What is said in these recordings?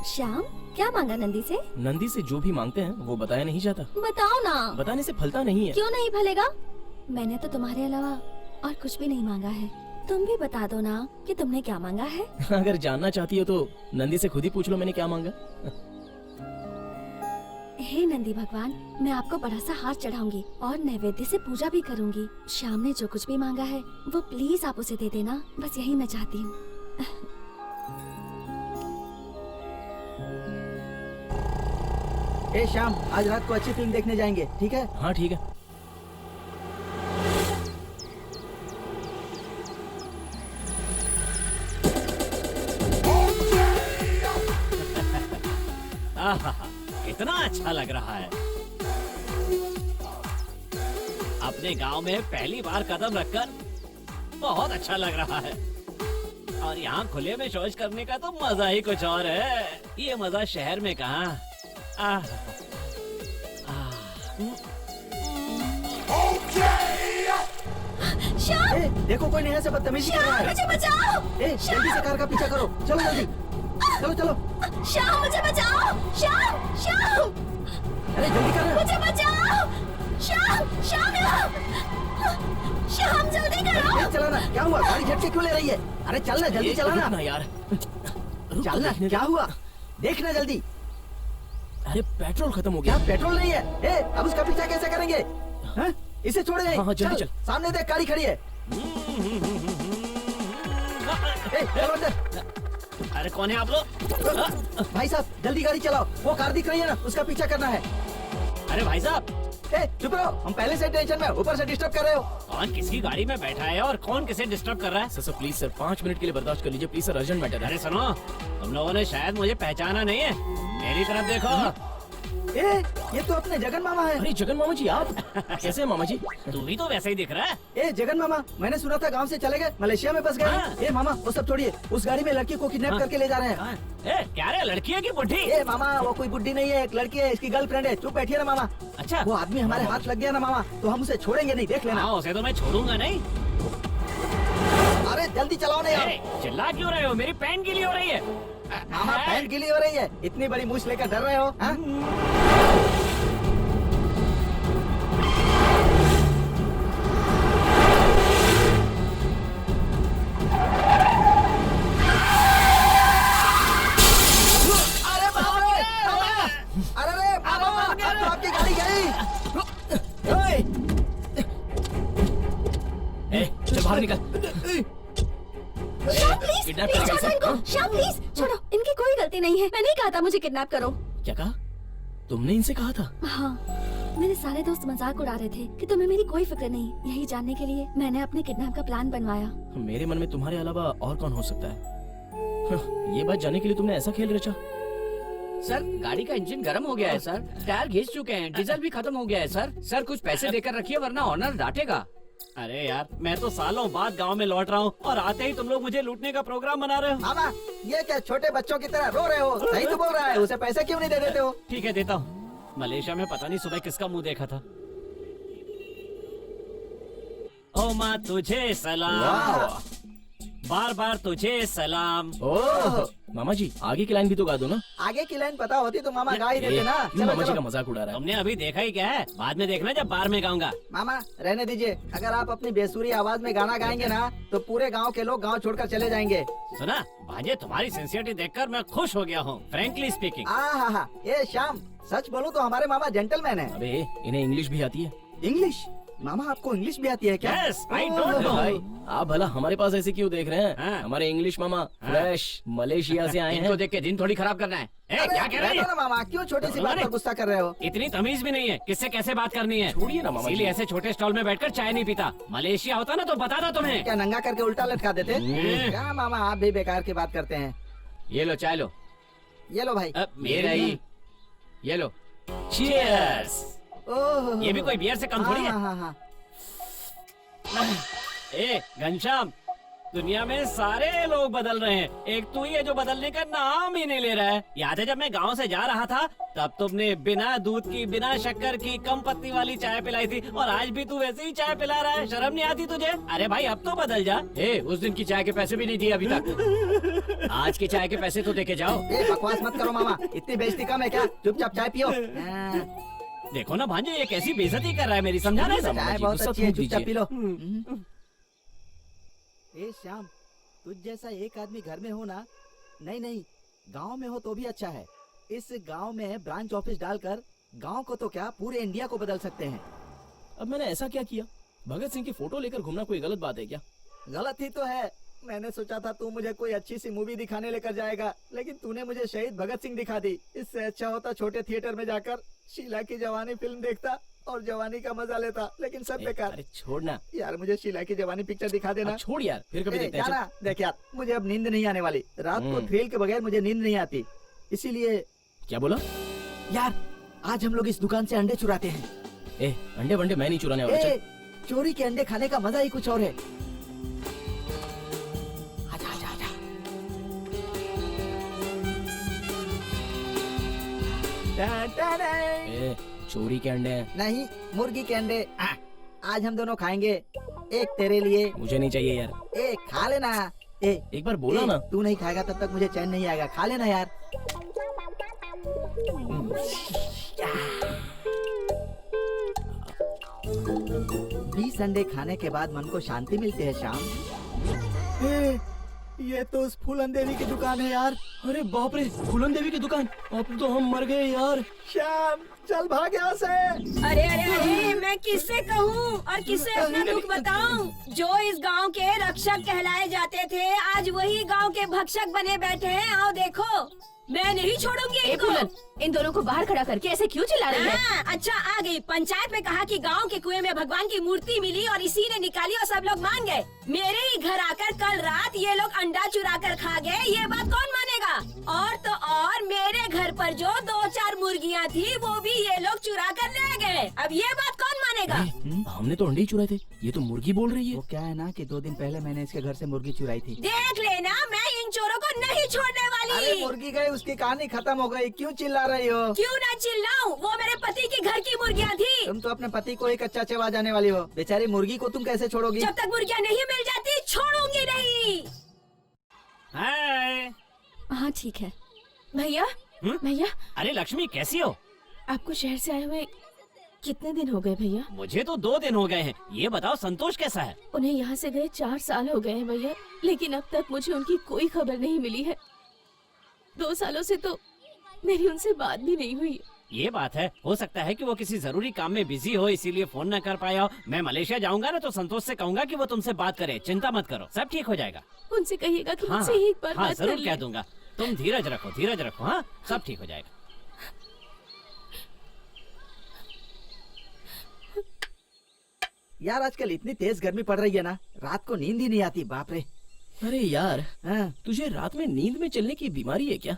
श्याम, क्या मांगा नंदी से? नंदी से जो भी मांगते हैं वो बताया नहीं जाता। बताओ ना। बताने से फलता नहीं है। क्यों नहीं फलेगा? मैंने तो तुम्हारे अलावा और कुछ भी नहीं मांगा है। तुम भी बता दो ना कि तुमने क्या मांगा है। अगर जानना चाहती हो तो नंदी से खुद ही पूछ लो मैंने क्या मांगा। हे नंदी भगवान, मैं आपको बड़ा सा हार चढ़ाऊंगी और नैवेद्य से पूजा भी करूंगी। श्याम ने जो कुछ भी मांगा है वो प्लीज आप उसे दे देना, बस यही मैं चाहती हूँ। ए श्याम, आज रात को अच्छी फिल्म देखने जाएंगे, ठीक है? हाँ ठीक है। कितना अच्छा लग रहा है। अपने गांव में पहली बार कदम रखकर बहुत अच्छा लग रहा है। और यहाँ खुले में शौच करने का तो मजा ही कुछ और है। ये मजा शहर में कहाँ। श्याम! ए, देखो कोई नया से बदतमीजी कर रहा है। मुझे बचाओ! ए, जल्दी से कार का पीछा करो, चलो जल्दी, चलो चलो। श्याम, मुझे बचाओ! श्याम! श्याम! अरे जल्दी कर। मुझे बचाओ! श्याम! श्याम! श्याम, जल्दी करो! तेज चलाना, क्या हुआ? गाड़ी झटके क्यों ले रही है? अरे चलना, जल्दी चलाना। ना यार। चलना, क्या हुआ? देखना जल्दी। अरे पेट्रोल खत्म हो गया। क्या पेट्रोल नहीं है? ए, अब उसका पीछा कैसे करेंगे? हैं? इसे छोड़े नहीं। हाँ, जल्दी चल। सामने देख, गाड़ी खड़ी है। ए, चलो अंदर। अरे कौन है आप लोग? भाई साहब जल्दी गाड़ी चलाओ, वो कार दिख रही है ना, उसका पीछा करना है। अरे भाई साहब, ए, चुप रहो, हम पहले से टेंशन में, ऊपर से डिस्टर्ब कर रहे हो। कौन किसकी गाड़ी में बैठा है और कौन किसे डिस्टर्ब कर रहा है? सर प्लीज सर 5 मिनट के लिए बर्दाश्त कर लीजिए प्लीज सर, अर्जेंट मैटर है। अरे सुनो, तुम लोगों ने शायद मुझे पहचाना नहीं है। मेरी तरफ देखो। ए, ये तो अपने जगन मामा है। अरे जगन मामा जी आप कैसे हैं मामा जी? तू भी तो वैसे ही दिख रहा है। ए जगन मामा, मैंने सुना था गांव से चले गए, मलेशिया में बस गए। हाँ। ए मामा, वो सब छोड़िए, उस गाड़ी में लड़की को किडनैप करके ले जा रहे हैं। ए, क्या रे, लड़की है कि बुढ़ी? ए मामा, वो कोई बुड्ढी नहीं है, एक लड़की है, इसकी गर्लफ्रेंड है। चुप बैठिए ना मामा। अच्छा, वो आदमी हमारे हाथ लग गया ना मामा, तो हम उसे छोड़ेंगे नहीं, देख लेना। हाँ, उसे तो मैं छोड़ूंगा नहीं। अरे जल्दी चलाओ ना यार। ए, चिल्ला क्यों रहे हो? मेरी पैंट गीली हो रही है। मामा पैंट गीली हो रही है, इतनी बड़ी मूछ लेकर डर रहे हो? हाँ? बाहर निकल। श्याम प्लीज, किडनैप प्लीज करेगा छोड़ो इसे? इनको। श्याम प्लीज छोड़ो, इनकी कोई गलती नहीं है। मैंने ही कहा था मुझे किडनैप करो। क्या कहा? तुमने इनसे कहा था? हाँ, मेरे सारे दोस्त मजाक उड़ा रहे थे कि तुम्हें मेरी कोई फिक्र नहीं। यही जानने के लिए मैंने अपने किडनैप का प्लान बनवाया। मेरे मन में तुम्हारे अलावा और कौन हो सकता है? ये बात जानने के लिए तुमने ऐसा खेल रचा? सर, गाड़ी का इंजन गर्म हो गया है सर, टायर घिस चुके हैं, डीजल भी खत्म हो गया है सर। सर कुछ पैसे देकर रखिए वरना ऑनर डांटेगा। अरे यार, मैं तो सालों बाद गांव में लौट रहा हूँ और आते ही तुम लोग मुझे लूटने का प्रोग्राम बना रहे हो। मामा, ये क्या छोटे बच्चों की तरह रो रहे हो? सही तो बोल रहा है, उसे पैसे क्यों नहीं दे देते हो? ठीक है, देता हूँ। मलेशिया में पता नहीं सुबह किसका मुंह देखा था। ओ माँ तुझे सलाम, बार बार तुझे सलाम। ओह मामा जी, आगे की लाइन भी तो गा दो ना। आगे की लाइन पता होती तो मामा गा ही देते ना। ये मामा जी का मजाक उड़ा रहा है। तुमने अभी देखा ही क्या है? बाद में देखना जब बार में गाऊंगा। मामा रहने दीजिए, अगर आप अपनी बेसुरी आवाज में गाना गाएंगे ना तो पूरे गांव के लोग गांव छोड़कर चले जाएंगे। सुना भांजे, तुम्हारी सिंसियरिटी देखकर मैं खुश हो गया हूँ, फ्रैंकली स्पीकिंग। हाँ, ये श्याम, सच बोलूं तो हमारे मामा जेंटलमैन है। अबे इन्हें इंग्लिश भी आती है? इंग्लिश? मामा आपको इंग्लिश भी आती है क्या? Yes, I don't know. भाई आप भला हमारे पास ऐसे क्यों देख रहे हैं? हाँ। हमारे इंग्लिश मामा फ्रेश मलेशिया से आए इनको हैं। देख के दिन थोड़ी खराब करना है। ए, क्या कह रहे रहने हैं? दो ना मामा, क्यों छोटी सी बात पर गुस्सा कर रहे हो? इतनी तमीज भी नहीं है किससे कैसे बात करनी है। छोड़िए ना मामा जी। इसीलिए ऐसे छोटे स्टॉल में बैठकर चाय नहीं पीता। मलेशिया होता ना तो बताता तुम्हें। क्या नंगा करके उल्टा लटका देते? क्या मामा, आप भी बेकार की बात करते हैं। ये लो चाय लो। ये लो भाई। ये रही, ये लो। Cheers। ओह, ये भी कोई बियर से कम थोड़ी है। हाँ। ए घनश्याम, दुनिया में सारे लोग बदल रहे हैं, एक तू ही है जो बदलने का नाम ही नहीं ले रहा है। याद है जब मैं गांव से जा रहा था तब तुमने बिना दूध की, बिना शक्कर की, कम पत्ती वाली चाय पिलाई थी, और आज भी तू वैसे ही चाय पिला रहा है। शर्म नहीं आती तुझे? अरे भाई अब तो बदल जा। उस दिन की चाय के पैसे भी नहीं दिए अभी तक। आज की चाय के पैसे तो देके जाओ। बकवास मत करो मामा, इतनी बेइज्जती कम है क्या? चुपचाप चाय पियो। देखो ना भांजे, ये कैसी बेइज्जती कर रहा है मेरी, समझा नहीं समझा? चाय बहुत गुस्सा अच्छी है, तुम चुपचाप दीजिए। P low. ए श्याम, तुझ जैसा एक आदमी घर में हो ना, नहीं गांव में हो तो भी अच्छा है। इस गांव में ब्रांच ऑफिस डालकर गांव को तो क्या पूरे इंडिया को बदल सकते हैं। अब मैंने ऐसा क्या किया? भगत सिंह की फोटो लेकर घूमना कोई गलत बात है क्या? गलत ही तो है। मैंने सोचा था तू मुझे कोई अच्छी सी मूवी दिखाने लेकर जाएगा, लेकिन तूने मुझे शहीद भगत सिंह दिखा दी। इससे अच्छा होता छोटे थिएटर में जाकर शीला की जवानी फिल्म देखता और जवानी का मजा लेता, लेकिन सब बेकार। अरे छोड़ना यार मुझे शीला की जवानी पिक्चर दिखा देना। अब छोड़ यार, फिर कभी देखते हैं। चल। जाना, देख यार मुझे अब नींद नहीं आने वाली। रात को थ्रिल के बगैर मुझे नींद नहीं आती, इसीलिए क्या बोला? यार आज हम लोग इस दुकान से अंडे चुराते हैं। अंडे वंडे मैं नहीं चुराने वाला। चल। चोरी के अंडे खाने का मजा ही कुछ और है। आजा आजा आजा। चोरी के अंडे हैं। नहीं, मुर्गी के अंडे। आज हम दोनों खाएंगे, एक तेरे लिए। मुझे नहीं चाहिए यार। खा लेना। एक बार बोला ना। तू नहीं खाएगा तब तक मुझे चैन नहीं आएगा, खा लेना यार। बीस अंडे खाने के बाद मन को शांति मिलती है श्याम। ये तो उस फूलन देवी की दुकान है यार। अरे बाप रे, फूलन देवी की दुकान। अब तो हम मर गए यार। श्याम चल भाग यहाँ से। अरे अरे अरे, मैं किससे कहूँ और किससे अपना दुख बताऊँ? जो इस गांव के रक्षक कहलाए जाते थे, आज वही गांव के भक्षक बने बैठे हैं। आओ देखो, मैं नहीं छोड़ूंगी इनको। इन दोनों को बाहर खड़ा करके ऐसे क्यों चिल्ला रही है? अच्छा आ गई। पंचायत में कहा कि गांव के कुएं में भगवान की मूर्ति मिली और इसी ने निकाली और सब लोग मान गए। मेरे ही घर आकर कल रात ये लोग अंडा चुरा कर खा गए, ये बात कौन मानेगा? और तो और मेरे घर पर जो 2-4 मुर्गियाँ थी वो भी ये लोग चुरा कर ले गए। अब ये बात कौन मानेगा? हमने तो अंडे ही चुराए थे, ये तो मुर्गी बोल रही है। वो क्या है ना कि 2 दिन पहले मैंने इसके घर से मुर्गी चुराई थी। देख लेना, मैं इन चोरों को नहीं छोड़ने अरे वाली। मुर्गी गई, उसकी कहानी खत्म हो गई, क्यों चिल्ला रही हो? क्यों ना चिल्लाऊं? वो मेरे पति के घर की मुर्गियाँ थी। तुम तो अपने पति को ही कच्चा चबा जाने वाली हो। बेचारी मुर्गी को तुम कैसे छोड़ोगी? जब तक मुर्गियाँ नहीं मिल जाती छोड़ूंगी नहीं। हाय। हाँ ठीक है। भैया भैया, अरे लक्ष्मी कैसी हो? आपको शहर से आए हुए कितने दिन हो गए भैया? मुझे तो 2 दिन हो गए हैं। ये बताओ संतोष कैसा है? उन्हें यहाँ से गए 4 साल हो गए हैं भैया, लेकिन अब तक मुझे उनकी कोई खबर नहीं मिली है। 2 सालों से तो मेरी उनसे बात भी नहीं हुई। ये बात है, हो सकता है कि वो किसी जरूरी काम में बिजी हो, इसीलिए फोन न कर पाया हो। मैं मलेशिया जाऊंगा ना तो संतोष से कहूंगा कि वो तुमसे बात करे। चिंता मत करो, सब ठीक हो जाएगा। उनसे कहिएगा कि हाँ मुझसे एक बार हाँ बात कर जरूर ले। कह दूंगा। तुम धीरज रखो। हाँ सब ठीक हो जाएगा। यार आजकल इतनी तेज गर्मी पड़ रही है ना, रात को नींद ही नहीं आती। बाप रे। अरे यार, हाँ। तुझे रात में नींद में चलने की बीमारी है क्या?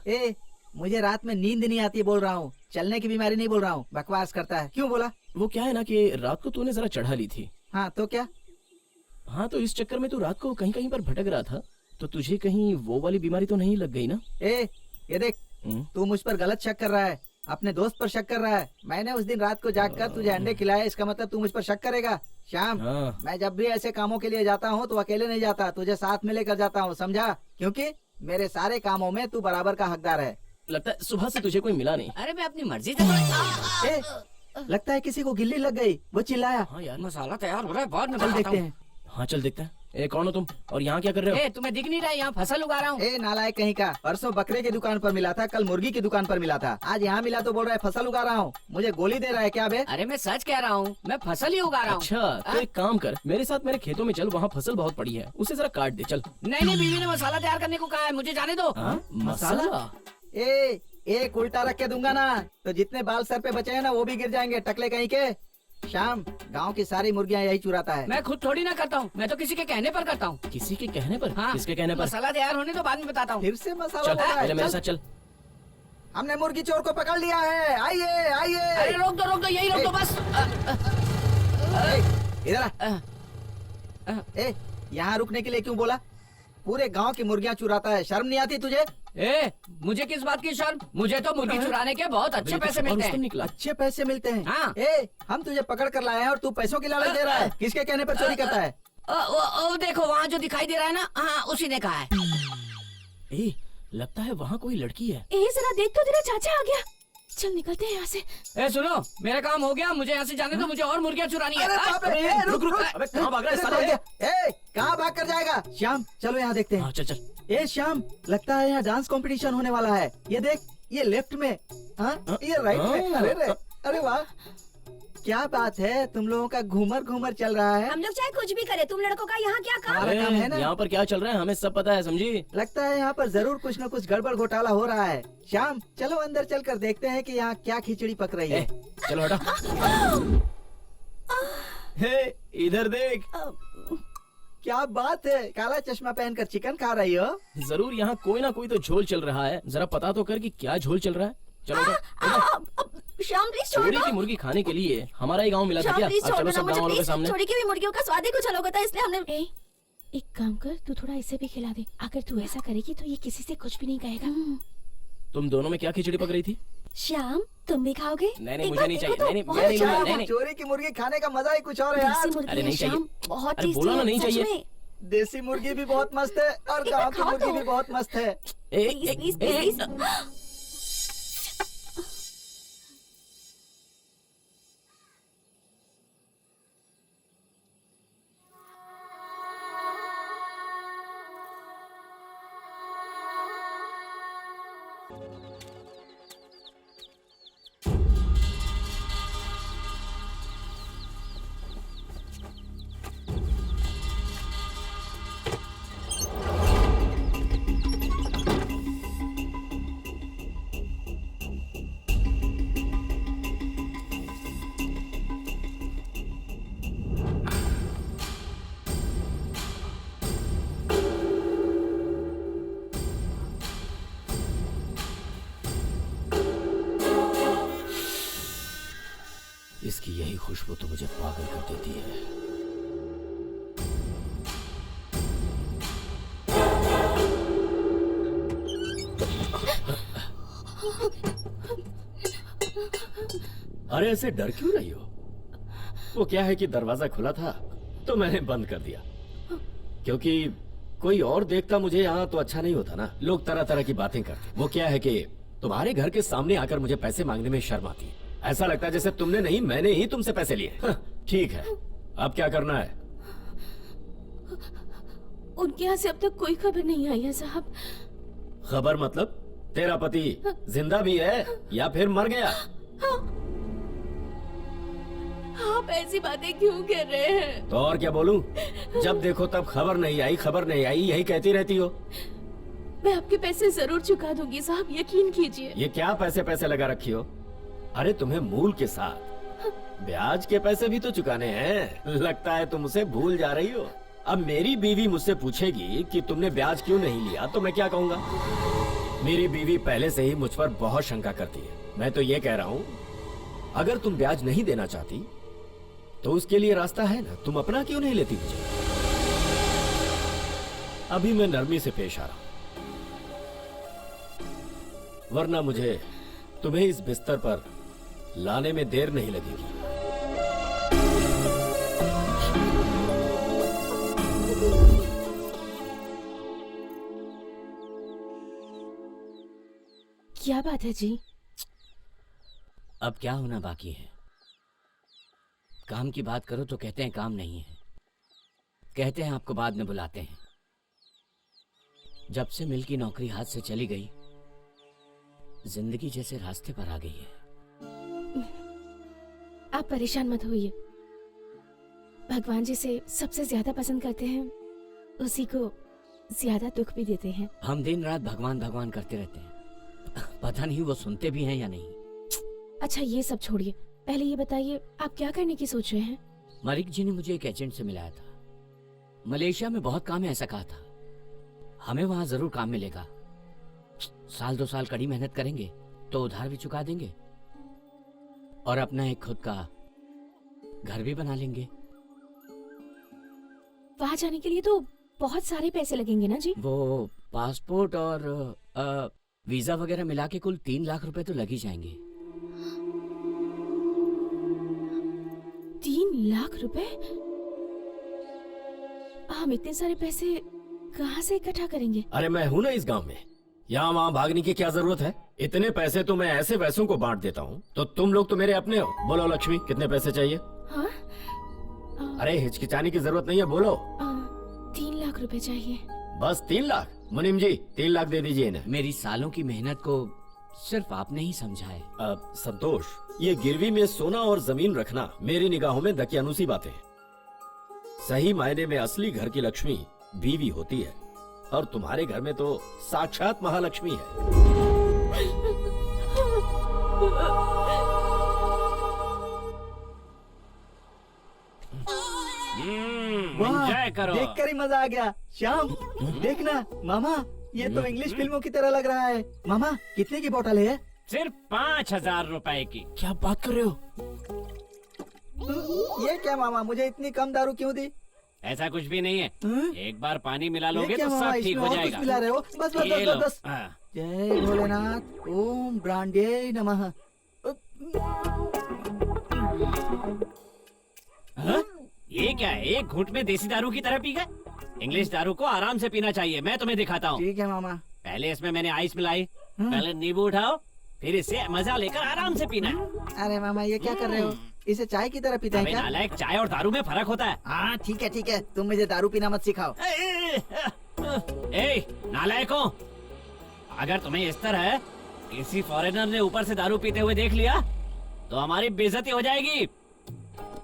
मुझे रात में नींद नहीं आती बोल रहा हूँ, चलने की बीमारी नहीं बोल रहा हूँ। बकवास करता है। क्यों बोला? वो क्या है ना कि रात को तूने जरा चढ़ा ली थी। हाँ तो क्या? हाँ तो इस चक्कर में तू रात को कहीं कहीं पर भटक रहा था, तो तुझे कहीं वो वाली बीमारी तो नहीं लग गई ना? ये देख, तू मुझ पर गलत शक कर रहा है, अपने दोस्त पर शक कर रहा है। मैंने उस दिन रात को जागकर तुझे अंडे खिलाए, इसका मतलब तू मुझ पर शक करेगा? श्याम, हाँ। मैं जब भी ऐसे कामों के लिए जाता हूँ तो अकेले नहीं जाता, तुझे साथ में लेकर जाता हूँ, समझा? क्योंकि मेरे सारे कामों में तू बराबर का हकदार है। लगता है सुबह से तुझे कोई मिला नहीं। अरे मैं अपनी मर्जी से लगता है किसी को गिल्ली लग गई, वो चिल्लाया। हाँ यार, मसाला तैयार हो रहा है, बाद में चल बताता देखते हूँ। हैं। हाँ चल देखते हैं। कौन हो तुम और यहाँ क्या कर रहे हो? तुम्हें दिख नहीं रहा है? यहाँ फसल उगा रहा हूँ। नालायक कहीं का, परसों बकरे की दुकान पर मिला था, कल मुर्गी की दुकान पर मिला था, आज यहाँ मिला तो बोल रहा है फसल उगा रहा हूँ। मुझे गोली दे रहा है क्या बे? अरे मैं सच कह रहा हूँ, मैं फसल ही उगा रहा हूँ। अच्छा तो एक काम कर, मेरे साथ मेरे खेतों में चल, वहाँ फसल बहुत पड़ी है, उसे जरा काट दे। चल। नहीं, बीवी ने मसाला तैयार करने को कहा है, मुझे जाने दो। मसाला? एक उल्टा रख के दूंगा ना तो जितने बाल सर पे बचे हैं ना वो भी गिर जाएंगे, टकले कहीं के। शाम, गांव की सारी मुर्गियां यही चुराता है। मैं खुद थोड़ी ना करता हूँ, मैं तो किसी के कहने पर करता हूँ। किसी के कहने पर? हाँ, किसके कहने पर? मसाला तैयार होने तो बाद में बताता हूँ। फिर से मसाला चल बोल रहा है। पहले मेरे चल। साथ चल। हमने मुर्गी चोर को पकड़ लिया है, आइए आइए। अरे रोक दो, यही रोक दो बस। इधर आ। यहाँ रुकने के लिए क्यों बोला? पूरे गांव की मुर्गियां चुराता है, शर्म नहीं आती तुझे? ए, मुझे किस बात की शर्म? मुझे तो मुर्गी चुराने के बहुत अच्छे पैसे मिलते हैं। निकला। अच्छे पैसे मिलते हैं? हाँ। ए, हम तुझे पकड़ कर लाए हैं और तू पैसों की लालच दे रहा है। किसके कहने पर चोरी करता है? ओ, देखो वहाँ जो दिखाई दे रहा है ना, हाँ उसी ने कहा है। ए, लगता है वहाँ कोई लड़की है। ए जरा देख तो, तेरा चाचा आ गया। चल निकलते हैं यहाँ से। ए सुनो, मेरा काम हो गया, मुझे यहाँ से जाने दो, मुझे और मुर्गियाँ चुरानी है। अरे बाप रे, हाँ? रुक रुक। अबे कहाँ भाग रहा है अरे साले? भाग गया। ए, कहाँ भाग कर जाएगा? श्याम चलो यहाँ देखते हाँ हैं। चल चल। ए श्याम, लगता है यहाँ डांस कंपटीशन होने वाला है। ये देख, ये लेफ्ट में, हाँ ये राइट में। अरे रे, अरे वाह, क्या बात है, तुम लोगों का घूमर घूमर चल रहा है। हम लोग चाहे कुछ भी करें, तुम लड़कों का यहाँ क्या काम? हमारा काम है ना। यहाँ पर क्या चल रहा है हमें सब पता है, समझी? लगता है यहाँ पर जरूर कुछ न कुछ गड़बड़ घोटाला हो रहा है। श्याम चलो अंदर चलकर देखते हैं कि यहाँ क्या खिचड़ी पक रही है। चलो हटा। हे, इधर देख। क्या बात है, काला चश्मा पहनकर चिकन खा रही हो? जरूर यहाँ कोई ना कोई तो झोल चल रहा है, जरा पता तो कर कि क्या झोल चल रहा है। चलो उठो। श्याम प्लीज छोड़ चोरी दो। की मुर्गी खाने के लिए हमारा ही गांव मिला था श्याम क्या? प्लीज अब छोड़ चलो दो सब ना गांव मुझे वालों के प्लीज। सामने। चोरी की हुई मुर्गियों का स्वाद ही कुछ अलग होता है, इसलिए हमने। ए, एक काम कर, तू थोड़ा इसे भी खिला दे। अगर तू ऐसा करेगी तो ये किसी से कुछ भी नहीं कहेगा। तुम दोनों में क्या खिचड़ी पक रही थी? श्याम तुम भी खाओगे? नहीं एक मुझे बार नहीं देखो चाहिए। तो, नहीं बहुत मैं नहीं अच्छा लूंगा, है। नहीं नहीं। चोरी की मुर्गी खाने का मजा ही कुछ और है यार। देसी मुर्गी अरे है नहीं चाहिए। श्याम, बहुत अरे टेस्टी बोला ना है, नहीं सच चाहिए। में। देसी मुर्गी भी बहुत मस्त है और एक गांव बार की खाओ मुर्गी तो। भी बहुत मस्त है। Please please please. इसकी यही खुशबू तो मुझे पागल कर देती है। अरे ऐसे डर क्यों रही हो? वो क्या है कि दरवाजा खुला था तो मैंने बंद कर दिया, क्योंकि कोई और देखता मुझे यहाँ तो अच्छा नहीं होता ना। लोग तरह तरह की बातें करते। वो क्या है कि तुम्हारे घर के सामने आकर मुझे पैसे मांगने में शर्म आती है। ऐसा लगता है जैसे तुमने नहीं मैंने ही तुमसे पैसे लिए। हाँ, ठीक है, अब क्या करना है? उनके यहाँ से अब तक कोई खबर नहीं आई है साहब। खबर मतलब तेरा पति जिंदा भी है या फिर मर गया? आप ऐसी बातें क्यों कर रहे हैं? तो और क्या बोलूं? जब देखो तब खबर नहीं आई, खबर नहीं आई, यही कहती रहती हो। मैं आपके पैसे जरूर चुका दूंगी साहब, यकीन कीजिए। ये क्या पैसे पैसे लगा रखी हो? अरे तुम्हें मूल के साथ ब्याज के पैसे भी तो चुकाने हैं। लगता है तुम उसे भूल जा रही हो। अब मेरी बीवी मुझसे पूछेगी कि तुमने ब्याज क्यों नहीं लिया, तो मैं क्या कहूँगा? मेरी बीवी पहले से ही मुझ पर बहुत शंका करती है। मैं तो ये कह रहा हूँ, अगर तुम ब्याज नहीं देना चाहती तो उसके लिए रास्ता है ना, तुम अपना क्यों नहीं लेती मुझे? अभी मैं नरमी से पेश आ रहा हूं, वरना मुझे तुम्हें इस बिस्तर पर लाने में देर नहीं लगेगी। क्या बात है जी? अब क्या होना बाकी है? काम की बात करो तो कहते हैं काम नहीं है, कहते हैं आपको बाद में बुलाते हैं। जब से मिल की नौकरी हाथ से चली गई, जिंदगी जैसे रास्ते पर आ गई है। आप परेशान मत होइए। भगवान जिसे सबसे ज्यादा पसंद करते हैं उसी को ज्यादा दुख भी देते हैं। हम दिन रात भगवान भगवान करते रहते हैं, पता नहीं वो सुनते भी हैं या नहीं। अच्छा ये सब छोड़िए, पहले ये बताइए आप क्या करने की सोच रहे हैं? मलिक जी ने मुझे एक एजेंट से मिलाया था। मलेशिया में बहुत काम है ऐसा कहा था। हमें वहां जरूर काम मिलेगा। 1-2 साल कड़ी मेहनत करेंगे तो उधार भी चुका देंगे और अपना एक खुद का घर भी बना लेंगे। वहां जाने के लिए तो बहुत सारे पैसे लगेंगे ना जी? वो पासपोर्ट और वीजा वगैरह मिला के कुल 3 लाख रुपए तो लग ही जाएंगे। 3 लाख रुपए? हम इतने सारे पैसे कहाँ से इकट्ठा करेंगे? अरे मैं हूँ ना इस गांव में, यहाँ वहाँ भागने की क्या जरूरत है? इतने पैसे तो मैं ऐसे वैसों को बांट देता हूँ, तो तुम लोग तो मेरे अपने हो। बोलो लक्ष्मी, कितने पैसे चाहिए? हाँ? अरे हिचकिचाने की जरूरत नहीं है, बोलो। 3 लाख रुपए चाहिए। बस 3 लाख? मुनीम जी 3 लाख दे दीजिए इन्हें। मेरी सालों की मेहनत को सिर्फ आपने ही समझा है। संतोष, ये गिरवी में सोना और जमीन रखना मेरी निगाहों में दकियानुसी बातें हैं। सही मायने में असली घर की लक्ष्मी बीवी होती है, और तुम्हारे घर में तो साक्षात महालक्ष्मी है। एंजॉय करो। देख कर ही मजा आ गया। श्याम देखना मामा, ये तो इंग्लिश फिल्मों की तरह लग रहा है। मामा कितने की बोतल है? सिर्फ 5,000 रुपए की। क्या बात कर रहे हो? ये क्या मामा, मुझे इतनी कम दारू क्यों दी? ऐसा कुछ भी नहीं है, एक बार पानी मिला ये लोगे क्या तो मामा, सब ठीक इसमें हो और कुछ जाएगा। मिला रहे हो? बस बस ये बस लो। बस बस। हाँ। जय भोलेनाथ, ओम ब्रांडे नमः। हाँ? ये क्या है, एक घूंट में देसी दारू की तरह पी गए? इंग्लिश दारू को आराम से पीना चाहिए, मैं तुम्हें दिखाता हूँ। ठीक है मामा। पहले इसमें मैंने आइस मिलाई, पहले नींबू उठाओ, फिर इससे मजा लेकर आराम से पीना है। अरे मामा ये क्या कर रहे हो? इसे चाय की तरह पीते हैं अबे क्या? नालायक, चाय और दारू में फर्क होता है। हाँ ठीक है, तुम मुझे दारू पीना मत सिखाओ। ए नालायकों, अगर तुम्हें इस तरह किसी फॉरेनर ने ऊपर से दारू पीते हुए देख लिया तो हमारी बेइज्जती हो जाएगी।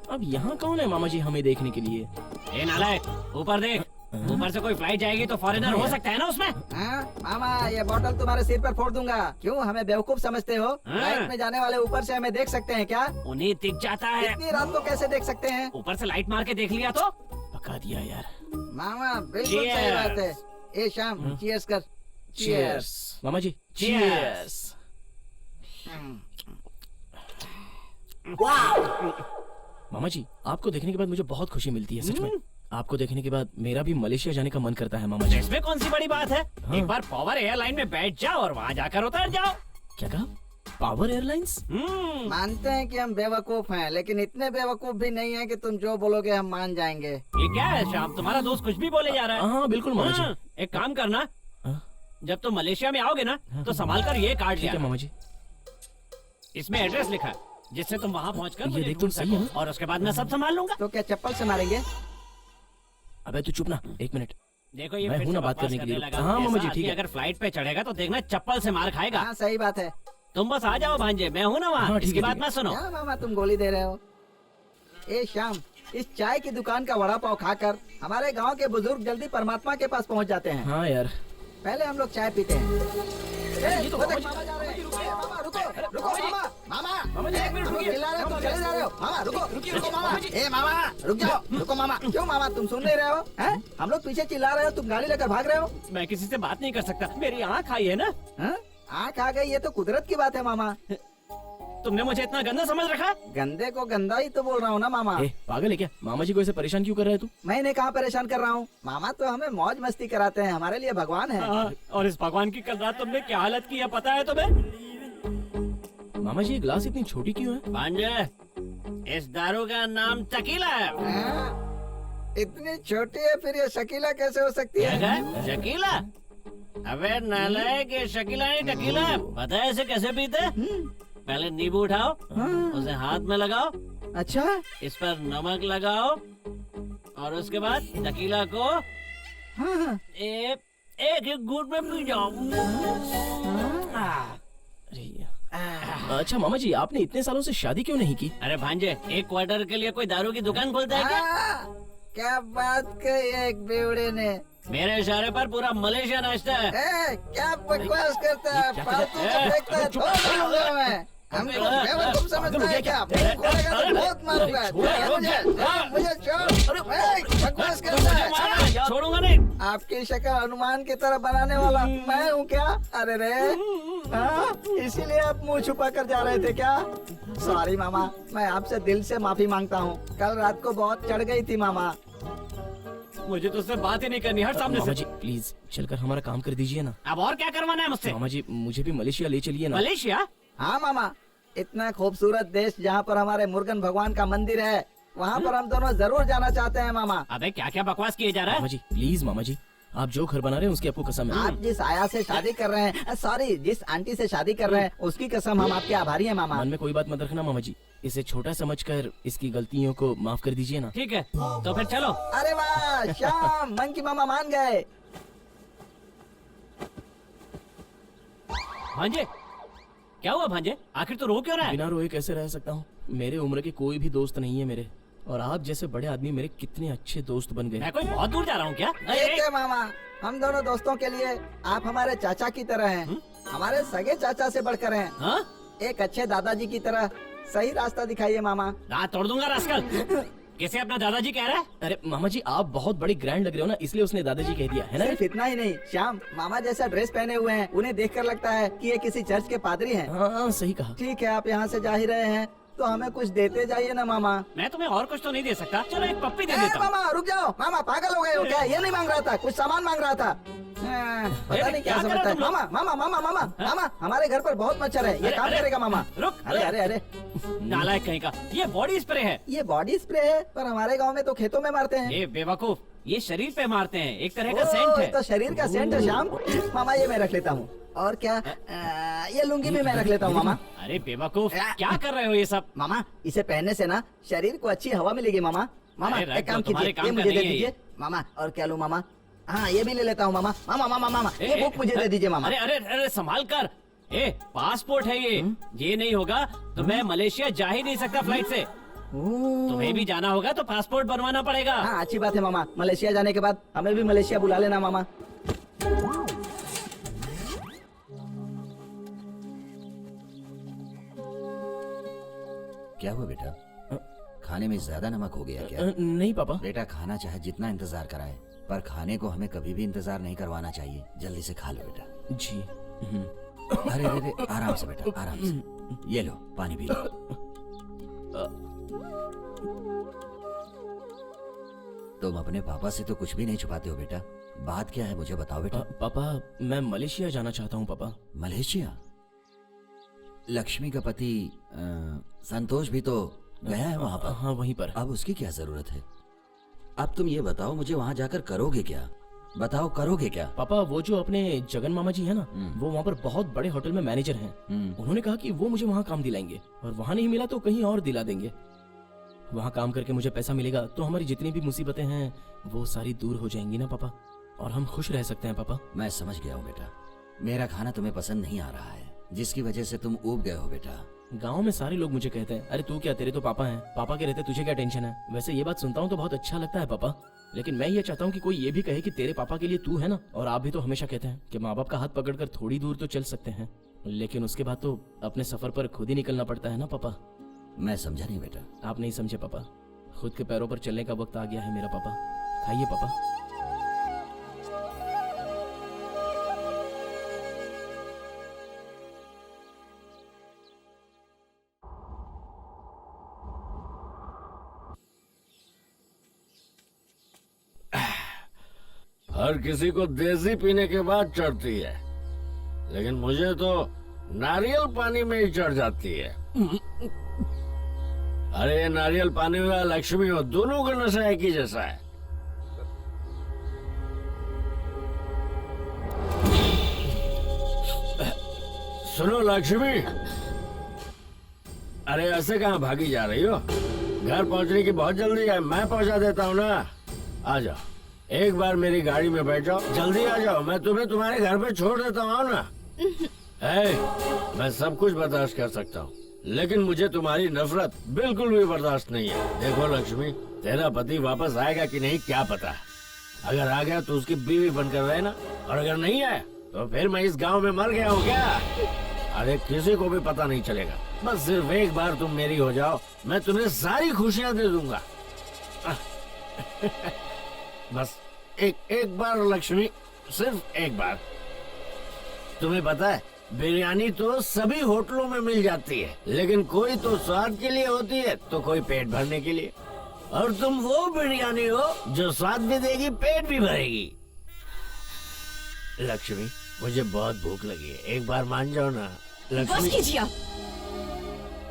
अब यहाँ कौन है मामा जी हमें देखने के लिए? ए नालायक, ऊपर देख, ऊपर से कोई फ्लाइट जाएगी तो फॉरेनर हो सकता है ना उसमें। हाँ मामा, ये बोतल तुम्हारे सिर पर फोड़ दूंगा। क्यों हमें बेवकूफ समझते हो? फ्लाइट में जाने वाले ऊपर से हमें देख सकते हैं क्या? उन्हें दिख जाता है। इतनी रात को कैसे देख सकते हैं? ऊपर से लाइट मार के देख लिया तो। पका दिया यार। मामा बिल्कुल सही बात है। ए शाम चीयर्स कर। चीयर्स मामा जी, चीयर्स। मामा जी आपको देखने के बाद मुझे बहुत खुशी मिलती है, सच में। आपको देखने के बाद मेरा भी मलेशिया जाने का मन करता है मामा जी। इसमें कौन सी बड़ी बात है? हाँ। एक बार पावर एयरलाइन में बैठ जाओ और वहाँ जाकर उतर जाओ। क्या कहा? Power airlines? मानते हैं कि हम बेवकूफ हैं, लेकिन इतने बेवकूफ भी नहीं है कि तुम जो बोलोगे हम मान जाएंगे। ये क्या है शाम, तुम्हारा दोस्त कुछ भी बोले जा रहा है। हाँ बिल्कुल मामा जी। एक काम करना, हाँ? जब तुम मलेशिया में आओगे ना तो संभाल कर ये कार्ड ठीक है लिया। मामा जी। इसमें एड्रेस लिखा है, जिससे तुम वहाँ पहुँचकर ये मुझे देख, ढूंढ तुम सही सको। हो? और उसके बाद मैं सब संभाल लूंगा। तो क्या चप्पल से मारेंगे? अबे तू चुप ना, 1 मिनट। देखो ये मैं फिर हूं से ना बात बकवास करने के लिए। लगा। हाँ, मामा जी, ऐसा ठीक है। आदमी अगर फ्लाइट पे चढ़ेगा तो देखना चप्पल से मार खाएगा। हाँ सही बात है। तुम बस आ जाओ भांजे, मैं हूँ ना वहाँ। हाँ, ठीक इसकी है, बात ठीक है। मत सुनो। क्या मामा तुम गोली दे रहे हो? ए शाम, इस चाय की दुकान का वड़ा पाव खाकर हमारे गांव के बुजुर्ग जल्दी परमात्मा के पास पहुंच जाते हैं। हाँ यार। पहले हम लोग चाय पीते हैं। ए, वो देख, मामा जा रहे हैं। ए, मामा रुको रुको मामा ए, तुम चिल्ला रहे हो, तुम चले जा रहे हो। मामा रुको मामा। ए मामा रुक जाओ, रुको मामा। क्यों मामा तुम सुन नहीं रहे हो? हैं? हम लोग पीछे चिल्ला रहे हो, तुम गाड़ी लेकर भाग रहे हो। मैं किसी से बात नहीं कर सकता, मेरी आँख आई है ना। हैं? आँख आ गई, ये तो कुदरत की बात है मामा। तुमने मुझे इतना गंदा समझ रखा है? गंदे को गंदा ही तो बोल रहा हूँ ना मामा। ए पागल है क्या? मामा जी को ऐसे परेशान क्यों कर रहा है तू? मैं इन्हें कहाँ परेशान कर रहा हूँ? मामा तो हमें मौज मस्ती कराते हैं, हमारे लिए भगवान है। और इस भगवान की कल रात तुमने क्या हालत की है पता है तुम्हें? मामा जी ये ग्लास इतनी छोटी क्यों है? भांजे, इस दारू का नाम टकीला है। हैं? इतनी छोटी है, फिर ये शकीला कैसे हो सकती क्या है? कहा? शकीला? अबे नालायक, ये शकीला नहीं टकीला है। पता है इसे कैसे पीते? पहले नींबू उठाओ, उसे हाथ में लगाओ, अच्छा इस पर नमक लगाओ और उसके बाद टकीला को हाँ, एक एक घूंट में पी जाओ। अरे यार। अच्छा मामा जी आपने इतने सालों से शादी क्यों नहीं की? अरे भांजे, एक क्वार्टर के लिए कोई दारू की दुकान खोलता है क्या? क्या बात कही एक बेवड़े ने। मेरे इशारे पर पूरा मलेशिया नाचता है। क्या बकवास करता है, फालतू का फेंकता है, छोड़ दूंगा मैं। हमको बेवकूफ समझता है क्या? मुझे खोलेगा तो बहुत मारूंगा। मुझे छोड़, बकवास करता है। छोड़ूंगा नहीं। आपकी शक्ल हनुमान की तरह बनाने वाला मैं हूँ क्या? अरे रे हाँ, इसीलिए आप मुंह छुपा कर जा रहे थे क्या? सॉरी मामा, मैं आपसे दिल से माफी मांगता हूँ। कल रात को बहुत चढ़ गई थी मामा। मुझे तो उससे बात ही नहीं करनी, हट सामने मामा से। जी प्लीज चलकर हमारा काम कर दीजिए ना। अब और क्या करवाना है मुझसे? मामा जी मुझे भी मलेशिया ले चलिए ना। मलेशिया? हाँ मामा, इतना खूबसूरत देश जहाँ पर हमारे मुर्गन भगवान का मंदिर है, वहाँ पर हम दोनों जरूर जाना चाहते हैं मामा। अबे क्या क्या बकवास किए जा रहा मामा है? जी प्लीज मामा जी, आप जो घर बना रहे हैं उसकी आपको कसम है। आप जिस आया से शादी कर रहे हैं, सॉरी जिस आंटी से शादी कर रहे हैं, उसकी कसम हम आपके आभारी हैं मामा। मन में कोई बात मत रखना मामा जी, इसे छोटा समझकर इसकी गलतियों को माफ कर दीजिए ना। ठीक है तो फिर चलो। अरे वाह श्याम, मंकी मामा मान गए। भांजे क्या हुआ भांजे? आखिर तो रो क्यों रहा है? बिना रोए कैसे रह सकता हूँ? मेरे उम्र के कोई भी दोस्त नहीं है मेरे, और आप जैसे बड़े आदमी मेरे कितने अच्छे दोस्त बन गए। मैं कोई बहुत दूर जा रहा हूँ क्या? ठीक है मामा, हम दोनों दोस्तों के लिए आप हमारे चाचा की तरह हैं, हमारे सगे चाचा से बढ़कर हैं, हाँ? एक अच्छे दादाजी की तरह। सही रास्ता दिखाइए मामा। दांत तोड़ दूंगा रास्कल। कैसे अपना दादाजी कह रहा है? अरे मामा जी आप बहुत बड़े ग्रैंड लग रहे हो ना, इसलिए उसने दादाजी कह दिया है ना। सिर्फ इतना ही नहीं श्याम, मामा जैसा ड्रेस पहने हुए हैं, उन्हें देखकर लगता है कि ये किसी चर्च के पादरी हैं। हाँ सही कहा। ठीक है, आप यहाँ से जा ही रहे हैं तो हमें कुछ देते जाइए ना मामा। मैं तुम्हें और कुछ तो नहीं दे सकता, चलो एक पप्पी दे ए, देता हूँ। मामा रुक जाओ, मामा पागल हो गए हो क्या? ये नहीं मांग रहा था, कुछ सामान मांग रहा था। पता नहीं क्या क्या कर रहे हो समझता है। तुम लोग? मामा मामा मामा मामा मामा, हमारे घर पर बहुत मच्छर है, ये अरे, काम अरे, करेगा मामा। रुक, अरे अरे अरे, नालायक कहीं का, ये बॉडी स्प्रे है। ये बॉडी स्प्रे है, पर हमारे गांव में तो खेतों में मारते हैं। ये बेवकूफ, ये शरीर पे मारते हैं, एक तरह का ओह, सेंट ये है। तो शरीर का सेंट है श्याम। मामा ये मैं रख लेता हूँ, और क्या ये लुंगी भी मैं रख लेता हूँ मामा। अरे बेवकूफ, क्या कर रहे हो ये सब? मामा इसे पहनने से ना शरीर को अच्छी हवा मिलेगी मामा। मामा अरे, रख एक काम दो, तुम्हारे कीजिए, काम ये का मुझे दे नहीं है ये। दीजिए मामा। और क्या लूँ मामा? हाँ ये भी ले लेता हूँ मामा। मामा मामा मामा ए, ये ए, बुक मुझे दे दीजिए मामा। अरे अरे अरे संभाल कर। ए पासपोर्ट है ये नहीं होगा तो मैं मलेशिया जा ही नहीं सकता फ्लाइट से। तुम्हें भी जाना होगा तो पासपोर्ट बनवाना पड़ेगा। हाँ अच्छी बात है मामा, मलेशिया जाने के बाद हमें भी मलेशिया बुला लेना मामा। क्या हुआ बेटा? खाने में ज्यादा नमक हो गया क्या? नहीं पापा। बेटा खाना चाहे जितना इंतजार कराए, पर खाने को हमें कभी भी इंतजार नहीं करवाना चाहिए। जल्दी से खा लो बेटा। जी। अरे अरे अरे, आराम से बेटा, आराम से। ये लो पानी पी लो। तुम अपने पापा से तो कुछ भी नहीं छुपाते हो बेटा, बात क्या है मुझे बताओ बेटा। पापा मैं मलेशिया जाना चाहता हूँ पापा। मलेशिया? लक्ष्मी का पति संतोष भी तो गया है वहाँ पर। हाँ वहीं पर। अब उसकी क्या जरूरत है? अब तुम ये बताओ मुझे, वहाँ जाकर करोगे क्या? बताओ करोगे क्या? पापा वो जो अपने जगन मामा जी है ना, वो वहाँ पर बहुत बड़े होटल में मैनेजर हैं। उन्होंने कहा कि वो मुझे वहाँ काम दिलाएंगे, और वहाँ नहीं मिला तो कहीं और दिला देंगे। वहाँ काम करके मुझे पैसा मिलेगा तो हमारी जितनी भी मुसीबतें हैं वो सारी दूर हो जाएंगी ना पापा, और हम खुश रह सकते हैं पापा। मैं समझ गया हूँ बेटा, मेरा खाना तुम्हें पसंद नहीं आ रहा है, जिसकी वजह से तुम ऊब गए हो बेटा। गांव में सारे लोग मुझे कहते हैं, अरे तू क्या, तेरे तो पापा हैं, पापा के रहते तुझे क्या टेंशन है। वैसे ये बात सुनता हूँ तो बहुत अच्छा लगता है पापा, लेकिन मैं ये चाहता हूँ कि कोई ये भी कहे कि तेरे पापा के लिए तू है ना। और आप भी तो हमेशा कहते हैं कि माँ बाप का हाथ पकड़कर थोड़ी दूर तो चल सकते हैं, लेकिन उसके बाद तो अपने सफर पर खुद ही निकलना पड़ता है ना पापा। मैं समझा नहीं बेटा। आप नहीं समझे पापा, खुद के पैरों पर चलने का वक्त आ गया है मेरा पापा। खाइए पापा। हर किसी को देसी पीने के बाद चढ़ती है, लेकिन मुझे तो नारियल पानी में ही चढ़ जाती है। अरे ये नारियल पानी हो या लक्ष्मी हो, दोनों का नशा एक ही जैसा है। सुनो लक्ष्मी, अरे ऐसे कहाँ भागी जा रही हो? घर पहुंचने की बहुत जल्दी है, मैं पहुंचा देता हूँ ना। आ जाओ, एक बार मेरी गाड़ी में बैठ जाओ, जल्दी आ जाओ, मैं तुम्हें तुम्हारे घर पे छोड़ देता हूँ ना। मैं सब कुछ बर्दाश्त कर सकता हूँ, लेकिन मुझे तुम्हारी नफरत बिल्कुल भी बर्दाश्त नहीं है। देखो लक्ष्मी, तेरा पति वापस आएगा कि नहीं क्या पता है। अगर आ गया तो उसकी बीवी बनकर रहना, और अगर नहीं आया तो फिर मैं इस गांव में मर गया हूँ क्या? अरे किसी को भी पता नहीं चलेगा, बस सिर्फ एक बार तुम मेरी हो जाओ, मैं तुम्हें सारी खुशियाँ दे दूंगा। बस एक बार लक्ष्मी, सिर्फ एक बार। तुम्हें पता है बिरयानी तो सभी होटलों में मिल जाती है, लेकिन कोई तो स्वाद के लिए होती है तो कोई पेट भरने के लिए। और तुम वो बिरयानी हो जो स्वाद भी देगी पेट भी भरेगी। लक्ष्मी मुझे बहुत भूख लगी है, एक बार मान जाओ ना। बस लक्ष्मी कीजिए आप।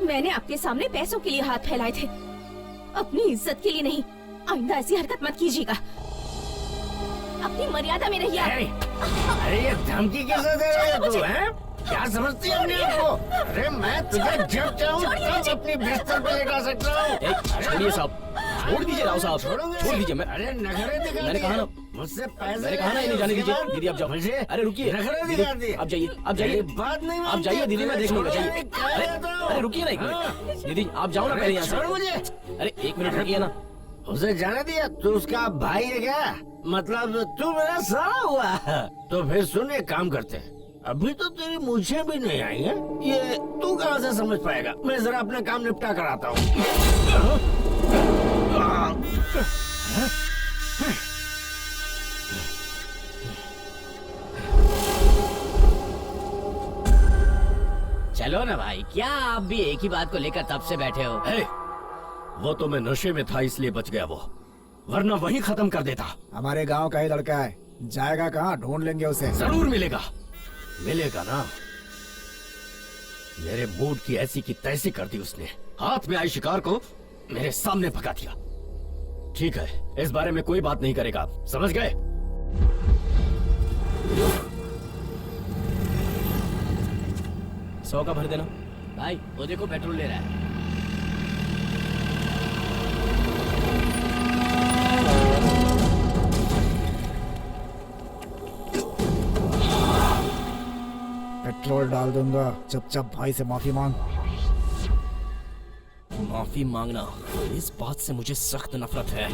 मैंने आपके सामने पैसों के लिए हाथ फैलाए थे, अपनी इज्जत के लिए नहीं। आइंदा ऐसी हरकत मत कीजिएगा, अपनी मर्यादा में रहिए आप। अरे ये धमकी कैसे दे रही है तू, हैं? क्या समझती है अपने आप को? अरे मैं तुझे जब चाहूँ तब अपनी बिस्तर पे लेटा सकता हूँ। छोड़िए साहब, छोड़ दीजिए राव साहब, छोड़ दीजिए। मैं अरे नखरे दिखा मैंने कहा ना, मुझसे पैसे मैंने कहा ना इन्हें जाने दीजिए। दीदी आप जाओ। मुझे अरे रुकिए, नखरे दीदी, दिखा दिए। आप जाइए, आप जाइए, बात नहीं आप जाइए दीदी, मैं देख लूंगा। जाइए। अरे अरे रुकिए ना एक मिनट, दीदी आप जाओ ना पहले यहाँ छोड़ से। मुझे। अरे एक मिनट रुकिए ना। उसे जाने दिया, तू उसका भाई है क्या? मतलब तू मेरा साला हुआ। तो फिर सुन, एक काम करते हैं, अभी तो तेरी मुझे भी नहीं आई है, ये तू कहाँ से समझ पाएगा? मैं जरा अपना काम निपटा कर आता हूँ। चलो ना भाई, क्या आप भी एक ही बात को लेकर तब से बैठे हो? हे, वो तो मैं नशे में था इसलिए बच गया, वो वरना वहीं खत्म कर देता। हमारे गांव का ही लड़का है, जाएगा कहाँ? ढूंढ लेंगे उसे। जरूर मिलेगा, मिलेगा ना। मेरे मूड की ऐसी की तैसी कर दी उसने, हाथ में आई शिकार को मेरे सामने भगा दिया। ठीक है, इस बारे में कोई बात नहीं करेगा, समझ गए? 100 का भर देना। भाई वो देखो पेट्रोल ले रहा है। पेट्रोल डाल दूंगा, चुपचाप भाई से माफी मांग। माफी मांगना, इस बात से मुझे सख्त नफरत है।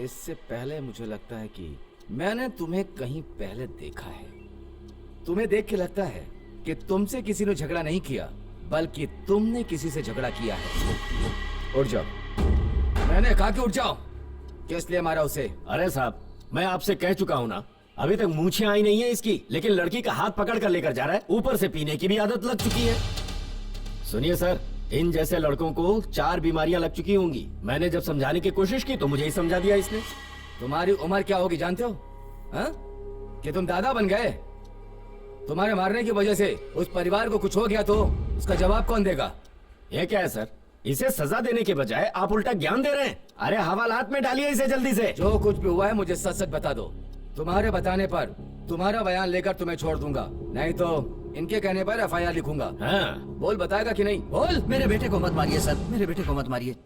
इससे पहले मुझे लगता है कि मैंने तुम्हें कहीं पहले देखा है। तुम्हें देख के लगता है कि तुमसे किसी ने झगड़ा नहीं किया, बल्कि तुमने किसी से झगड़ा किया है। उठ जाओ, मैंने कहा कि उठ जाओ। किस लिए मारा उसे? अरे साहब, मैं आपसे कह चुका हूँ ना, अभी तक मूछें आई नहीं है इसकी, लेकिन लड़की का हाथ पकड़ कर लेकर जा रहा है। ऊपर से पीने की भी आदत लग चुकी है। सुनिए सर, इन जैसे लड़कों को 4 बीमारियां लग चुकी होंगी। मैंने जब समझाने की कोशिश की तो मुझे ही समझा दिया इसने। तुम्हारी उम्र क्या होगी जानते हो? हाँ? कि तुम दादा बन गए? तुम्हारे मारने की वजह से उस परिवार को कुछ हो गया तो उसका जवाब कौन देगा? ये क्या है सर, इसे सजा देने के बजाय आप उल्टा ज्ञान दे रहे हैं। अरे हवालात में डालिए इसे जल्दी से। जो कुछ भी हुआ है मुझे सच सच बता दो। तुम्हारे बताने पर तुम्हारा बयान लेकर तुम्हें छोड़ दूंगा, नहीं तो इनके कहने पर एफआईआर लिखूंगा। हाँ। बोल, बताएगा कि नहीं? बोल। मेरे बेटे को मत मारिए सर, मेरे बेटे को मत मारिए।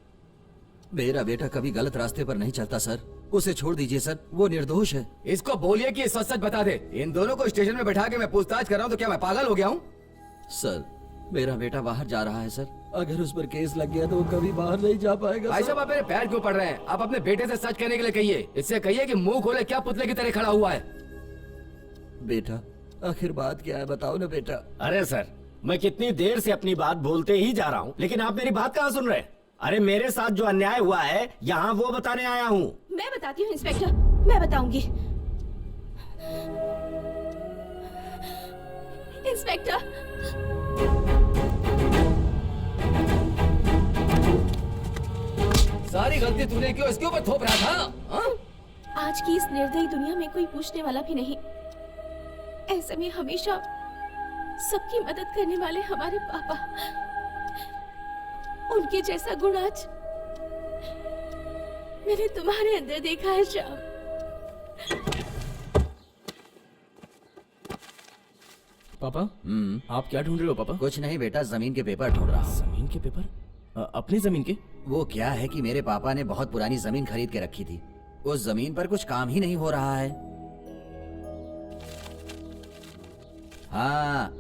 मेरा बेटा कभी गलत रास्ते पर नहीं चलता सर, उसे छोड़ दीजिए सर, वो निर्दोष है। इसको बोलिए कि सच सच बता दे। इन दोनों को स्टेशन में बैठा के मैं पूछताछ कर रहा हूँ तो क्या मैं पागल हो गया हूँ? सर, मेरा बेटा बाहर जा रहा है सर, अगर उस पर केस लग गया तो वो कभी बाहर नहीं जा पाएगा। भाई साहब, आप मेरे पैर क्यों पड़ रहे हैं? आप अपने बेटे से सच कहने के लिए कहिए। इससे कहिए कि मुंह खोले क्या पुतले की तरह खड़ा हुआ है। बेटा, आखिर बात क्या है बताओ ना बेटा। अरे सर, मैं कितनी देर से अपनी बात बोलते ही जा रहा हूँ, लेकिन आप मेरी बात कहाँ सुन रहे हैं? अरे मेरे साथ जो अन्याय हुआ है यहाँ वो बताने आया हूँ। मैं बताती हूँ इंस्पेक्टर, मैं बताऊंगी। इंस्पेक्टर, सारी गलती तूने क्यों इसके ऊपर थोप रहा था? हाँ? आज की इस निर्दयी दुनिया में कोई पूछने वाला भी नहीं। ऐसे में हमेशा सबकी मदद करने वाले हमारे पापा, उनके जैसा गुण आज मैंने तुम्हारे अंदर देखा है श्याम। पापा, आप क्या ढूंढ रहे हो पापा? कुछ नहीं बेटा, जमीन के पेपर ढूंढ रहा हूँ। जमीन के पेपर? अपनी जमीन के? वो क्या है कि मेरे पापा ने बहुत पुरानी जमीन खरीद के रखी थी, उस जमीन पर कुछ काम ही नहीं हो रहा है। हाँ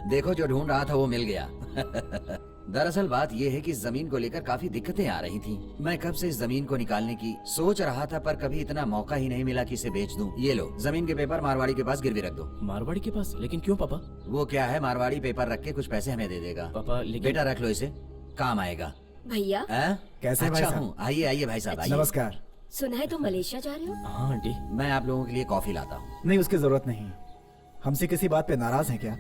देखो, जो ढूंढ रहा था वो मिल गया। दरअसल बात यह है कि इस जमीन को लेकर काफी दिक्कतें आ रही थी। मैं कब से इस जमीन को निकालने की सोच रहा था, पर कभी इतना मौका ही नहीं मिला कि इसे बेच दूं। ये लो, जमीन के पेपर मारवाड़ी के पास गिरवी रख दो। मारवाड़ी के पास? लेकिन क्यों पापा? वो क्या है, मारवाड़ी पेपर रख के कुछ पैसे हमें दे देगा। पापा लेकिन... बेटा रख लो इसे, काम आएगा। भैया कैसे भाई अच्छा साहब? हूँ, आइए आइए भाई साहब आइए। नमस्कार। सुना है तुम मलेशिया जा रहे हो? हाँ आंटी। मैं आप लोगों के लिए कॉफी लाता हूँ। नहीं, उसकी जरूरत नहीं। हमसे किसी बात पे नाराज हैं क्या?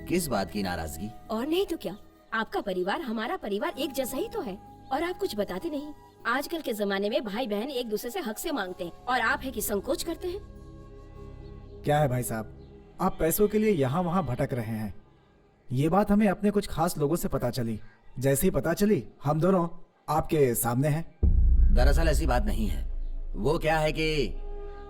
किस बात की नाराजगी? और नहीं तो क्या, आपका परिवार हमारा परिवार एक जैसा ही तो है, और आप कुछ बताते नहीं। आजकल के जमाने में भाई बहन एक दूसरे से हक से मांगते हैं, और आप है कि संकोच करते हैं। क्या है भाई साहब, आप पैसों के लिए यहाँ वहाँ भटक रहे हैं। ये बात हमें अपने कुछ खास लोगों से पता चली। जैसे ही पता चली, हम दोनों आपके सामने हैं। दरअसल ऐसी बात नहीं है। वो क्या है कि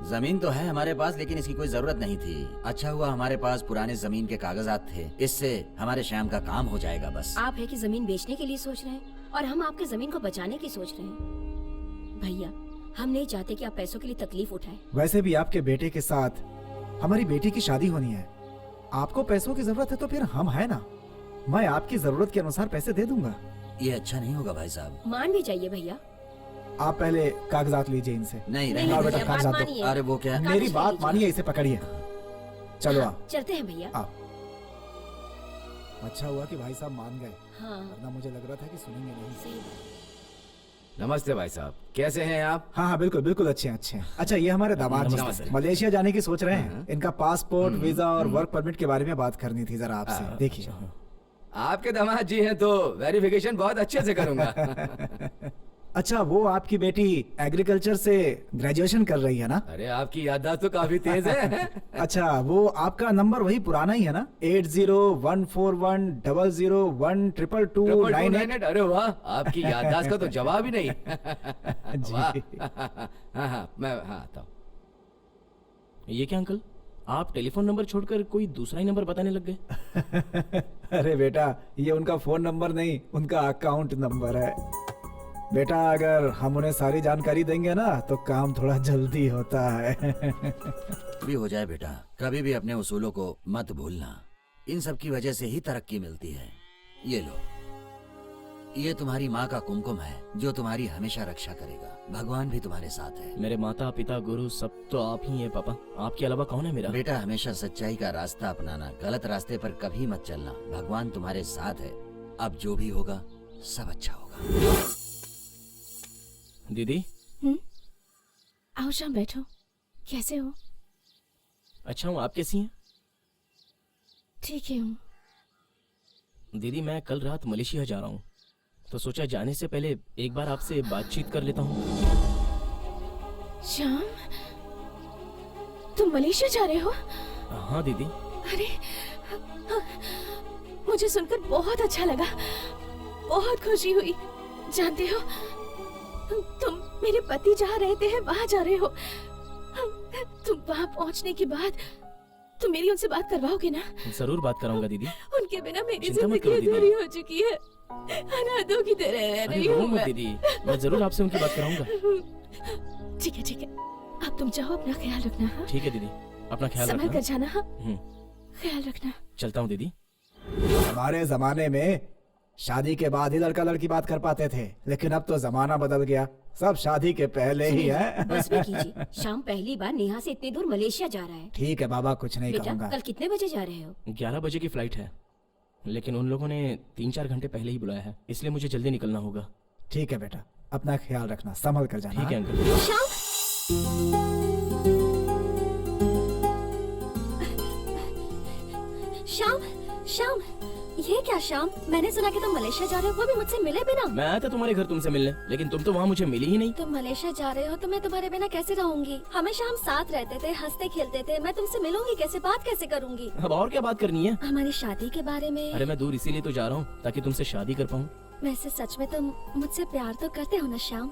जमीन तो है हमारे पास, लेकिन इसकी कोई जरूरत नहीं थी। अच्छा हुआ हमारे पास पुराने जमीन के कागजात थे, इससे हमारे श्याम का काम हो जाएगा बस। आप है कि जमीन बेचने के लिए सोच रहे हैं, और हम आपके जमीन को बचाने की सोच रहे हैं। भैया, हम नहीं चाहते कि आप पैसों के लिए तकलीफ उठाएं। वैसे भी आपके बेटे के साथ हमारी बेटी की शादी होनी है। आपको पैसों की जरूरत है तो फिर हम है ना, मैं आपकी जरूरत के अनुसार पैसे दे दूंगा। ये अच्छा नहीं होगा भाई साहब। मान भी जाइए भैया। आप पहले कागजात लीजिए इनसे। नहीं नहीं, हाँ बेटा, भैया, बात कागजात दो। मानिए। अरे वो क्या है? मेरी कागज बात लीजिए। मानिए, इसे पकड़िए। चलो आप। चलते हैं भैया। आप। अच्छा हुआ कि भाई साहब मान गए, हाँ, वरना मुझे लग रहा था कि सुनेंगे नहीं। सही बात। नमस्ते भाई साहब, कैसे हैं आप? हाँ हाँ बिल्कुल बिल्कुल, अच्छे हैं अच्छे हैं। अच्छा, ये हमारे दामाद जी नमस्ते। मलेशिया जाने की सोच रहे हैं। इनका पासपोर्ट, वीजा और वर्क परमिट के बारे में बात करनी थी जरा आपसे। देखिए। आपके दामाद जी हैं तो वेरिफिकेशन बहुत अच्छे से करूंगा। अच्छा, वो आपकी बेटी एग्रीकल्चर से ग्रेजुएशन कर रही है ना? अरे आपकी याददाश्त तो काफी तेज है। अच्छा, वो आपका नंबर वही पुराना ही है ना? 801410012298। अरे वाह, आपकी याददाश्त का तो जवाब ही नहीं। वाह। हाँ, मैं आता हूँ। ये क्या अंकल, आप टेलीफोन नंबर छोड़कर कोई दूसरा ही नंबर बताने लग गए? अरे बेटा, ये उनका फोन नंबर नहीं, उनका अकाउंट नंबर है। बेटा, अगर हम उन्हें सारी जानकारी देंगे ना तो काम थोड़ा जल्दी होता है। भी हो जाए बेटा, कभी भी अपने उसूलों को मत भूलना। इन सब की वजह से ही तरक्की मिलती है। ये लो। ये तुम्हारी माँ का कुमकुम है जो तुम्हारी हमेशा रक्षा करेगा। भगवान भी तुम्हारे साथ है। मेरे माता पिता गुरु सब तो आप ही हैं पापा, आपके अलावा कौन है मेरा? बेटा, हमेशा सच्चाई का रास्ता अपनाना, गलत रास्ते पर कभी मत चलना। भगवान तुम्हारे साथ है। अब जो भी होगा सब अच्छा होगा। दीदी आओ शाम, बैठो। कैसे हो? अच्छा हूँ, आप कैसी हैं? ठीक है हूँ। दीदी मैं कल रात मलेशिया जा रहा हूँ, तो सोचा जाने से पहले एक बार आपसे बातचीत कर लेता हूँ। श्याम, तुम मलेशिया जा रहे हो? हाँ दीदी। अरे, मुझे सुनकर बहुत अच्छा लगा, बहुत खुशी हुई। जानते हो, तुम मेरे पति जहाँ रहते हैं वहाँ जा रहे हो। तुम वहाँ पहुँचने के बाद तुम मेरी उनसे बात करवाओगे ना? जरूर बात कराऊंगा दीदी। उनके बिना मेरी चिंता मत जिंदगी करो दीदी। अधूरी हो चुकी है। अनाथों की तरह रह अरे रही रो हूँ मत मैं। दीदी, मैं जरूर आपसे उनकी बात कराऊंगा। ठीक है ठीक है, अब तुम जाओ, अपना ख्याल रखना। हाँ, ठीक है दीदी, अपना ख्याल संभल रखना। कर जाना। हाँ, हम्म, ख्याल रखना। चलता हूँ दीदी। हमारे जमाने में शादी के बाद ही लड़का लड़की बात कर पाते थे, लेकिन अब तो जमाना बदल गया। सब शादी के पहले ही है। बस भी कीजिए। शाम पहली बार नेहा से इतनी दूर मलेशिया जा रहा है। ठीक है बाबा, कुछ नहीं बेटा कहूँगा। कल कितने बजे जा रहे हो? 11 बजे की फ्लाइट है, लेकिन उन लोगों ने 3-4 घंटे पहले ही बुलाया है, इसलिए मुझे जल्दी निकलना होगा। ठीक है बेटा, अपना ख्याल रखना, संभल कर जाना। ठीक है अंकल। श्याम, श्याम, ये क्या श्याम? मैंने सुना कि तुम मलेशिया जा रहे हो, वो भी मुझसे मिले बिना। मैं आया था तुम्हारे घर तुमसे मिलने, लेकिन तुम तो वहाँ मुझे मिली ही नहीं। तुम मलेशिया जा रहे हो तो मैं तुम्हारे बिना कैसे रहूंगी? हमेशा हम साथ रहते थे, हंसते खेलते थे। मैं तुमसे मिलूंगी कैसे, बात कैसे करूंगी? अब और क्या बात करनी है? हमारी शादी के बारे में। अरे मैं दूर इसीलिए तो जा रहा हूँ ताकि तुमसे शादी कर पाऊँ। वैसे सच में तुम मुझसे प्यार तो करते हो ना श्याम?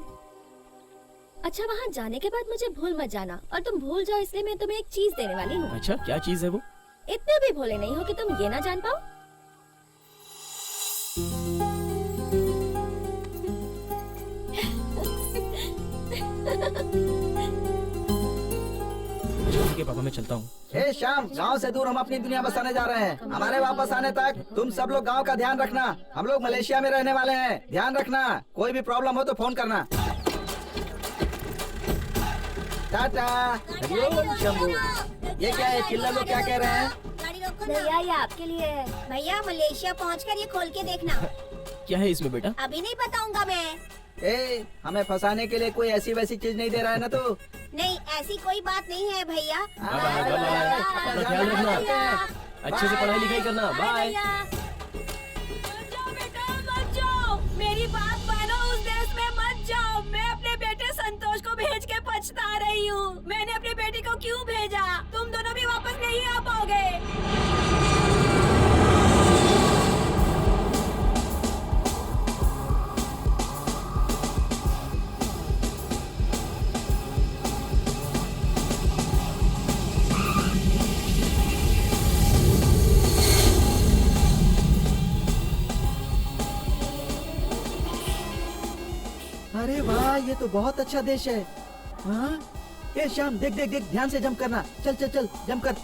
अच्छा, वहाँ जाने के बाद मुझे भूल मत जाना, और तुम भूल जाओ इसलिए मैं तुम्हें एक चीज देने वाली हूँ। अच्छा क्या चीज है वो? इतने भी भोले नहीं हो कि तुम ये ना जान पाओ। ठीक है पापा, मैं चलता हूँ। ए श्याम, गांव से दूर हम अपनी दुनिया बसाने जा रहे हैं। हमारे वापस आने तक तुम सब लोग गांव का ध्यान रखना। हम लोग मलेशिया में रहने वाले हैं, ध्यान रखना। कोई भी प्रॉब्लम हो तो फोन करना। टाटा। हरिओम शंभू। ये क्या है, चिल्ला लोग क्या कह रहे हैं? भैया ये आपके लिए है। भैया मलेशिया पहुंचकर ये खोल के देखना। क्या है इसमें बेटा? अभी नहीं बताऊंगा मैं। ए, हमें फंसाने के लिए कोई ऐसी वैसी चीज नहीं दे रहा है ना तू? नहीं, ऐसी कोई बात नहीं है भैया। बाय बाय बाय, अपना ख्याल रखना, अच्छे से पढ़ाई लिखाई करना। बाय। मत जाओ, मेरी बात मानो, उस देश में मत जाओ। मैं अपने बेटे संतोष को भेज के पछता रही हूँ। मैंने अपने बेटे को क्यों भेजा? तुम दोनों भी वापस नहीं आ पाओगे। अरे वाह, ये तो बहुत अच्छा देश है। हाँ? ए श्याम, देख देख देख, ध्यान से जंप करना। चल चल चल, जंप कर।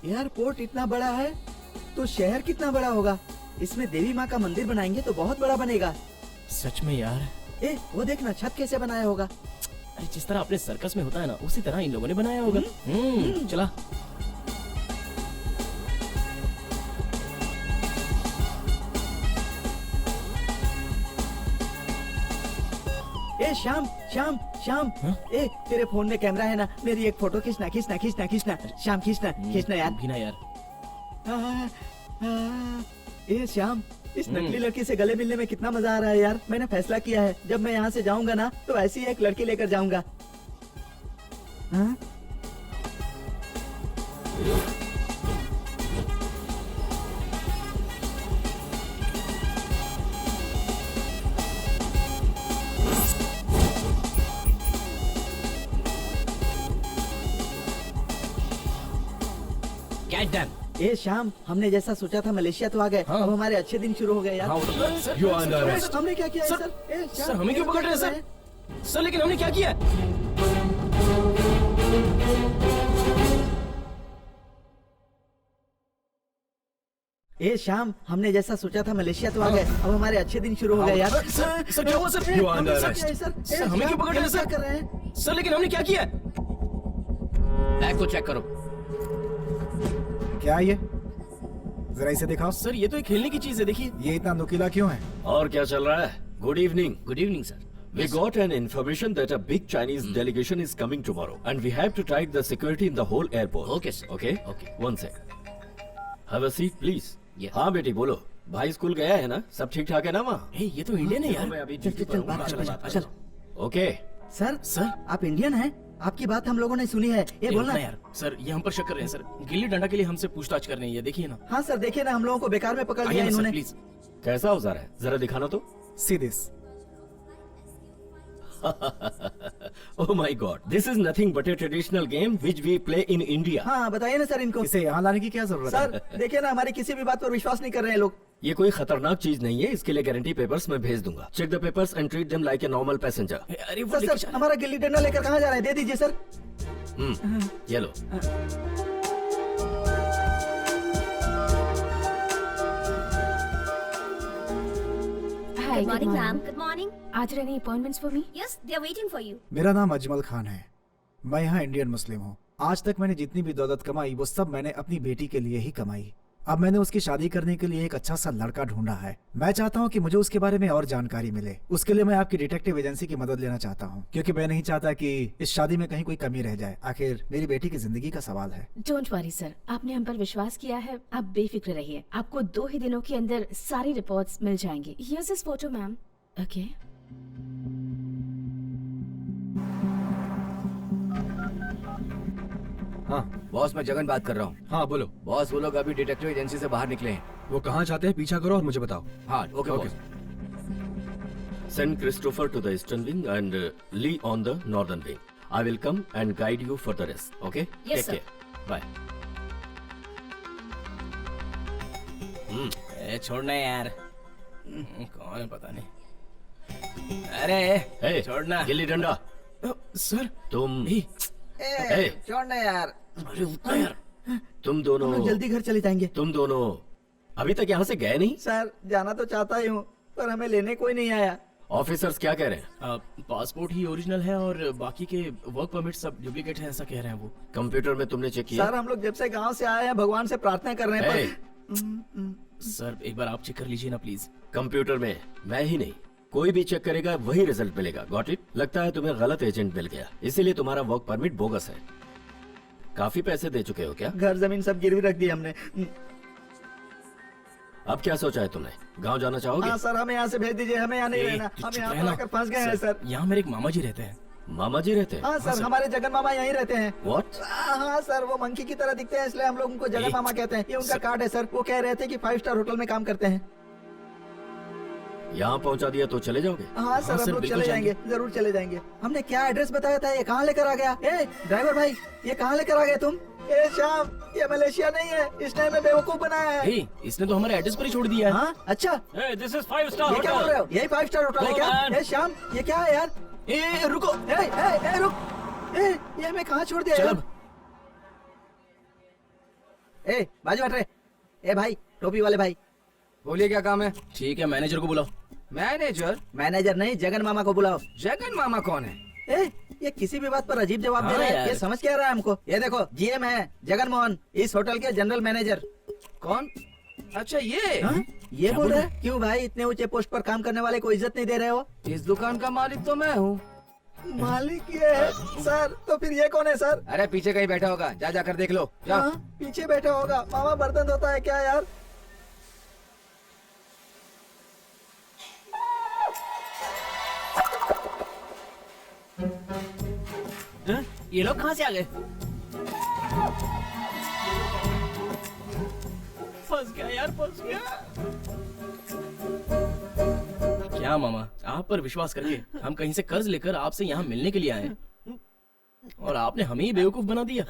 एयरपोर्ट इतना बड़ा है तो शहर कितना बड़ा होगा? इसमें देवी माँ का मंदिर बनाएंगे तो बहुत बड़ा बनेगा। सच में यार। ए, वो देखना, छत कैसे बनाया होगा। अरे जिस तरह अपने सर्कस में होता है ना, उसी तरह इन लोगों ने बनाया होगा। चला। ए श्याम श्याम श्याम, हाँ? ए तेरे फोन में कैमरा है ना? मेरी एक फोटो खींचना खींचना खींचना खींचना। श्याम खींचना खींचना यार। भी ना यार। ए श्याम, इस नकली लड़की से गले मिलने में कितना मजा आ रहा है यार। मैंने फैसला किया है, जब मैं यहाँ से जाऊंगा ना तो ऐसी एक लड़की लेकर जाऊंगा। हाँ? Get them. ए श्याम, हमने जैसा सोचा था मलेशिया तो आ गए। हाँ। अब हमारे अच्छे दिन शुरू हो गए यार। हाँ, You are under arrest. हमने क्या किया है सर? सर? ए, सर श्याम, हमें क्यों पकड़ रहे हैं सर? सर लेकिन हमने क्या किया? ए शाम, हमने जैसा सोचा था मलेशिया तो आ गए, अब हमारे अच्छे दिन शुरू हो गए यार। सर क्या हुआ sir? You are under sir, arrest. Sir, हमें क्यों पकड़ रहे हैं क्या सर? कर रहे हैं? सर लेकिन हमने क्या किया है? बैग को चेक करो। क्या ये, जरा इसे दिखाओ। सर ये तो एक खेलने की चीज है, देखिए। ये इतना नुकीला क्यों है? और क्या चल रहा है? Good evening. Good evening sir. We got an information that a big Chinese delegation is coming tomorrow, and we have to tighten the security in the whole airport. Okay, sir. Okay. Okay. One sec. Have a seat, please. Yeah. हाँ बेटी बोलो। भाई school गया है ना? सब ठीक ठाक है ना वहाँ? हे ये तो इंडियन है यार। मैं अभी चल चल चल, बात कर, चल। ओके। सर सर आप इंडियन हैं? आपकी बात हम लोगों ने सुनी है, ये बोलना। रुकना यार। सर ये हम पर शक कर रहे हैं सर, गिल्ली डंडा के लिए हमसे पूछताछ कर रहे हैं, ये देखिए ना। हाँ सर, देखिए ना, हम लोगों को बेकार में पकड़ लिया आइए ना सर इन्होंने। प्लीज। कैसा औजार है? जरा दिखाना तो। See this. Oh my God! This is nothing but a traditional game which we play in India. हाँ बताइए ना सर इनको। इसे यहाँ लाने की क्या जरूरत है? सर देखिए ना, हमारी किसी भी बात पर विश्वास नहीं कर रहे हैं लोग। ये कोई खतरनाक चीज नहीं है, इसके लिए गारंटी पेपर्स मैं भेज दूंगा। Check the papers and treat them like a normal passenger. अरे वो सर लेके सर जा- हमारा गिल्ली डंडा लेकर कहाँ जा रहे हैं? दे दीजिए सर। ये लो। Hi, good morning ma'am. Good morning. Are there any appointments for me? Yes, they are waiting for you. मेरा नाम अजमल खान है, मैं यहाँ इंडियन मुस्लिम हूँ। आज तक मैंने जितनी भी दौलत कमाई वो सब मैंने अपनी बेटी के लिए ही कमाई। अब मैंने उसकी शादी करने के लिए एक अच्छा सा लड़का ढूंढा है। मैं चाहता हूँ कि मुझे उसके बारे में और जानकारी मिले। उसके लिए मैं आपकी डिटेक्टिव एजेंसी की मदद लेना चाहता हूँ, क्योंकि मैं नहीं चाहता कि इस शादी में कहीं कोई कमी रह जाए। आखिर मेरी बेटी की जिंदगी का सवाल है। डोंट वरी सर, आपने हम पर विश्वास किया है, आप बेफिक्र रहिए। आपको 2 ही दिनों के अंदर सारी रिपोर्ट्स मिल जाएंगी। Here's this photo ma'am. Okay. हाँ बॉस, मैं जगन बात कर रहा हूँ। हाँ बोलो। बॉस, वो लोग अभी डिटेक्टिव एजेंसी से बाहर निकले हैं। वो कहाँ जाते हैं पीछा करो और मुझे बताओ। हाँ okay okay. Boss. Send Christopher to the eastern wing and Lee on the northern wing. I will come and guide you for the rest. Okay? Yes, Take sir. care. Bye. ए छोड़ना यार। कौन है पता नहीं। अरे Hey, छोड़ना। Gilli danda. Sir तुम हे, Hey, छोड़ना यार। अरे उतना यार। तुम हम दोनों लोग जल्दी घर चले जाएंगे। तुम दोनों अभी तक यहाँ से गए नहीं? सर जाना तो चाहता ही हूँ, पर हमें लेने कोई नहीं आया। ऑफिसर्स क्या कह रहे हैं? पासपोर्ट ही ओरिजिनल है और बाकी के वर्क परमिट सब डुप्लीकेट है, ऐसा कह रहे हैं वो। कंप्यूटर में तुमने चेक किया? सर हम लोग जब से गांव से आए हैं भगवान से प्रार्थना कर रहे हैं, Hey, पर सर एक बार आप चेक कर लीजिए ना प्लीज। कंप्यूटर में मैं ही नहीं, कोई भी चेक करेगा वही रिजल्ट मिलेगा। Got it? लगता है तुम्हें गलत एजेंट मिल गया, इसीलिए तुम्हारा वर्क परमिट बोगस है। काफी पैसे दे चुके हो क्या? घर जमीन सब गिरवी रख दी हमने। अब क्या सोचा है तुमने? गांव जाना चाहोगे? हाँ सर, हमें यहाँ से भेज दीजिए, हमें यहाँ नहीं ए, रहना। तू हम चुप यहाँ रह पर ना। आकर फंस गए हैं सर। यहाँ मेरे एक मामा जी रहते हैं। मामा जी रहते हैं? हाँ सर, हमारे जगन मामा यहीं रहते हैं। What? हाँ सर, वो मंकी की तरह दिखते हैं, इसलिए हम लोग उनको जगन ए, मामा कहते हैं। ये उनका कार्ड है सर। वो कह रहे थे कि 5 स्टार होटल में काम करते हैं। यहाँ पहुँचा दिया तो चले जाओगे? हाँ सर, हम सर, लोग बिल्कुल चले जाएंगे, जरूर चले जाएंगे। हमने क्या एड्रेस बताया था, ये कहाँ लेकर आ गया? ए ड्राइवर भाई, ये कहाँ लेकर आ गए तुम? ए श्याम, ये मलेशिया नहीं है, इसने हमें बेवकूफ बनाया है। हे, इसने तो हमारे एड्रेस पर ही छोड़ दिया है। हाँ अच्छा, Hey, this is 5-star ये क्या बोल रहे hotel. हो? यही 5 स्टार होटल है Go, क्या? man. ए श्याम, ये क्या है यार? ए रुको। ए रुक। ये हमें कहाँ छोड़ दिया चल यार? अब। ए बाजू हट रहे। ए भाई, टोपी वाले भाई। बोलिए क्या काम है? ठीक है, मैनेजर को बुलाओ। मैनेजर? मैनेजर नहीं, जगन मामा को बुलाओ। जगन मामा कौन है? ए, ये किसी भी बात पर अजीब जवाब दे हाँ रहा है। यार। ये समझ क्या रहा है हमको? ये देखो, जीएम है जगन मोहन, इस होटल के जनरल मैनेजर। कौन? अच्छा ये? हाँ? ये क्या बोल बोल रहे हैं? क्यों भाई, इतने ऊंचे पोस्ट पर काम करने वाले को इज्जत नहीं दे रहे हो? इस दुकान का मालिक तो मैं हूँ। मालिक ये है सर, तो फिर ये कौन है सर? अरे पीछे कहीं बैठा होगा, जा जाकर देख लो। जाओ। हाँ, पीछे बैठा होगा। मामा बर्तन धोता है क्या यार? हाँ? ये लोग कहाँ से आ गए? फंस गया यार, फंस गया। क्या मामा, आप पर विश्वास करके हम कहीं से कर्ज लेकर आपसे यहाँ मिलने के लिए आए हैं। और आपने हमें ही बेवकूफ बना दिया।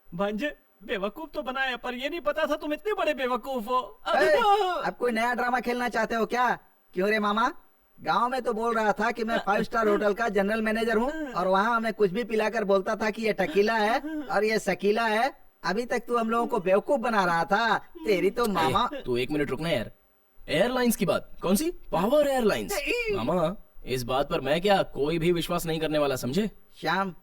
भांजे, बेवकूफ तो बनाया, पर ये नहीं पता था तुम इतने बड़े बेवकूफ हो। अब कोई नया ड्रामा खेलना चाहते हो क्या? क्यों रे मामा, गांव में तो बोल रहा था कि मैं 5 स्टार होटल का जनरल मैनेजर हूँ, और वहाँ हमें कुछ भी पिलाकर बोलता था कि ये टकीला है और ये शकीला है। अभी तक तू हम लोगों को बेवकूफ बना रहा था। तेरी तो मामा। तू 1 मिनट रुकना यार। एयरलाइंस की बात कौन सी? Power airlines. मामा इस बात पर मैं क्या कोई भी विश्वास नहीं करने वाला, समझे? श्याम,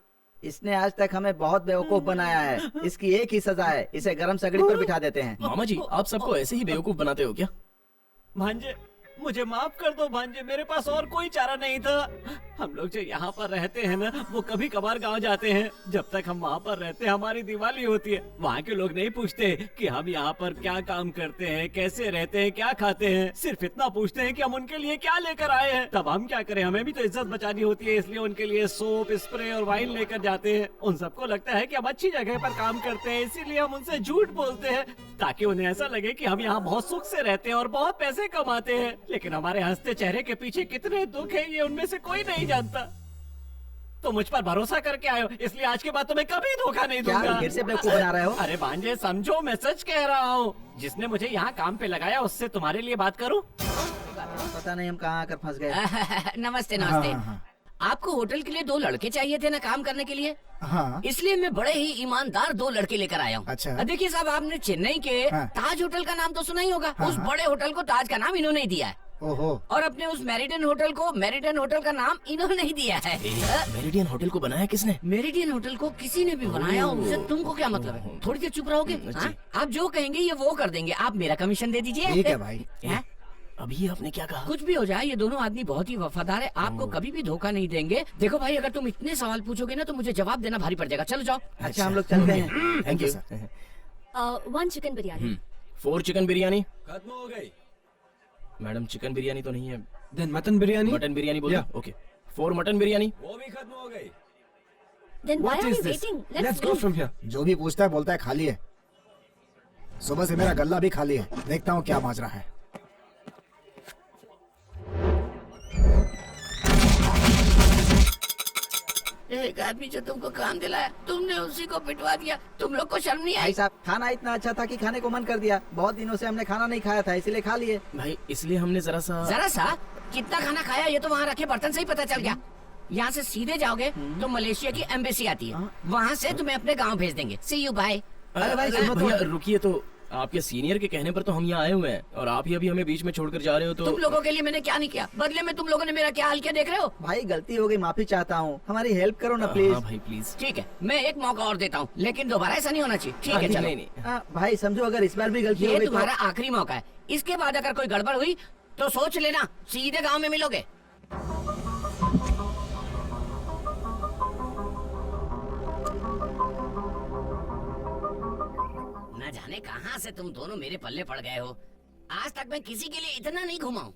इसने आज तक हमें बहुत बेवकूफ बनाया है। इसकी एक ही सजा है, इसे गरम सगड़ी पर बिठा देते हैं। मामा जी आप सबको ऐसे ही बेवकूफ बनाते हो क्या? भांजे मुझे माफ कर दो भांजे, मेरे पास और कोई चारा नहीं था। हम लोग जो यहाँ पर रहते हैं ना, वो कभी कभार गांव जाते हैं। जब तक हम वहाँ पर रहते हैं हमारी दिवाली होती है। वहाँ के लोग नहीं पूछते कि हम यहाँ पर क्या काम करते हैं, कैसे रहते हैं, क्या खाते हैं। सिर्फ इतना पूछते हैं कि हम उनके लिए क्या लेकर आए हैं। तब हम क्या करें, हमें भी तो इज्जत बचानी होती है, इसलिए उनके लिए सोप, स्प्रे और वाइन लेकर जाते हैं। उन सबको लगता है कि हम अच्छी जगह पर काम करते हैं, इसीलिए हम उनसे झूठ बोलते हैं, ताकि उन्हें ऐसा लगे कि हम यहाँ बहुत सुख से रहते हैं और बहुत पैसे कमाते हैं। लेकिन हमारे हंसते चेहरे के पीछे कितने दुख है, ये उनमें से कोई नहीं जानता। तो मुझ पर भरोसा करके आए हो, इसलिए आज के बाद तुम्हें कभी धोखा नहीं दूंगा। क्या फिर से बेवकूफ बना रहे हो? अरे भांजे समझो, मैं सच कह रहा हूँ। जिसने मुझे यहाँ काम पे लगाया उससे तुम्हारे लिए बात करूँ? पता नहीं हम कहाँ आकर फंस गए। नमस्ते हाँ, नमस्ते। हाँ, आपको होटल के लिए 2 लड़के चाहिए थे ना काम करने के लिए, हाँ। इसलिए मैं बड़े ही ईमानदार 2 लड़के लेकर आया हूँ। अच्छा। देखिए साहब, आपने चेन्नई के हाँ। ताज होटल का नाम तो सुना ही होगा। हाँ, उस हाँ। बड़े होटल को ताज का नाम इन्होंने ही दिया है, ओहो। और अपने उस मेरिडियन होटल को मेरिडियन होटल का नाम इन्होंने ही दिया है। मेरिडियन होटल को बनाया किसने? मेरिडियन होटल को किसी ने भी बनाया, उनसे तुमको क्या मतलब है? थोड़ी देर चुप रहोगे? हाँ? आप जो कहेंगे ये वो कर देंगे। आप मेरा कमीशन दे दीजिए। ठीक है भाई। हैं? अभी आपने क्या कहा? कुछ भी हो जाए, ये दोनों आदमी बहुत ही वफादार है, आपको कभी भी धोखा नहीं देंगे। देखो भाई, अगर तुम इतने सवाल पूछोगे ना तो मुझे जवाब देना भारी पड़ जाएगा। चलो जाओ। अच्छा हम लोग चलते हैं। Thank you. 1 chicken biryani. 4 chicken biryani. खत्म हो गई। मैडम चिकन बिरयानी तो नहीं है, then mutton biryani. Mutton biryani बोलो। Yeah. Okay 4 mutton biryani. वो भी खत्म हो गई। Then why What are is you this? waiting? Let's go from here. जो भी पूछता है बोलता है खाली है। सुबह से मेरा गल्ला भी खाली है, देखता हूँ क्या माजरा है। एक आदमी जो तुमको काम दिलाया, तुमने उसी को पिटवा दिया। तुम लोग को शर्म नहीं आई? भाई साहब, खाना इतना अच्छा था कि खाने को मन कर दिया। बहुत दिनों से हमने खाना नहीं खाया था, इसलिए खा लिए। भाई इसलिए हमने जरा सा जरा सा कितना खाना खाया ये तो वहाँ रखे बर्तन से ही पता चल गया। यहाँ से सीधे जाओगे तो मलेशिया की एम्बेसी आती है, वहाँ से तुम्हें अपने गांव भेज देंगे। सी यू बाय। अरे भाई सुनो तो। भैया रुकिए, तो आपके सीनियर के कहने पर तो हम यहाँ आए हुए हैं और आप ही अभी हमें बीच में छोड़कर जा रहे हो तो तुम लोगों के लिए मैंने क्या नहीं किया, बदले में तुम लोगों ने मेरा क्या हाल किया देख रहे हो। भाई गलती हो गई, माफी चाहता हूँ, हमारी हेल्प करो ना हाँ प्लीज। भाई प्लीज। ठीक है, मैं एक मौका और देता हूँ, लेकिन दोबारा ऐसा नहीं होना चाहिए। ठीक है चलो। नहीं भाई समझो, अगर इस बार भी गलती हो ये गई तुम्हारा तो। आखिरी मौका है। इसके बाद अगर कोई गड़बड़ हुई तो सोच लेना सीधे गांव में मिलोगे। न जाने कहां से तुम दोनों मेरे पल्ले पड़ गए हो। आज तक मैं किसी के लिए इतना नहीं घुमा हूँ।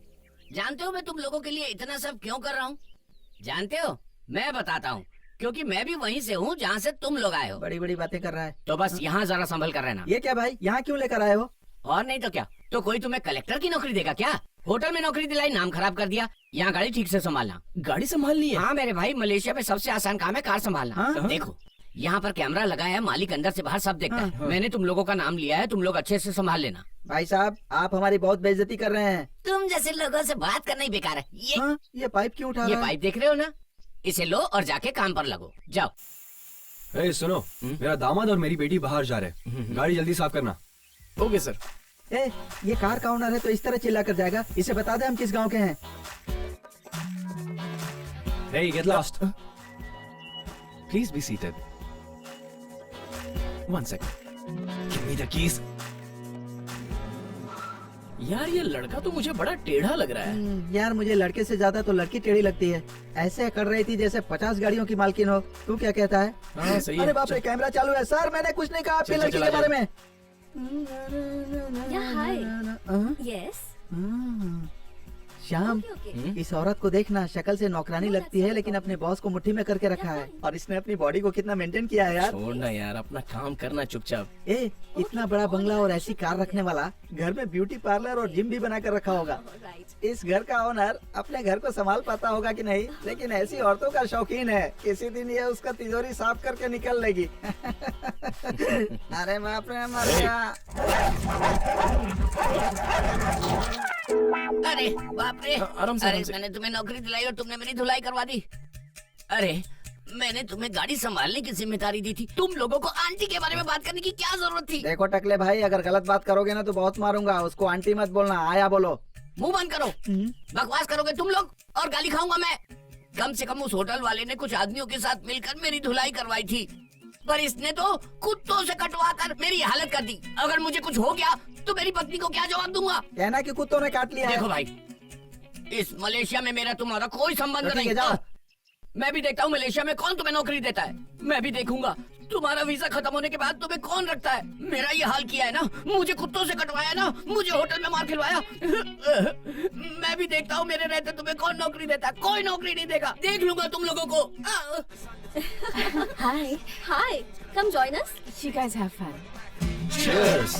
जानते हो मैं तुम लोगों के लिए इतना सब क्यों कर रहा हूँ? जानते हो, मैं बताता हूँ, क्योंकि मैं भी वहीं से हूँ जहाँ से तुम लोग आए हो। बड़ी बड़ी बातें कर रहा है। तो बस यहाँ जरा संभल कर रहना। ये क्या भाई, यहाँ क्यों लेकर आए हो? और नहीं तो क्या, तो कोई तुम्हें कलेक्टर की नौकरी देगा क्या? होटल में नौकरी दिलाई, नाम खराब कर दिया। यहाँ गाड़ी ठीक से संभालना। गाड़ी संभालनी है? हाँ मेरे भाई, मलेशिया में सबसे आसान काम है कार संभालना। हाँ? देखो यहाँ पर कैमरा लगा है, मालिक अंदर से बाहर सब देखता है। मैंने तुम लोगों का नाम लिया है, तुम लोग अच्छे से संभाल लेना। भाई साहब, आप हमारी बहुत बेइज्जती कर रहे हैं। तुम जैसे लोगों से बात करना ही बेकार है। ये पाइप क्यों उठा ये रहा है? पाइप देख रहे हो ना, इसे लो और जाके काम पर लगो। जाओ। ए, सुनो, मेरा दामाद और मेरी बेटी बाहर जा रहे हैं। गाड़ी जल्दी साफ करना। Okay sir. ये कार का ओनर है तो इस तरह चिल्ला कर जाएगा? इसे बता दे हम किस गांव के हैं। Hey, get lost. Please be seated. 1 second. Give me the keys. यार ये लड़का तो मुझे बड़ा टेढ़ा लग रहा है। यार मुझे लड़के से ज्यादा तो लड़की टेढ़ी लगती है। ऐसे कर रही थी जैसे 50 गाड़ियों की मालकिन हो। तू क्या कहता है? हाँ सही है। अरे बाप रे, कैमरा चालू है। सर मैंने कुछ नहीं कहा आपकी चल, लड़की चल, के चल, बारे में। Yeah, hi. Yes. Shyam, Okay. इस औरत को देखना, शक्ल से नौकरानी लगती है लेकिन अपने बॉस को मुट्ठी में करके रखा है। और इसने अपनी बॉडी को कितना मेंटेन किया है यार। छोड़ना यार, अपना काम करना चुपचाप। इतना बड़ा बंगला और ऐसी कार रखने वाला घर में ब्यूटी पार्लर और जिम भी बना कर रखा होगा। इस घर का ओनर अपने घर को संभाल पाता होगा कि नहीं, लेकिन ऐसी औरतों का शौकीन है। किसी दिन ये उसका तिजोरी साफ करके निकल लेगी। अरे बाप रे, मर गया। अरे बाप रे, आराम से, अरे आराम से। मैंने तुम्हें नौकरी दिलाई और तुमने मेरी धुलाई करवा दी। अरे मैंने तुम्हें गाड़ी संभालने की जिम्मेदारी दी थी, तुम लोगों को आंटी के बारे में बात करने की क्या जरूरत थी? देखो टकले भाई, अगर गलत बात करोगे ना तो बहुत मारूंगा। उसको आंटी मत बोलना, आया बोलो। मुंह बंद करो, बकवास करोगे तुम लोग और गाली खाऊंगा मैं। कम से कम उस होटल वाले ने कुछ आदमियों के साथ मिलकर मेरी धुलाई करवाई थी, पर इसने तो कुत्तों से कटवा कर मेरी हालत कर दी। अगर मुझे कुछ हो गया तो मेरी पत्नी को क्या जवाब दूंगा? कहना कि कुत्तों ने काट लिया है। देखो भाई, इस मलेशिया में मेरा तुम्हारा कोई संबंध तो ठीक नहीं। है, जाओ। मैं भी देखता हूँ मलेशिया में कौन तुम्हें नौकरी देता है। मैं भी देखूंगा तुम्हारा वीजा खत्म होने के बाद तुम्हें कौन रखता है। मेरा ये हाल किया है ना, मुझे कुत्तों से कटवाया ना, मुझे होटल में मार खिलवाया। मैं भी देखता हूँ मेरे रहते तुम्हें कौन नौकरी देता है। कोई नौकरी नहीं देगा, देख लूंगा तुम लोगों को। Hi hi, come join us. You guys have fun. Cheers.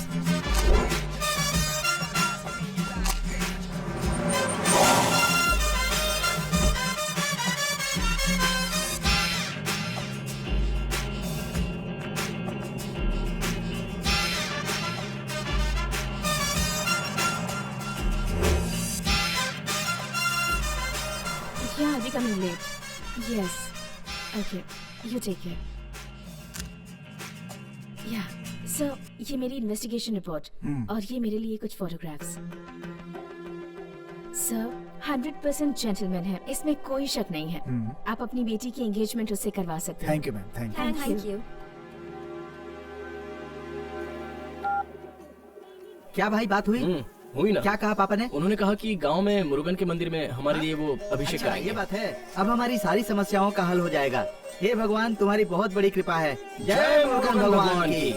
Yeah, I'll be coming late. Yes. Okay. You take care. Yeah. So, ये मेरी इन्वेस्टिगेशन रिपोर्ट और ये मेरे लिए कुछ फोटोग्राफ्स। सर, 100% जेंटलमैन है, इसमें कोई शक नहीं है। आप अपनी बेटी की एंगेजमेंट उससे करवा सकते हैं। Thank you ma'am, thank you. Thank you. क्या भाई बात हुई? हुई ना। क्या कहा पापा ने? उन्होंने कहा कि गांव में मुरुगन के मंदिर में हमारे लिए वो अभिषेक अच्छा, कराएंगे। ये बात है। अब हमारी सारी समस्याओं का हल हो जाएगा। हे भगवान, तुम्हारी बहुत बड़ी कृपा है। जय मुरुगन भगवान की।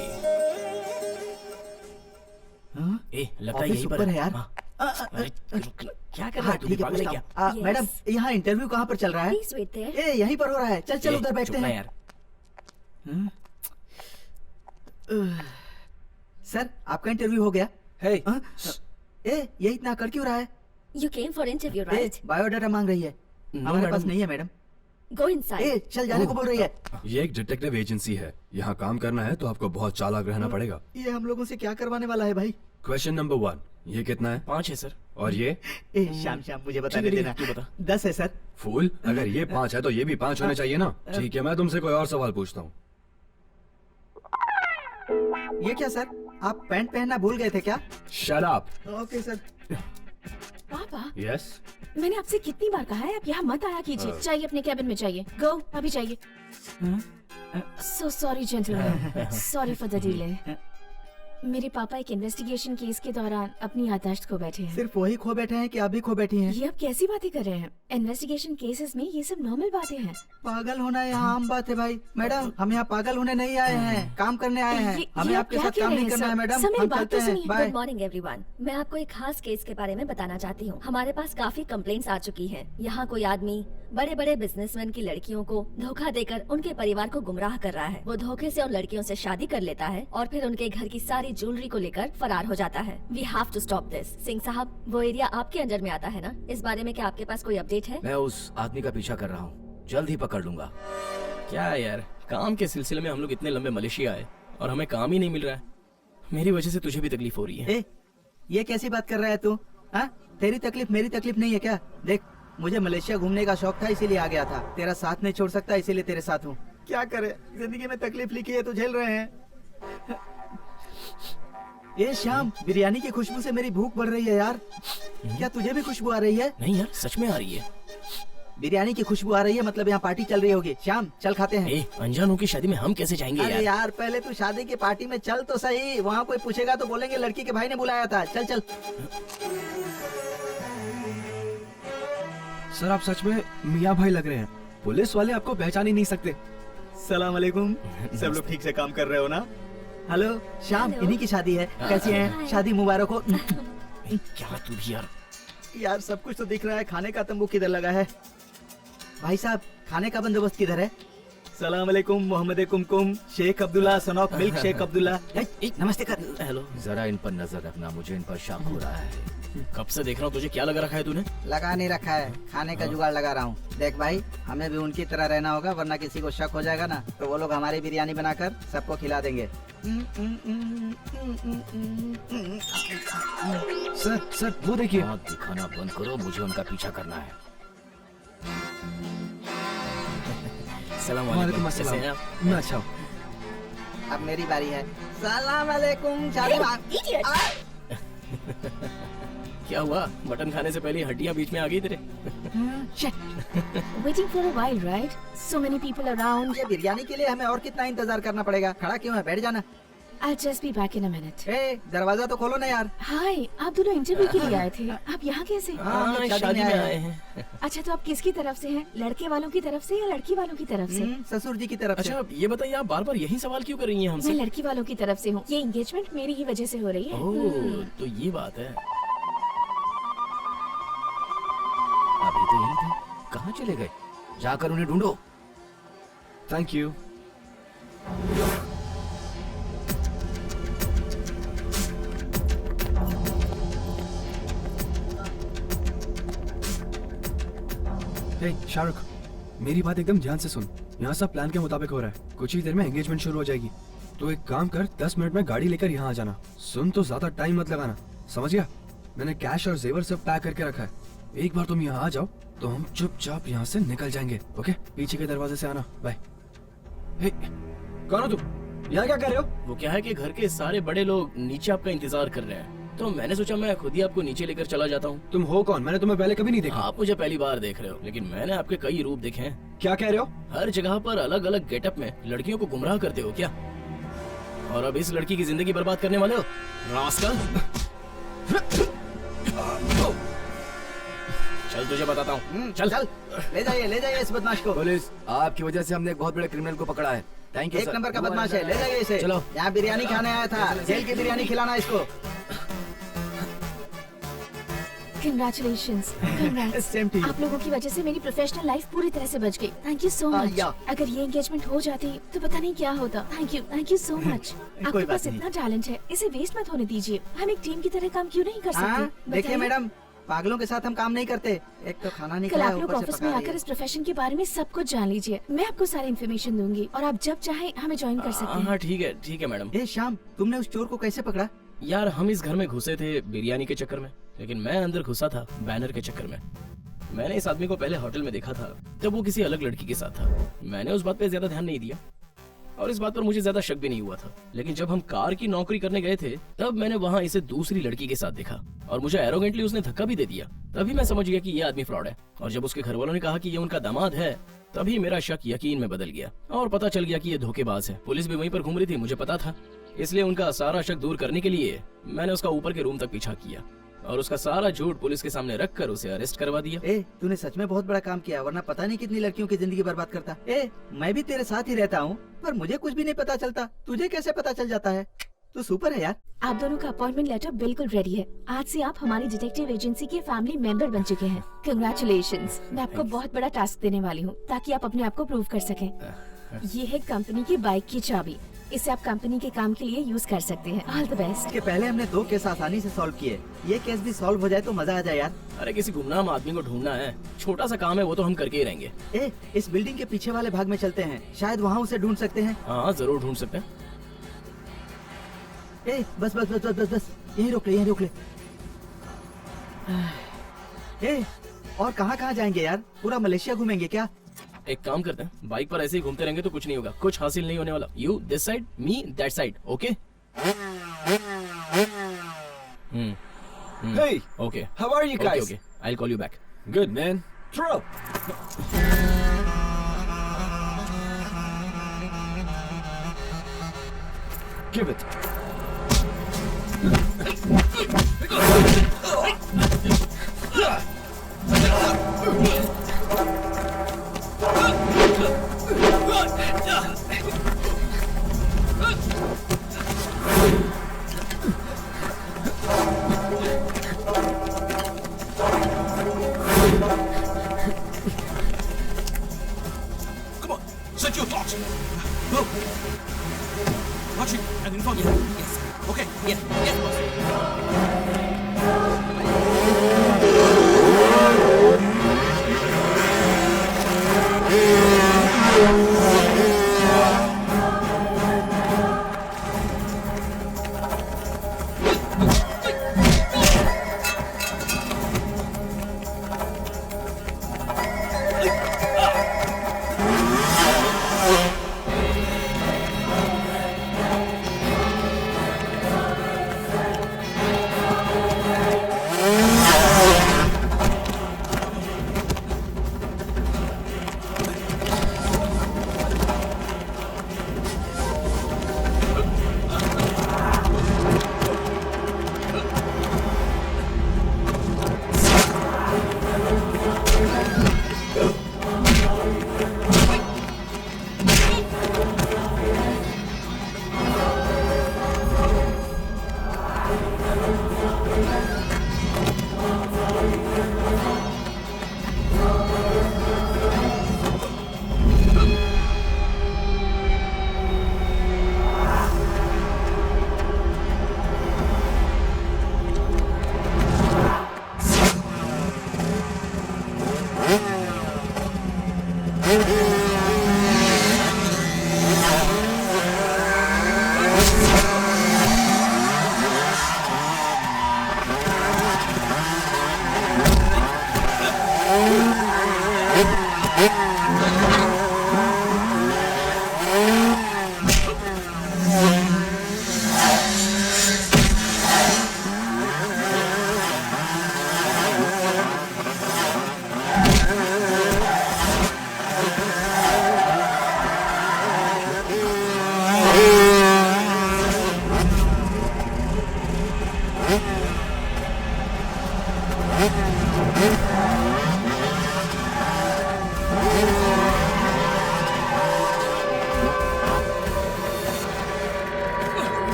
ए, लगता है ऑफिस यहीं पर ऊपर है यार। हाँ। अरे, क्या कर रहा हाँ है तू? ठीक है, पागल है पूछता क्या? हूँ। मैडम, यहाँ इंटरव्यू कहाँ पर चल रहा है? Please wait there. ए, यहीं पर हो रहा है। चल चल ए, उधर बैठते चुप ना हैं। यार। सर, आपका इंटरव्यू हो गया। Hey. हाँ? ए, ये इतना कर क्यों रहा है? You came for interview, A, right? Biodata मांग रही है। हमारे पास नहीं है मैडम। Go inside. ए, चल जाने को बोल रही है। ये एक डिटेक्टिव एजेंसी है। यहाँ काम करना है तो आपको बहुत चालाक रहना पड़ेगा। ये हम लोगों से क्या करवाने वाला है भाई? क्वेश्चन नंबर 1, ये कितना है? 5 है सर। और ये? ए, शाम शाम मुझे बताने ठीक है, देना। तू बता। 10 है सर। फूल, अगर ये 5 है तो ये भी 5 होने चाहिए ना। ठीक है, मैं तुमसे कोई और सवाल पूछता हूँ। ये क्या सर? आप पैंट पहनना भूल गए थे क्या? Shut up. Okay sir. पापा, Yes. मैंने आपसे कितनी बार कहा है आप यहाँ मत आया कीजिए। चाहिए अपने कैबिन में चाहिए। गो, अभी चाहिए। So sorry gentlemen. Sorry for the delay. मेरे पापा एक इन्वेस्टिगेशन केस के दौरान अपनी याददाश्त खो बैठे हैं। सिर्फ वही खो बैठे हैं कि आप भी खो बैठी हैं? ये आप कैसी बातें कर रहे हैं? इन्वेस्टिगेशन केसेस में ये सब नॉर्मल बातें हैं। पागल होना यहाँ आम बात है भाई। मैडम, हम यहाँ पागल होने नहीं आए हैं, काम करने आए हैं। ये हमें आप आपके क्या साथ कह काम रहे नहीं हैं, करना है सर? मैडम। सर, मेरी हम बात चलते तो हैं। सुनिए। बाय। Good morning everyone. मैं आपको एक खास केस के बारे में बताना चाहती हूँ। हमारे पास काफी कंप्लेंट्स आ चुकी हैं। यहाँ कोई आदमी बड़े बड़े बिजनेसमैन की लड़कियों को धोखा देकर उनके परिवार को गुमराह कर रहा है। वो धोखे से उन लड़कियों से शादी कर लेता है और फिर उनके घर की सारी ज्वेलरी को लेकर फरार हो जाता है। We have to stop this. Singh साहब, वो एरिया आपके अंडर में आता है ना? इस बारे में क्या आपके पास कोई अपडेट है? मैं उस आदमी का पीछा कर रहा हूँ, जल्द ही पकड़ लूंगा। क्या यार, काम के सिलसिले में हम लोग इतने लंबे मलेशिया आए और हमें काम ही नहीं मिल रहा है। मेरी वजह से तुझे भी तकलीफ हो रही है। ए, ये कैसी बात कर रहा है तू? हाँ, तेरी तकलीफ मेरी तकलीफ नहीं है क्या? देख, मुझे मलेशिया घूमने का शौक था, इसीलिए आ गया था। तेरा साथ नहीं छोड़ सकता, इसीलिए तेरे साथ हूँ। क्या करे, जिंदगी में तकलीफ लिखी है तो झेल रहे हैं। ये शाम, बिरयानी की खुशबू से मेरी भूख बढ़ रही है यार। क्या तुझे भी खुशबू आ रही है? नहीं यार, सच में आ रही है। बिरयानी की खुशबू आ रही है, मतलब यहाँ पार्टी चल रही होगी। शाम, चल खाते हैं। ए, अनजानों की शादी में हम कैसे जाएंगे अरे यार? यार, पहले तू शादी की पार्टी में चल तो सही। वहाँ कोई पूछेगा तो बोलेंगे लड़की के भाई ने बुलाया था। चल चल। सर, आप सच में मियाँ भाई लग रहे हैं। पुलिस वाले आपको पहचान ही नहीं सकते। सलाम अलैकुम। सब लोग ठीक से काम कर रहे हो ना? हेलो शाम, हेलो। इन्हीं की शादी है। कैसी हैं? हाय। शादी मुबारक हो। क्या तू भी यार? यार सब कुछ तो दिख रहा है, खाने का तंबू किधर लगा है? भाई साहब, खाने का बंदोबस्त किधर है? सलाम अलैकुम, Mohammed Kumkum, Sheikh Abdullah, son of milk Sheikh Abdullah. नमस्ते कर। हेलो। जरा इन पर नजर रखना, मुझे इन पर शक हो रहा है। कब से देख रहा हूँ, तुझे क्या लगा रखा है तूने? लगा नहीं रखा है, खाने का जुगाड़ लगा रहा हूँ। देख भाई, हमें भी उनकी तरह रहना होगा, वरना किसी को शक हो जाएगा ना, तो वो लोग हमारी बिरयानी बनाकर सबको खिला देंगे। सर, वो देखिए। आँख दिखाना बंद करो, मुझे उनका पीछा करना है। सलाम वालेकुम कैसे हैं अस्सलाम। आप? मैं अच्छा हूँ। अब मेरी बारी है। सलाम अलैकुम शादी क्या हुआ? मटन खाने से पहले हड्डियां बीच में आ गई तेरे? Waiting for a while, right? So many people around. ये बिरयानी के लिए हमें और कितना इंतजार करना पड़ेगा? खड़ा क्यों है? बैठ जाना। I'll just be back in a minute. ए, दरवाजा तो खोलो ना यार। हाय, आप दोनों इंटरव्यू के लिए आए थे। आप यहाँ कैसे? हम लोग शादी में आए हैं। अच्छा, तो आप किसकी तरफ से हैं? लड़के वालों की तरफ से या लड़की वालों की तरफ से? ससुर जी की तरफ से। अच्छा ये बताइए, आप बार बार यही सवाल क्यों कर रही हैं मैं हमसे? लड़की वालों की तरफ से हूँ। ये एंगेजमेंट मेरी ही वजह से हो रही है। ओह, तो ये बात है। अभी तो यही थे, कहाँ चले गए? जाकर उन्हें ढूंढो। Thank you. हे शाहरुख, मेरी बात एकदम ध्यान से सुन। यहाँ सब प्लान के मुताबिक हो रहा है। कुछ ही देर में एंगेजमेंट शुरू हो जाएगी। तो एक काम कर, 10 मिनट में गाड़ी लेकर यहाँ आ जाना। सुन, तो ज्यादा टाइम मत लगाना, समझ गया? मैंने कैश और जेवर सब पैक करके रखा है। एक बार तुम यहाँ आ जाओ तो हम चुपचाप यहाँ से निकल जाएंगे। ओके, पीछे के दरवाजे से आना। बाय। हे, कौन हो तुम? यहाँ क्या कर रहे हो? वो क्या है कि घर के सारे बड़े लोग नीचे आपका इंतजार कर रहे हैं, तो मैंने सोचा मैं खुद ही आपको नीचे लेकर चला जाता हूँ। तुम हो कौन? मैंने तुम्हें पहले कभी नहीं देखा। आप मुझे पहली बार देख रहे हो, लेकिन मैंने आपके कई रूप देखे हैं। क्या कह रहे हो? हर जगह पर अलग अलग गेटअप में लड़कियों को गुमराह करते हो क्या? और अब इस लड़की की जिंदगी बर्बाद करने वाले हो, रास्कल। चल तुझे बताता हूँ। चल चल, ले जाइए इस बदमाश को। पुलिस, आपकी वजह से हमने एक बहुत बड़े क्रिमिनल को पकड़ा है। थैंक यू एक सर। नंबर का बदमाश है, ले जाइए इसे। चलो। यहाँ बिरयानी खाने आया था, जेल की बिरयानी खिलाना इसको। Congratulations. Congrats. Same to you. आप लोगों की वजह से मेरी प्रोफेशनल लाइफ पूरी तरह से बच गई। Thank you so much. या। अगर ये एंगेजमेंट हो जाती तो पता नहीं क्या होता। Thank you so much. आपके बात पास नहीं। इतना टैलेंट है, इसे वेस्ट मत होने दीजिए। हम एक टीम की तरह काम क्यों नहीं कर हाँ, सकते? देखिए बताइए। मैडम, पागलों के साथ हम काम नहीं करते। एक तो खाना नहीं कल खाया, आप लोग ऊपर से ऑफिस में पका रही आकर है। इस प्रोफेशन के बारे में सब कुछ जान लीजिए। मैं आपको सारी इन्फॉर्मेशन दूंगी और आप जब चाहे हमें ज्वाइन कर सकते हैं। हाँ ठीक है मैडम। ए श्याम, तुमने उस चोर को कैसे पकड़ा? यार हम इस घर में घुसे थे बिरयानी के चक्कर में, लेकिन मैं अंदर घुसा था बैनर के चक्कर में। मैंने इस आदमी को पहले होटल में देखा था, तब वो किसी अलग लड़की के साथ था। मैंने उस बात पे ज्यादा ध्यान नहीं दिया और इस बात पर मुझे ज्यादा शक भी नहीं हुआ था। लेकिन जब हम कार की नौकरी करने गए थे, तब मैंने वहाँ इसे दूसरी लड़की के साथ देखा और मुझे एरोगेंटली उसने धक्का भी दे दिया। तभी मैं समझ गया कि ये आदमी फ्रॉड है। और जब उसके घर वालों ने कहा कि ये उनका दामाद है, तभी मेरा शक यकीन में बदल गया और पता चल गया कि ये धोखेबाज है। पुलिस भी वहीं पर घूम रही थी, मुझे पता था। इसलिए उनका सारा शक दूर करने के लिए मैंने उसका ऊपर के रूम तक पीछा किया और उसका सारा झूठ पुलिस के सामने रखकर उसे अरेस्ट करवा दिया। ए, तूने सच में बहुत बड़ा काम किया, वरना पता नहीं कितनी लड़कियों की जिंदगी बर्बाद करता। ए, मैं भी तेरे साथ ही रहता हूँ, पर मुझे कुछ भी नहीं पता चलता। तुझे कैसे पता चल जाता है? तू सुपर है यार। आप दोनों का अपॉइंटमेंट लेटर बिल्कुल रेडी है। आज से आप हमारी डिटेक्टिव एजेंसी के फैमिली मेंबर बन चुके हैं। कंग्रेचुलेशंस। मैं आपको बहुत बड़ा टास्क देने वाली हूँ ताकि आप अपने आप को प्रूव कर सकें। ये है कंपनी की बाइक की चाबी। इसे आप कंपनी के काम के लिए यूज कर सकते हैं। All the best. इसके पहले हमने 2 केस आसानी से सॉल्व किए, ये केस भी सॉल्व हो जाए तो मजा आ जाए यार। अरे किसी गुमनाम आदमी को ढूंढना है, छोटा सा काम है, वो तो हम करके ही रहेंगे। ए, इस बिल्डिंग के पीछे वाले भाग में चलते हैं, शायद वहाँ उसे ढूंढ सकते हैं। हाँ जरूर ढूंढ सकते हैं। ए, बस बस बस बस बस बस, यहीं रोक ले। ए, और कहाँ जाएंगे यार? पूरा मलेशिया घूमेंगे क्या? एक काम करते हैं, बाइक पर ऐसे ही घूमते रहेंगे तो कुछ नहीं होगा, कुछ हासिल नहीं होने वाला। You this side, me that side, okay? Hey, okay how are you guys? Okay, I call you back. Good man. Throw. Give it. Come on, set your thoughts. Go. Watch it and inform me. Yes. Okay. Yes, boss.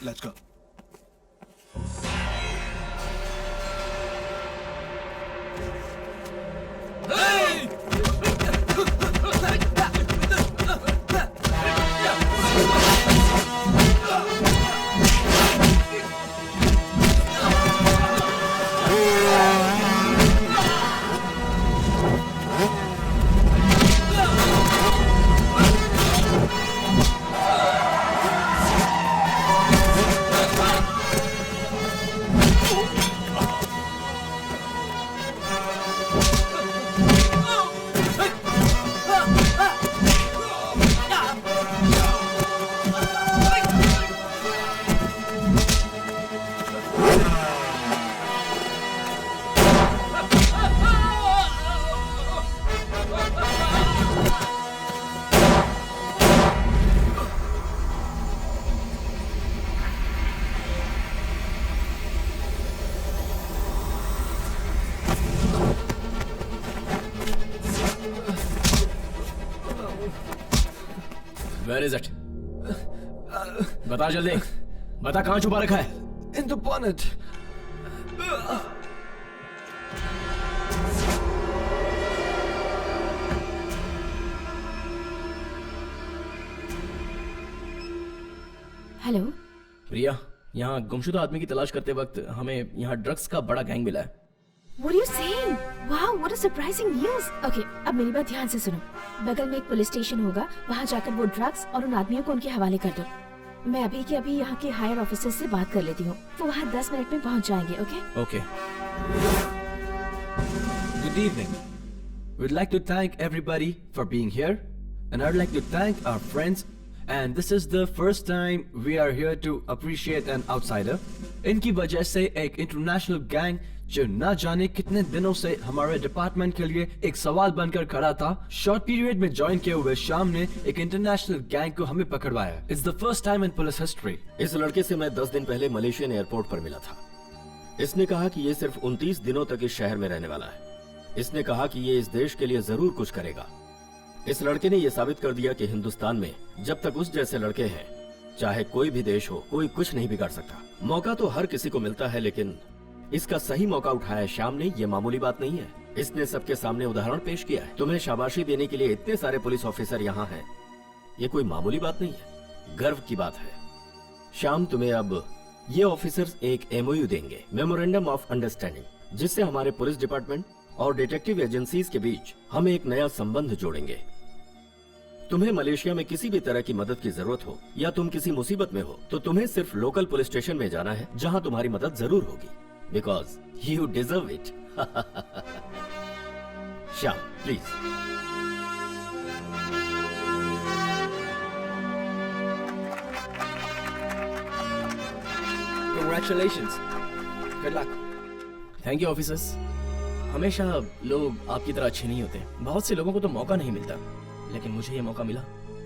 Let's go. Where is it? बता जल्दी, बता कहाँ छुपा रखा है? In the bonnet. Hello, प्रिया, यहाँ गुमशुदा आदमी की तलाश करते वक्त हमें यहाँ ड्रग्स का बड़ा गैंग मिला है। What are you saying? Wow, what a surprising news. Okay, अब मेरी बात ध्यान से सुनो। बगल में एक पुलिस स्टेशन होगा, वहाँ जाकर वो ड्रग्स और उन आदमियों को उनके हवाले कर दो। मैं अभी के अभी यहाँ के हायर ऑफिसर से बात कर लेती हूँ। वो वहाँ 10 मिनट में पहुँच जाएंगे, okay? Okay. Good evening. We'd like to thank everybody for being here, and I'd like to thank our friends. And this is the first time we are here to appreciate an outsider. इनकी वजह से एक international gang जो न जाने कितने दिनों से हमारे डिपार्टमेंट के लिए एक सवाल बनकर खड़ा था, शॉर्ट पीरियड में ज्वाइन किए हुए शाम ने एक इंटरनेशनल गैंग को हमें पकड़वाया। It's the first time in police history. इस लड़के से मैं 10 दिन पहले मलेशियन एयरपोर्ट पर मिला था। इसने कहा कि ये सिर्फ 29 दिनों तक इस शहर में रहने वाला है। इसने कहा कि ये इस देश के लिए जरूर कुछ करेगा। इस लड़के ने यह साबित कर दिया कि हिंदुस्तान में जब तक उस जैसे लड़के हैं, चाहे कोई भी देश हो, कोई कुछ नहीं बिगाड़ सकता। मौका तो हर किसी को मिलता है, लेकिन इसका सही मौका उठाया शाम ने, ये मामूली बात नहीं है। इसने सबके सामने उदाहरण पेश किया है। तुम्हें शाबाशी देने के लिए इतने सारे पुलिस ऑफिसर यहाँ हैं, ये कोई मामूली बात नहीं है, गर्व की बात है। शाम, तुम्हें अब ये ऑफिसर्स एक MOU देंगे, मेमोरेंडम ऑफ अंडरस्टैंडिंग, जिससे हमारे पुलिस डिपार्टमेंट और डिटेक्टिव एजेंसीज के बीच हम एक नया संबंध जोड़ेंगे। तुम्हें मलेशिया में किसी भी तरह की मदद की जरूरत हो या तुम किसी मुसीबत में हो, तो तुम्हें सिर्फ लोकल पुलिस स्टेशन में जाना है, जहां तुम्हारी मदद जरूर होगी, because you deserve it. Shyam, please. Congratulations. Good luck. Thank you officers. हमेशा लोग आपकी तरह अच्छे नहीं होते, बहुत से लोगों को तो मौका नहीं मिलता, लेकिन मुझे ये मौका मिला,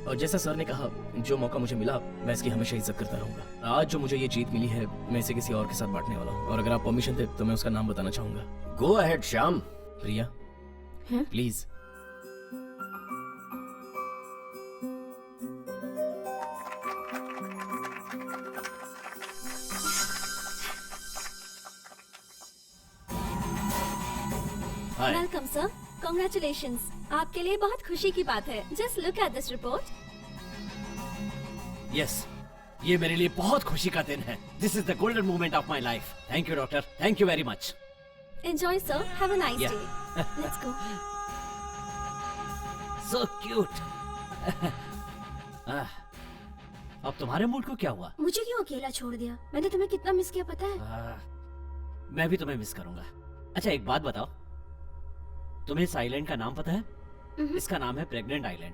और जैसा सर ने कहा, जो मौका मुझे मिला मैं इसकी हमेशा इज्जत करता रहूंगा। आज जो मुझे ये जीत मिली है, मैं इसे किसी और के साथ बांटने वाला हूँ, और अगर आप परमिशन दे तो मैं उसका नाम बताना चाहूंगा। Go ahead Shyam. Priya, please. Welcome sir, congratulations. आपके लिए बहुत खुशी की बात है। Just look at this report. Yes, ये मेरे लिए बहुत खुशी का दिन है। This is the golden moment of my life. Thank you doctor, thank you very much. Enjoy sir, have a nice Yeah. Day. Let's go. So cute. अब तुम्हारे मूड को क्या हुआ? मुझे क्यों अकेला छोड़ दिया? मैंने तुम्हें कितना मिस किया पता है? मैं भी तुम्हें मिस करूंगा। अच्छा एक बात बताओ, तुम्हें इस आइलैंड का नाम पता है? इसका नाम है प्रेग्नेंट आइलैंड।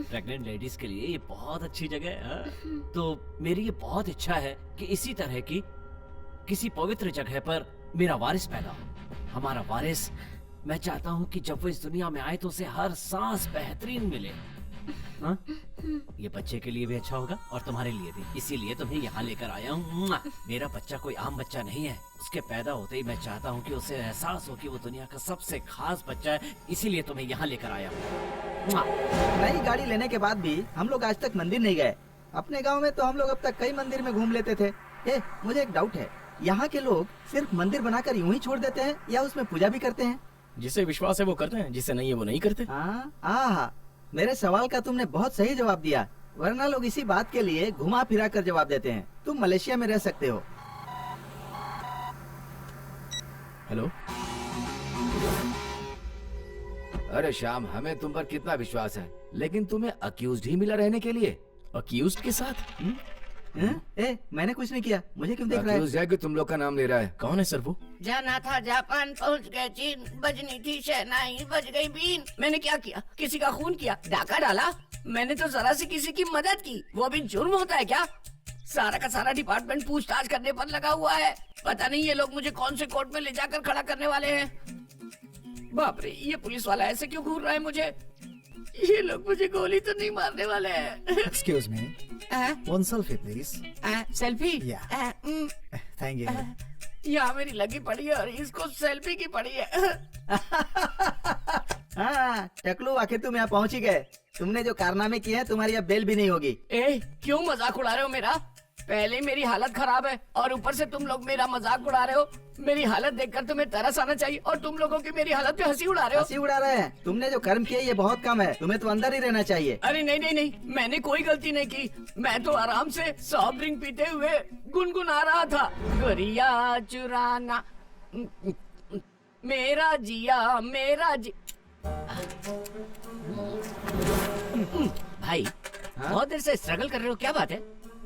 प्रेग्नेंट लेडीज के लिए ये बहुत अच्छी जगह है। तो मेरी ये बहुत इच्छा है कि इसी तरह की किसी पवित्र जगह पर मेरा वारिस पैदा हो। हमारा वारिस, मैं चाहता हूँ कि जब वो इस दुनिया में आए तो उसे हर सांस बेहतरीन मिले। हाँ? ये बच्चे के लिए भी अच्छा होगा और तुम्हारे लिए भी, इसीलिए तुम्हें यहाँ लेकर आया हूँ। मेरा बच्चा कोई आम बच्चा नहीं है। उसके पैदा होते ही मैं चाहता हूँ कि उसे एहसास हो कि वो दुनिया का सबसे खास बच्चा है, इसीलिए तुम्हें यहाँ लेकर आया हूँ। नई गाड़ी लेने के बाद भी हम लोग आज तक मंदिर नहीं गए। अपने गांव में तो हम लोग अब तक कई मंदिर में घूम लेते थे। मुझे एक डाउट है, यहाँ के लोग सिर्फ मंदिर बनाकर यूं ही छोड़ देते हैं या उसमें पूजा भी करते हैं? जिसे विश्वास है वो करते हैं, जिसे नहीं है वो नहीं करते। मेरे सवाल का तुमने बहुत सही जवाब दिया, वरना लोग इसी बात के लिए घुमा फिरा कर जवाब देते हैं। तुम मलेशिया में रह सकते हो। हेलो। अरे श्याम, हमें तुम पर कितना विश्वास है, लेकिन तुम्हें अक्यूज्ड ही मिला रहने के लिए। अक्यूज्ड के साथ? मैंने कुछ नहीं किया, मुझे क्यों देख रहा है? अक्यूज्ड है कि तुम लोग का नाम ले रहा है। कौन है सर वो? जाना था जापान, पहुंच गए चीन, बजनी थी शहनाई, बज गई बीन। मैंने क्या किया? किसी का खून किया, डाका डाला? मैंने तो जरा सी किसी की मदद की, वो भी जुर्म होता है क्या? सारा का सारा डिपार्टमेंट पूछताछ करने पर लगा हुआ है। पता नहीं ये लोग मुझे कौन से कोर्ट में ले जाकर खड़ा करने वाले हैं। बाप रे, ये पुलिस वाला ऐसे क्यों घूर रहा है मुझे? ये लोग मुझे गोली तो नहीं मारने वाले हैं। Excuse me. One selfie, please. Selfie? Thank you. यहाँ मेरी लगी पड़ी है और इसको सेल्फी की पड़ी है। हाँ टकलू, आखिर तुम यहाँ पहुँच ही गए। तुमने जो कारनामे किए हैं तुम्हारी अब बेल भी नहीं होगी। क्यों मजाक उड़ा रहे हो मेरा? पहले मेरी हालत खराब है और ऊपर से तुम लोग मेरा मजाक उड़ा रहे हो। मेरी हालत देखकर तुम्हें तरस आना चाहिए और तुम लोगों की मेरी हालत पे हंसी उड़ा रहे हो। हंसी उड़ा रहे हैं? तुमने जो कर्म किए ये बहुत कम है, तुम्हें तो अंदर ही रहना चाहिए। अरे नहीं नहीं नहीं, मैंने कोई गलती नहीं की। मैं तो आराम से सॉफ्ट ड्रिंक पीते हुए गुनगुना रहा था। गरिया चुराना मेरा जिया मेरा भाई बहुत देर से स्ट्रगल कर रहे हो, क्या बात है?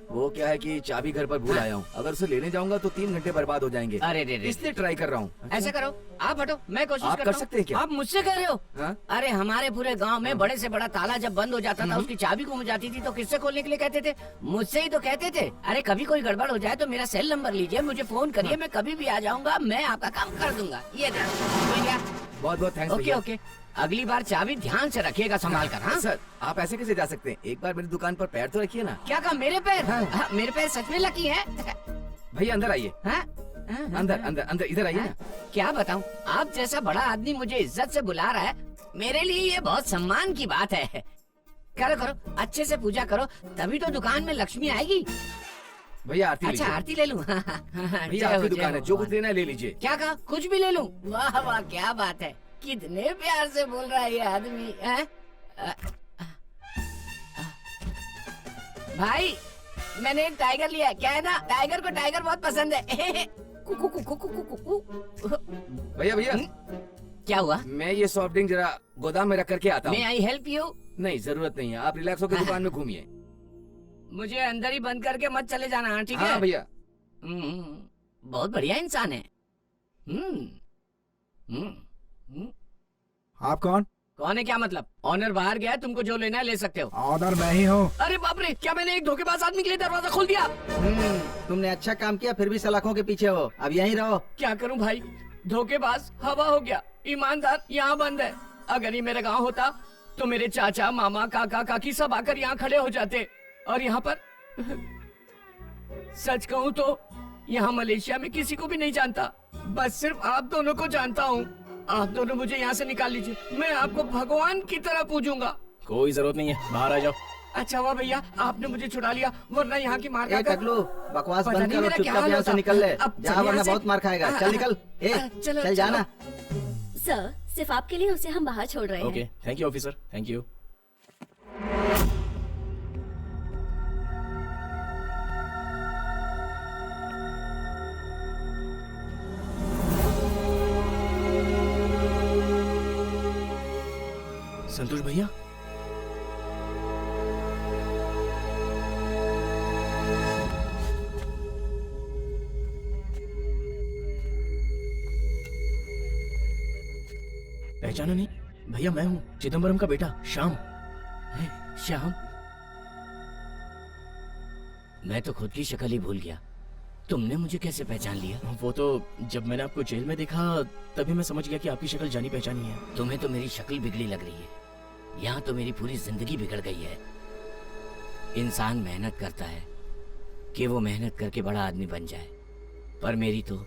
वो क्या है कि चाबी घर पर भूल आया हूँ। अगर उसे लेने जाऊंगा तो 3 घंटे बर्बाद हो जाएंगे। अरे रे रे, इसलिए ट्राई कर रहा हूँ। ऐसा करो, आप हटो, मैं कोशिश आप करता कर सकते हैं क्या? आप मुझसे कह रहे हो? हाँ? अरे हमारे पूरे गांव में बड़े से बड़ा ताला जब बंद हो जाता था, उसकी चाबी गुम जाती थी तो किससे खोलने के लिए कहते थे? मुझसे ही तो कहते थे। अरे कभी कोई गड़बड़ हो जाए तो मेरा सेल नंबर लीजिए, मुझे फोन करिए, मैं कभी भी आ जाऊंगा, मैं आपका काम कर दूंगा। ये बहुत बहुत थैंक्स। ओके ओके, अगली बार चाबी ध्यान से रखिएगा, संभाल कर। हाँ सर, आप ऐसे कैसे जा सकते हैं? एक बार मेरी दुकान पर पैर तो रखिए ना। क्या कहा? मेरे पैर? हाँ, मेरे पैर सच में लकी है। भैया अंदर आइए। अंदर अंदर अंदर, इधर आइए ना। क्या बताऊं, आप जैसा बड़ा आदमी मुझे इज्जत से बुला रहा है, मेरे लिए ये बहुत सम्मान की बात है। करो करो, अच्छे से पूजा करो, तभी तो दुकान में लक्ष्मी आएगी। भैया आरती अच्छा आरती ले लूं? भैया आपकी दुकान है, जो कुछ लेना है ले लीजिए। क्या कहा? कुछ भी ले लूं? वाह वाह, क्या बात है, कितने प्यार से बोल रहा है ये आदमी। भाई मैंने एक टाइगर लिया है, क्या है ना, टाइगर को टाइगर बहुत पसंद है। भैया भैया क्या हुआ? मैं ये सॉफ्ट ड्रिंक जरा गोदाम में रख करके आता हूँ। मैं आई हेल्प यू? नहीं जरूरत नहीं है, आप रिलैक्स होकर दुकान में घूमिए। मुझे अंदर ही बंद करके मत चले जाना, ठीक है? हाँ भैया। बहुत बढ़िया इंसान है। आप कौन? कौन है क्या मतलब? ऑनर बाहर गया, तुमको जो लेना है ले सकते हो। ऑनर मैं ही हूँ। अरे बाप रे, क्या मैंने एक धोखेबाज आदमी के लिए दरवाजा खोल दिया? तुमने अच्छा काम किया, फिर भी सलाखों के पीछे हो, अब यहीं रहो। क्या करूं भाई, धोखेबाज हवा हो गया, ईमानदार यहाँ बंद है। अगर ये मेरा गांव होता तो मेरे चाचा मामा काका काकी सब आकर यहाँ खड़े हो जाते, और यहाँ पर सच कहूँ तो यहाँ मलेशिया में किसी को भी नहीं जानता, बस सिर्फ आप दोनों को जानता हूँ। आप दोनों मुझे यहाँ से निकाल लीजिए, मैं आपको भगवान की तरह पूजूंगा। कोई जरूरत नहीं है, बाहर आ जाओ। अच्छा हुआ भैया आपने मुझे छुड़ा लिया, वरना यहाँ की मार खाकर टकलू, बकवास बंद करो, चुपचाप यहाँ से निकल ले। जा वरना बहुत मार खाएगा। चल निकल। चल जाना। सर, सिर्फ आपके लिए उसे हम बाहर छोड़ रहे हैं। Okay, thank you officer, thank you. Santosh भैया, पहचाना नहीं? भैया मैं हूँ चिदम्बरम का बेटा श्याम। श्याम, मैं तो खुद की शक्ल ही भूल गया। तुमने मुझे कैसे पहचान लिया? वो तो जब मैंने आपको जेल में देखा तभी मैं समझ गया कि आपकी शक्ल जानी पहचानी है। तुम्हें तो मेरी शक्ल बिगड़ी लग रही है, यहाँ तो मेरी पूरी जिंदगी बिगड़ गई है। इंसान मेहनत करता है कि वो मेहनत करके बड़ा आदमी बन जाए, पर मेरी तो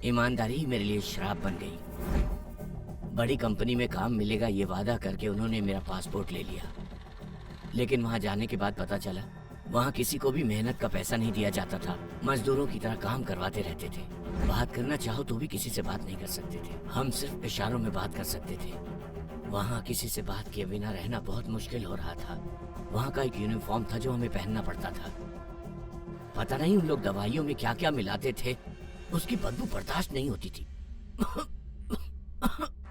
ईमानदारी ही मेरे लिए श्राप बन गई। बड़ी कंपनी में काम मिलेगा ये वादा करके उन्होंने मेरा पासपोर्ट ले लिया, लेकिन वहां जाने के बाद पता चला वहां किसी को भी मेहनत का पैसा नहीं दिया जाता था। मजदूरों की तरह काम करवाते रहते थे। बात करना चाहो तो भी किसी से बात नहीं कर सकते थे, हम सिर्फ इशारों में बात कर सकते थे। वहाँ किसी से बात किए बिना रहना बहुत मुश्किल हो रहा था। वहाँ का एक यूनिफॉर्म था जो हमें पहनना पड़ता था। पता नहीं उन लोग दवाइयों में क्या क्या मिलाते थे, उसकी बदबू बर्दाश्त नहीं होती थी।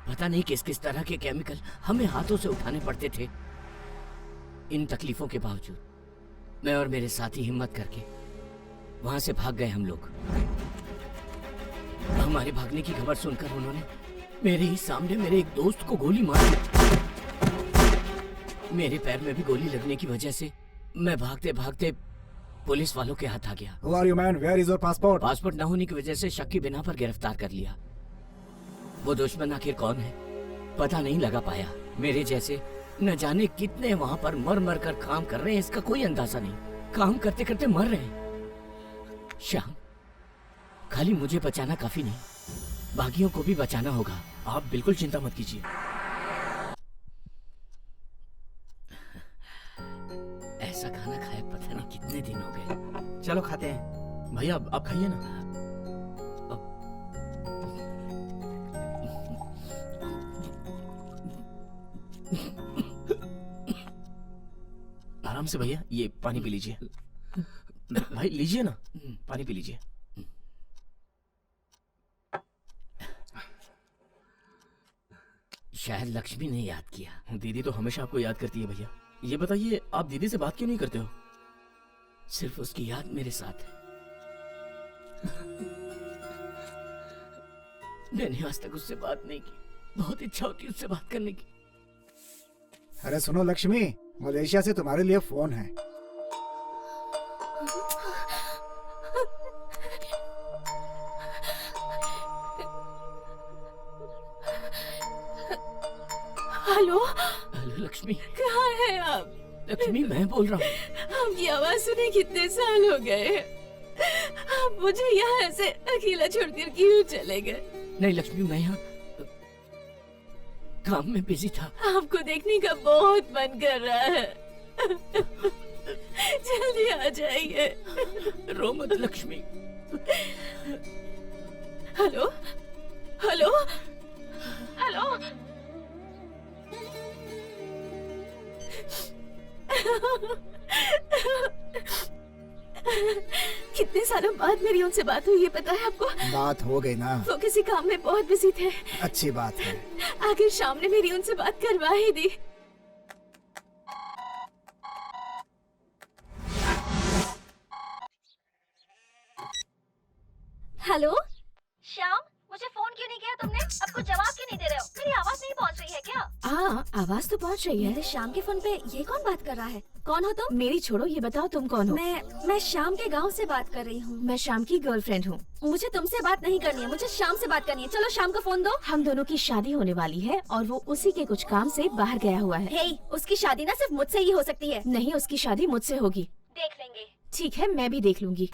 पता नहीं किस किस तरह के केमिकल हमें हाथों से उठाने पड़ते थे। इन तकलीफों के बावजूद मैं और मेरे साथी हिम्मत करके वहां से भाग गए। हम लोग हमारे भागने की खबर सुनकर उन्होंने मेरे ही सामने मेरे एक दोस्त को गोली मार दी। मेरे पैर में भी गोली लगने की वजह से मैं भागते भागते पुलिस वालों के हाथ आ गया। Who are you, man? Where is your passport? Passport न होने की वजह से शक की बिना पर गिरफ्तार कर लिया। वो दुश्मन आखिर कौन है पता नहीं लगा पाया। मेरे जैसे न जाने कितने वहां पर मर मर कर काम कर रहे हैं, इसका कोई अंदाजा नहीं। काम करते करते मर रहे हैं। श्याम, खाली मुझे बचाना काफी नहीं, बाकियों को भी बचाना होगा। आप बिल्कुल चिंता मत कीजिए। ऐसा खाना खाए पता नहीं कितने दिन हो गए। चलो खाते हैं। भैया आप खाइए ना। आराम से भैया, ये पानी पी लीजिए। भाई लीजिए ना, पानी पी लीजिए। शायद लक्ष्मी ने याद किया। दीदी तो हमेशा आपको याद करती है भैया। ये बताइए आप दीदी से बात क्यों नहीं करते हो? सिर्फ उसकी याद मेरे साथ है। मैंने आज तक उससे बात नहीं की, बहुत इच्छा होती उससे बात करने की। अरे सुनो लक्ष्मी, मलेशिया से तुम्हारे लिए फोन है। Hello hello Lakshmi. कहाँ हैं आप? लक्ष्मी मैं बोल रहा हूँ। आपकी आवाज सुने कितने साल हो गए। आप मुझे यहाँ ऐसे अकेला छोड़कर क्यों चले गए? नहीं लक्ष्मी, मैं यहाँ काम में बिजी था। आपको देखने का बहुत मन कर रहा है। जल्दी आ जाइए। रो मत लक्ष्मी। Hello hello hello. कितने सालों बाद मेरी उनसे बात हुई, ये पता है आपको? बात हो गई ना। वो किसी काम में बहुत बिजी थे। अच्छी बात है। आखिर शाम ने मेरी उनसे बात करवा ही दी। हेलो श्याम, मुझे फोन क्यों नहीं किया तुमने? अब कुछ जवाब क्यों नहीं दे रहे हो? मेरी आवाज नहीं पहुंच रही है क्या? हाँ, आवाज तो पहुंच रही है। मेरे श्याम के फोन पे ये कौन बात कर रहा है? कौन हो तुम? मेरी छोड़ो, ये बताओ तुम कौन हो? मैं श्याम के गांव से बात कर रही हूँ। मैं श्याम की गर्लफ्रेंड हूँ। मुझे तुमसे बात नहीं करनी है, मुझे श्याम से बात करनी है। चलो श्याम का फोन दो। हम दोनों की शादी होने वाली है और वो उसी के कुछ काम से बाहर गया हुआ है। हे, उसकी शादी ना सिर्फ मुझसे ही हो सकती है। नहीं, उसकी शादी मुझसे होगी। देख लेंगे। ठीक है, मैं भी देख लूंगी।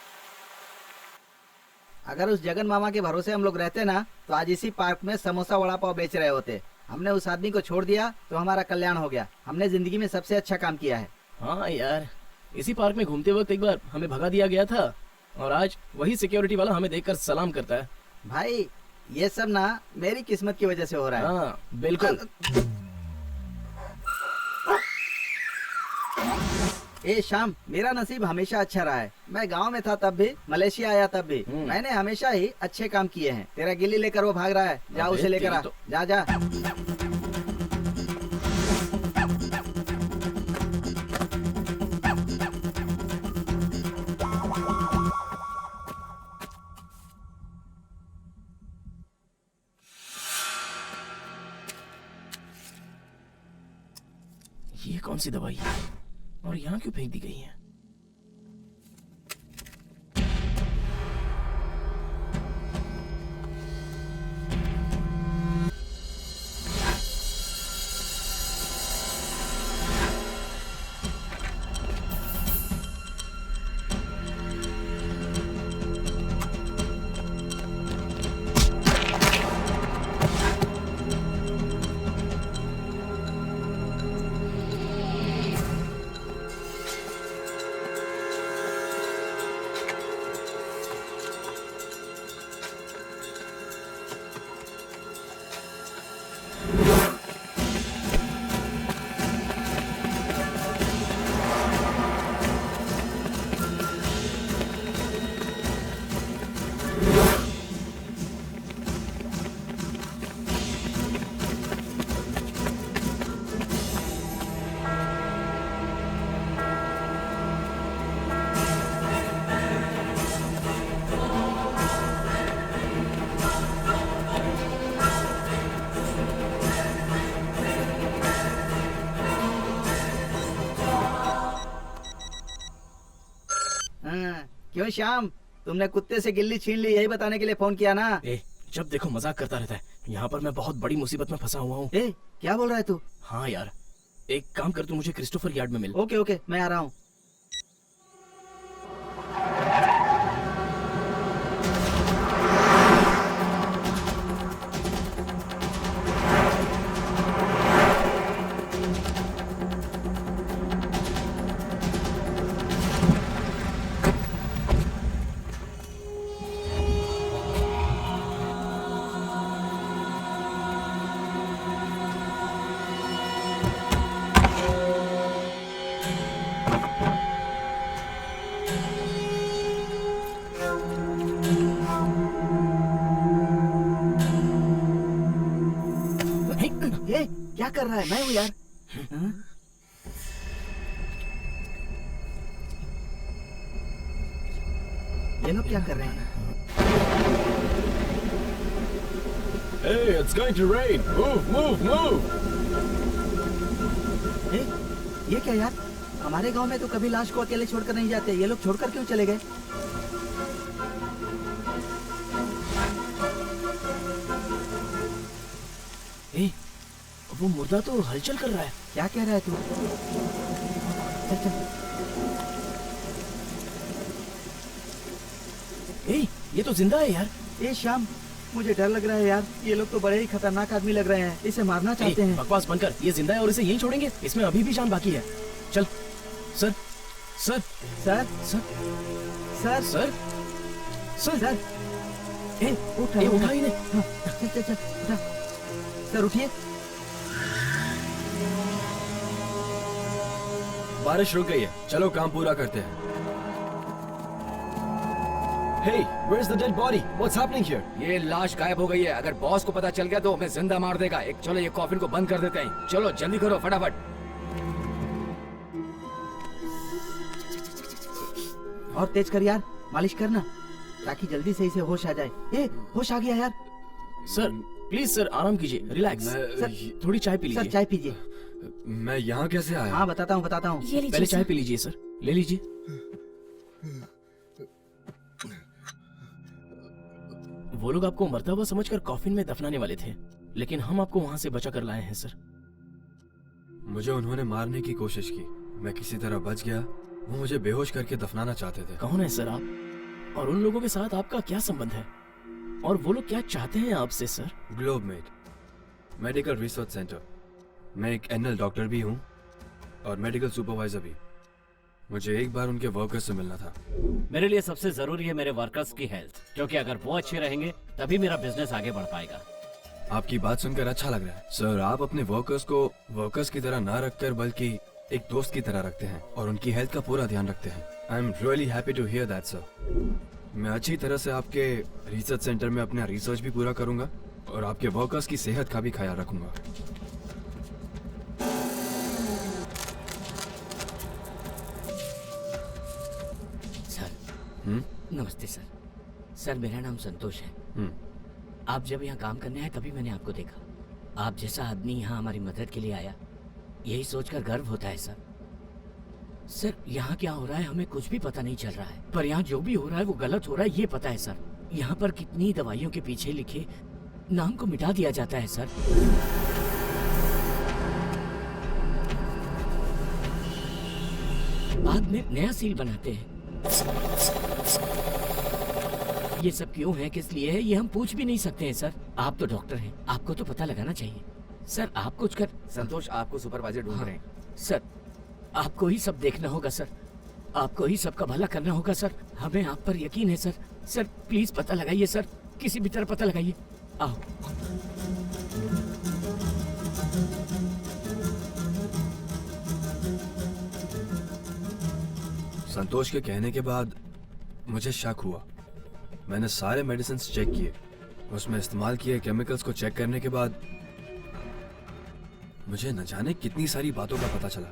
अगर उस जगन मामा के भरोसे हम लोग रहते ना, तो आज इसी पार्क में समोसा वड़ा पाव बेच रहे होते। हमने उस आदमी को छोड़ दिया तो हमारा कल्याण हो गया। हमने जिंदगी में सबसे अच्छा काम किया है। हाँ यार, इसी पार्क में घूमते वक्त एक बार हमें भगा दिया गया था और आज वही सिक्योरिटी वाला हमें देखकर सलाम करता है। भाई ये सब ना मेरी किस्मत की वजह से हो रहा है। हाँ बिल्कुल। ए श्याम, मेरा नसीब हमेशा अच्छा रहा है। मैं गांव में था तब भी, मलेशिया आया तब भी, मैंने हमेशा ही अच्छे काम किए हैं। तेरा गिल्ली लेकर वो भाग रहा है, जा उसे लेकर आ। जा जा। ये कौन सी दवाई है और यहाँ क्यों फेंक दी गई है? क्यों श्याम, तुमने कुत्ते से गिल्ली छीन ली, यही बताने के लिए फोन किया ना? जब देखो मजाक करता रहता है। यहाँ पर मैं बहुत बड़ी मुसीबत में फंसा हुआ हूँ। क्या बोल रहा है तू? हाँ यार, एक काम कर, तू मुझे क्रिस्टोफर यार्ड में मिल। ओके ओके, मैं आ रहा हूँ। क्या कर रहा है? मैं हूँ यार। ये लोग क्या कर रहे हैं? Hey, it's going to rain. Move, move, move. ये क्या यार? हमारे गांव में तो कभी लाश को अकेले छोड़कर नहीं जाते, ये लोग छोड़कर क्यों चले गए? वो मुर्दा तो हलचल कर रहा है। क्या कह रहा है तू? चल चल। ये तो जिंदा है यार। श्याम, मुझे डर लग रहा है यार, ये लोग तो बड़े ही खतरनाक आदमी लग रहे हैं, इसे मारना चाहते हैं। बकवास बनकर, ये जिंदा है और इसे यहीं छोड़ेंगे? इसमें अभी भी जान बाकी है। चल। Sir sir sir sir sir sir sir sir उठा ही नहीं। चल चल चल उठा। सर उठिए। बारिश रुक गई है, चलो काम पूरा करते हैं। Hey, where's the dead body? What's happening here? ये लाश गायब हो गई है। अगर बॉस को पता चल गया तो हमें जिंदा मार देगा। चलो ये कॉफिन को बंद कर देते हैं। चलो जल्दी करो फटाफट। और तेज कर यार, मालिश करना ताकि जल्दी से इसे होश आ जाए। होश आ गया यार। सर प्लीज सर, आराम कीजिए, रिलैक्स। सर थोड़ी चाय पी लीजिए। सर चाय पीजिए। मैं यहाँ कैसे आया? हाँ बताता हूँ बताता हूँ। पहले चाय पी लीजिए सर, ले लीजिए। वो लोग आपको मरता हुआ समझकर कॉफिन में दफनाने वाले थे, लेकिन हम आपको वहाँ से बचा कर लाए हैं सर। मुझे उन्होंने मारने की कोशिश की, मैं किसी तरह बच गया। वो मुझे बेहोश करके दफनाना चाहते थे। कौन है सर आप? और उन लोगों के साथ आपका क्या संबंध है? और वो लोग क्या चाहते हैं आपसे sir? Globemed medical research centre. मैं एक एनएल डॉक्टर भी हूँ और मेडिकल सुपरवाइजर भी। मुझे एक बार उनके वर्कर्स से मिलना था। मेरे लिए सबसे जरूरी है मेरे वर्कर्स की हेल्थ, क्योंकि अगर वो अच्छे रहेंगे तभी मेरा बिजनेस आगे बढ़ पाएगा। आपकी बात सुनकर अच्छा लग रहा है सर। आप अपने वर्कर्स को वर्कर्स की तरह ना रखकर बल्कि एक दोस्त की तरह रखते हैं और उनकी हेल्थ का पूरा ध्यान रखते हैं। I am really happy to hear that sir. मैं अच्छी तरह से आपके रिसर्च सेंटर में अपना रिसर्च भी पूरा करूंगा और आपके वर्कर्स की सेहत का भी ख्याल रखूंगा। सर नमस्ते सर। सर मेरा नाम संतोष है। आप जब यहाँ काम करने आए तभी मैंने आपको देखा। आप जैसा आदमी यहाँ हमारी मदद के लिए आया, यही सोचकर गर्व होता है सर। सर यहाँ क्या हो रहा है हमें कुछ भी पता नहीं चल रहा है, पर यहाँ जो भी हो रहा है वो गलत हो रहा है ये पता है सर। यहाँ पर कितनी दवाइयों के पीछे लिखे नाम को मिटा दिया जाता है सर। बाद में नया सील बनाते हैं। ये सब क्यों है, किस लिए है, ये हम पूछ भी नहीं सकते हैं सर। आप तो डॉक्टर हैं, आपको तो पता लगाना चाहिए सर। आप कुछ कर। संतोष आपको सुपरवाइजर ढूंढ रहे हैं। सर आपको ही सब देखना होगा सर, आपको ही सबका भला करना होगा सर। हमें आप पर यकीन है सर। सर प्लीज पता लगाइए सर, किसी भी तरह पता लगाइए। आओ। संतोष के कहने के बाद मुझे शक हुआ। मैंने सारे मेडिसिन चेक किए, उसमें इस्तेमाल किए केमिकल्स को चेक करने के बाद मुझे न जाने कितनी सारी बातों का पता चला।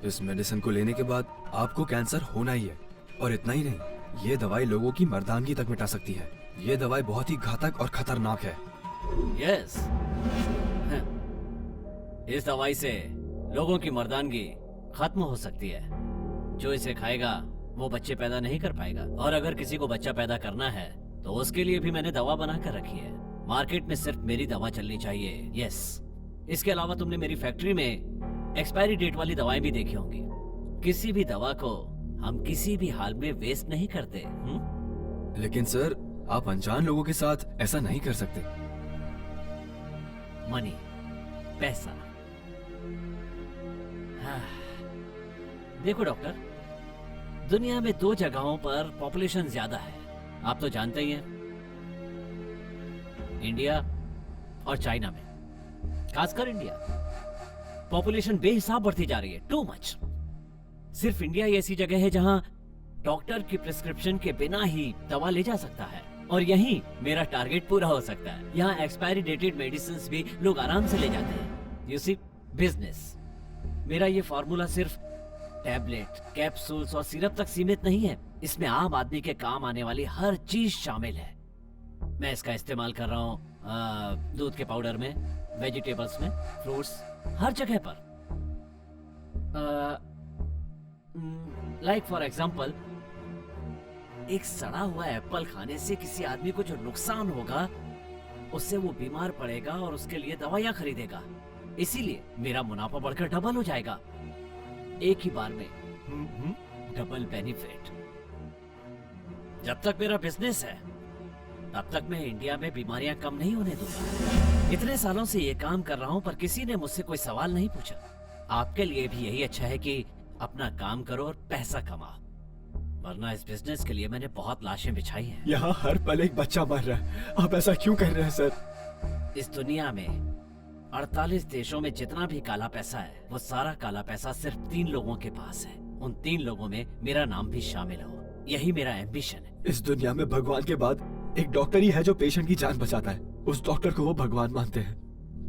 इस मेडिसिन को लेने के बाद आपको कैंसर होना ही है, और इतना ही नहीं, ये दवाई लोगों की मर्दानगी तक मिटा सकती है। ये दवाई बहुत ही घातक और खतरनाक है। यस, इस दवाई से लोगों की मर्दानगी खत्म हो सकती है। जो इसे खाएगा वो बच्चे पैदा नहीं कर पाएगा, और अगर किसी को बच्चा पैदा करना है तो उसके लिए भी मैंने दवा बना कर रखी है। मार्केट में सिर्फ मेरी दवा चलनी चाहिए। यस, इसके अलावा तुमने मेरी फैक्ट्री में एक्सपायरी डेट वाली दवाएं भी देखी होंगी। किसी भी दवा को हम किसी भी हाल में वेस्ट नहीं करते। लेकिन सर, आप अनजान लोगों के साथ ऐसा नहीं कर सकते। मनी, पैसा। हाँ। देखो डॉक्टर, दुनिया में 2 जगहों पर पॉपुलेशन ज्यादा है, आप तो जानते ही हैं, इंडिया और चाइना में। खासकर इंडिया, पॉपुलेशन बेहिसाब बढ़ती जा रही है, टू मच। सिर्फ इंडिया ही ऐसी जगह है जहां डॉक्टर की प्रिस्क्रिप्शन के बिना ही दवा ले जा सकता है, और यहीं मेरा टारगेट पूरा हो सकता है। यहाँ एक्सपायरी डेटेड मेडिसिन भी लोग आराम से ले जाते हैं। You see, business. मेरा ये फॉर्मूला सिर्फ टैबलेट, कैप्सूल्स और सिरप तक सीमित नहीं है। इसमें आम आदमी के काम आने वाली हर चीज शामिल है। मैं इसका इस्तेमाल कर रहा हूँ दूध के पाउडर में, वेजिटेबल्स में, फ्रूट्स, हर जगह पर। लाइक फॉर एग्जाम्पल, एक सड़ा हुआ एप्पल खाने से किसी आदमी को जो नुकसान होगा, उससे वो बीमार पड़ेगा और उसके लिए दवाइयां खरीदेगा। इसीलिए मेरा मुनाफा बढ़कर डबल हो जाएगा एक ही बार में। Double benefit. जब तक मेरा बिजनेस है तब तक मैं इंडिया में बीमारियां कम नहीं होने दूंगा। इतने सालों से ये काम कर रहा हूं, पर किसी ने मुझसे कोई सवाल नहीं पूछा। आपके लिए भी यही अच्छा है कि अपना काम करो और पैसा कमाओ, वरना इस बिजनेस के लिए मैंने बहुत लाशें बिछाई हैं। यहाँ हर पल एक बच्चा मर रहा है, आप ऐसा क्यों कर रहे हैं सर? इस दुनिया में 48 देशों में जितना भी काला पैसा है, वो सारा काला पैसा सिर्फ 3 लोगों के पास है। उन 3 लोगों में मेरा नाम भी शामिल हो, यही मेरा एम्बिशन है। इस दुनिया में भगवान के बाद एक डॉक्टर ही है जो पेशेंट की जान बचाता है। उस डॉक्टर को वो भगवान मानते हैं।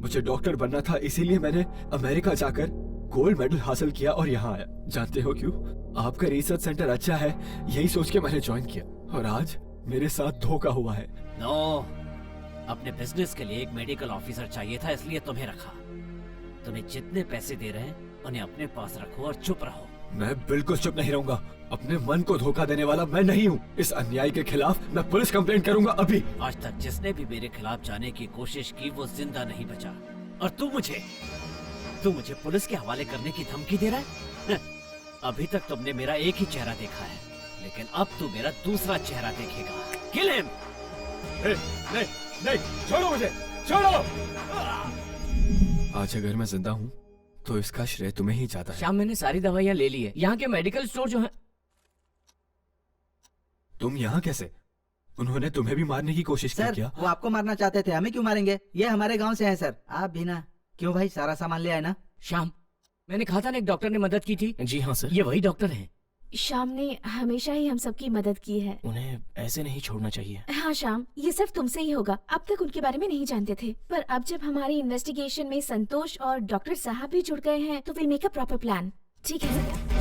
मुझे डॉक्टर बनना था, इसीलिए मैंने अमेरिका जाकर गोल्ड मेडल हासिल किया और यहाँ आया। जानते हो क्यों? आपका रिसर्च सेंटर अच्छा है, यही सोच के मैंने ज्वाइन किया, और आज मेरे साथ धोखा हुआ है। नो, अपने बिजनेस के लिए एक मेडिकल ऑफिसर चाहिए था, इसलिए तुम्हें रखा। तुम्हें जितने पैसे दे रहे हैं उन्हें अपने पास रखो और चुप रहो। मैं बिल्कुल चुप नहीं रहूंगा। अपने मन को धोखा देने वाला मैं नहीं हूँ। इस अन्याय के खिलाफ मैं पुलिस कंप्लेंट करूंगा अभी। आज तक जिसने भी मेरे खिलाफ जाने की कोशिश की वो जिंदा नहीं बचा, और तू मुझे पुलिस के हवाले करने की धमकी दे रहा है? अभी तक तुमने मेरा एक ही चेहरा देखा है, लेकिन अब तू मेरा दूसरा चेहरा देखेगा। Kill him. नहीं, नहीं, छोड़ो मुझे, छोड़ो। आज अगर मैं जिंदा हूँ तो इसका श्रेय तुम्हें ही जाता है। शाम मैंने सारी दवाइयाँ ले ली है। यहाँ के मेडिकल स्टोर जो है। तुम यहाँ कैसे? उन्होंने तुम्हें भी मारने की कोशिश की क्या? वो आपको मारना चाहते थे, हमें क्यों मारेंगे? ये हमारे गांव से है सर। आप भी ना। क्यों भाई, सारा सामान ले आए ना? श्याम, मैंने कहा था ना एक डॉक्टर ने मदद की थी। जी हाँ सर। ये वही डॉक्टर हैं। श्याम ने हमेशा ही हम सबकी मदद की है। उन्हें ऐसे नहीं छोड़ना चाहिए। हाँ श्याम, ये सिर्फ तुमसे ही होगा। अब तक उनके बारे में नहीं जानते थे, पर अब जब हमारी इन्वेस्टिगेशन में संतोष और डॉक्टर साहब भी जुड़ गए हैं तो will make a proper plan. ठीक है?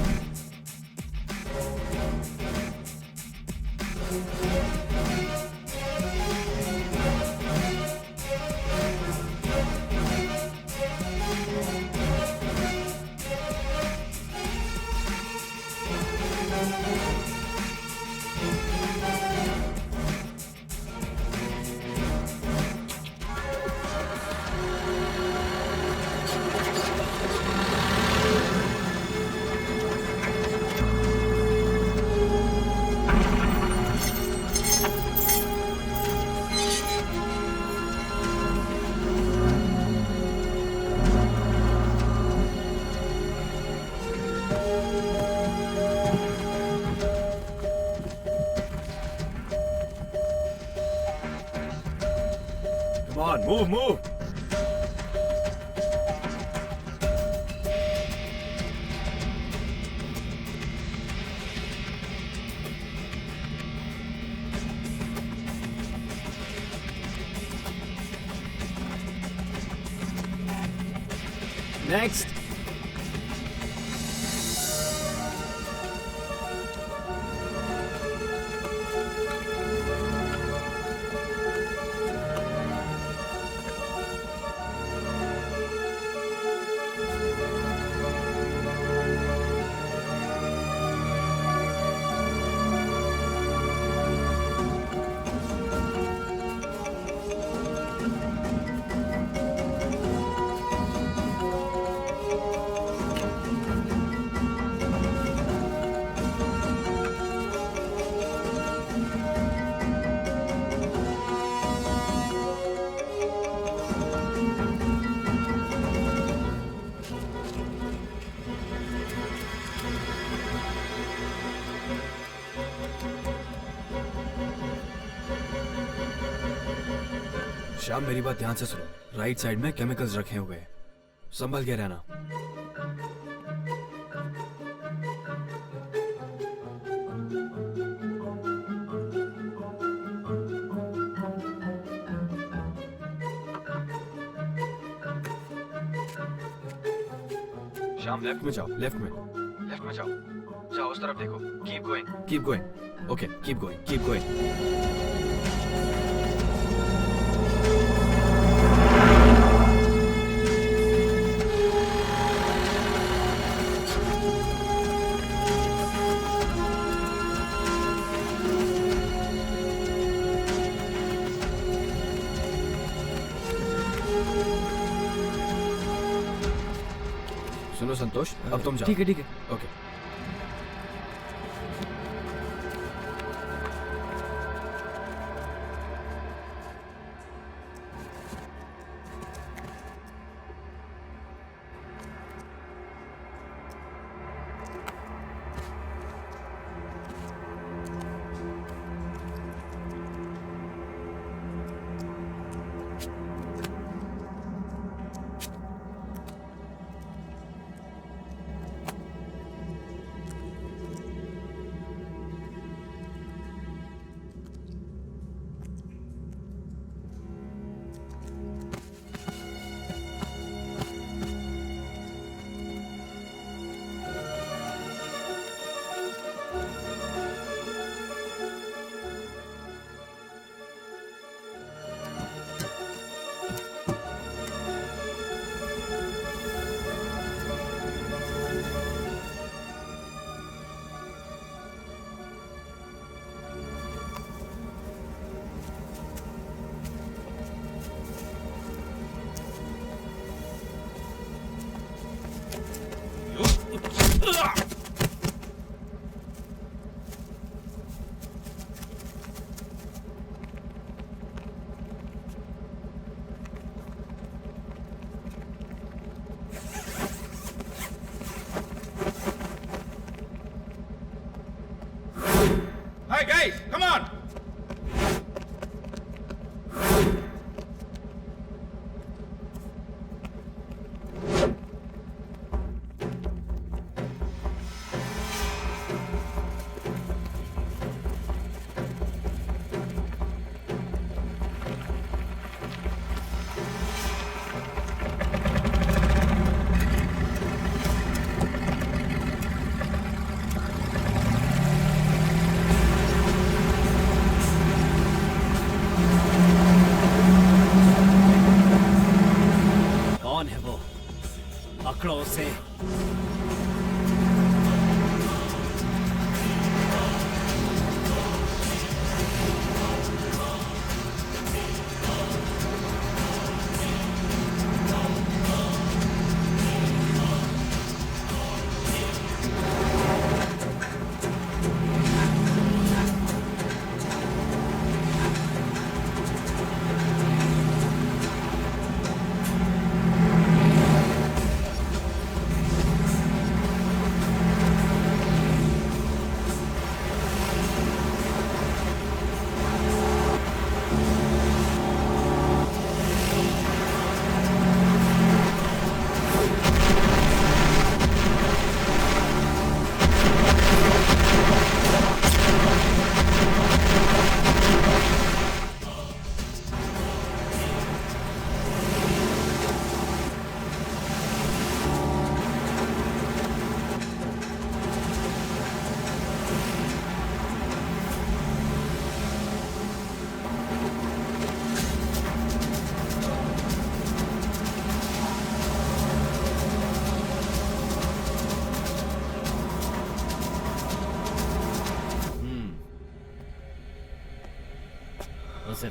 Move move. नेक्स्ट। श्याम मेरी बात ध्यान से सुनो। राइट साइड में केमिकल्स रखे हुए हैं, संभल के रहना। श्याम लेफ्ट में जाओ, लेफ्ट में जाओ, जाओ उस तरफ देखो। Keep going. Okay, keep going. सुनो संतोष, अब तुम जाओ। ठीक है। Okay. Hey guys, come on! कौन है वो? पकड़ो उसे।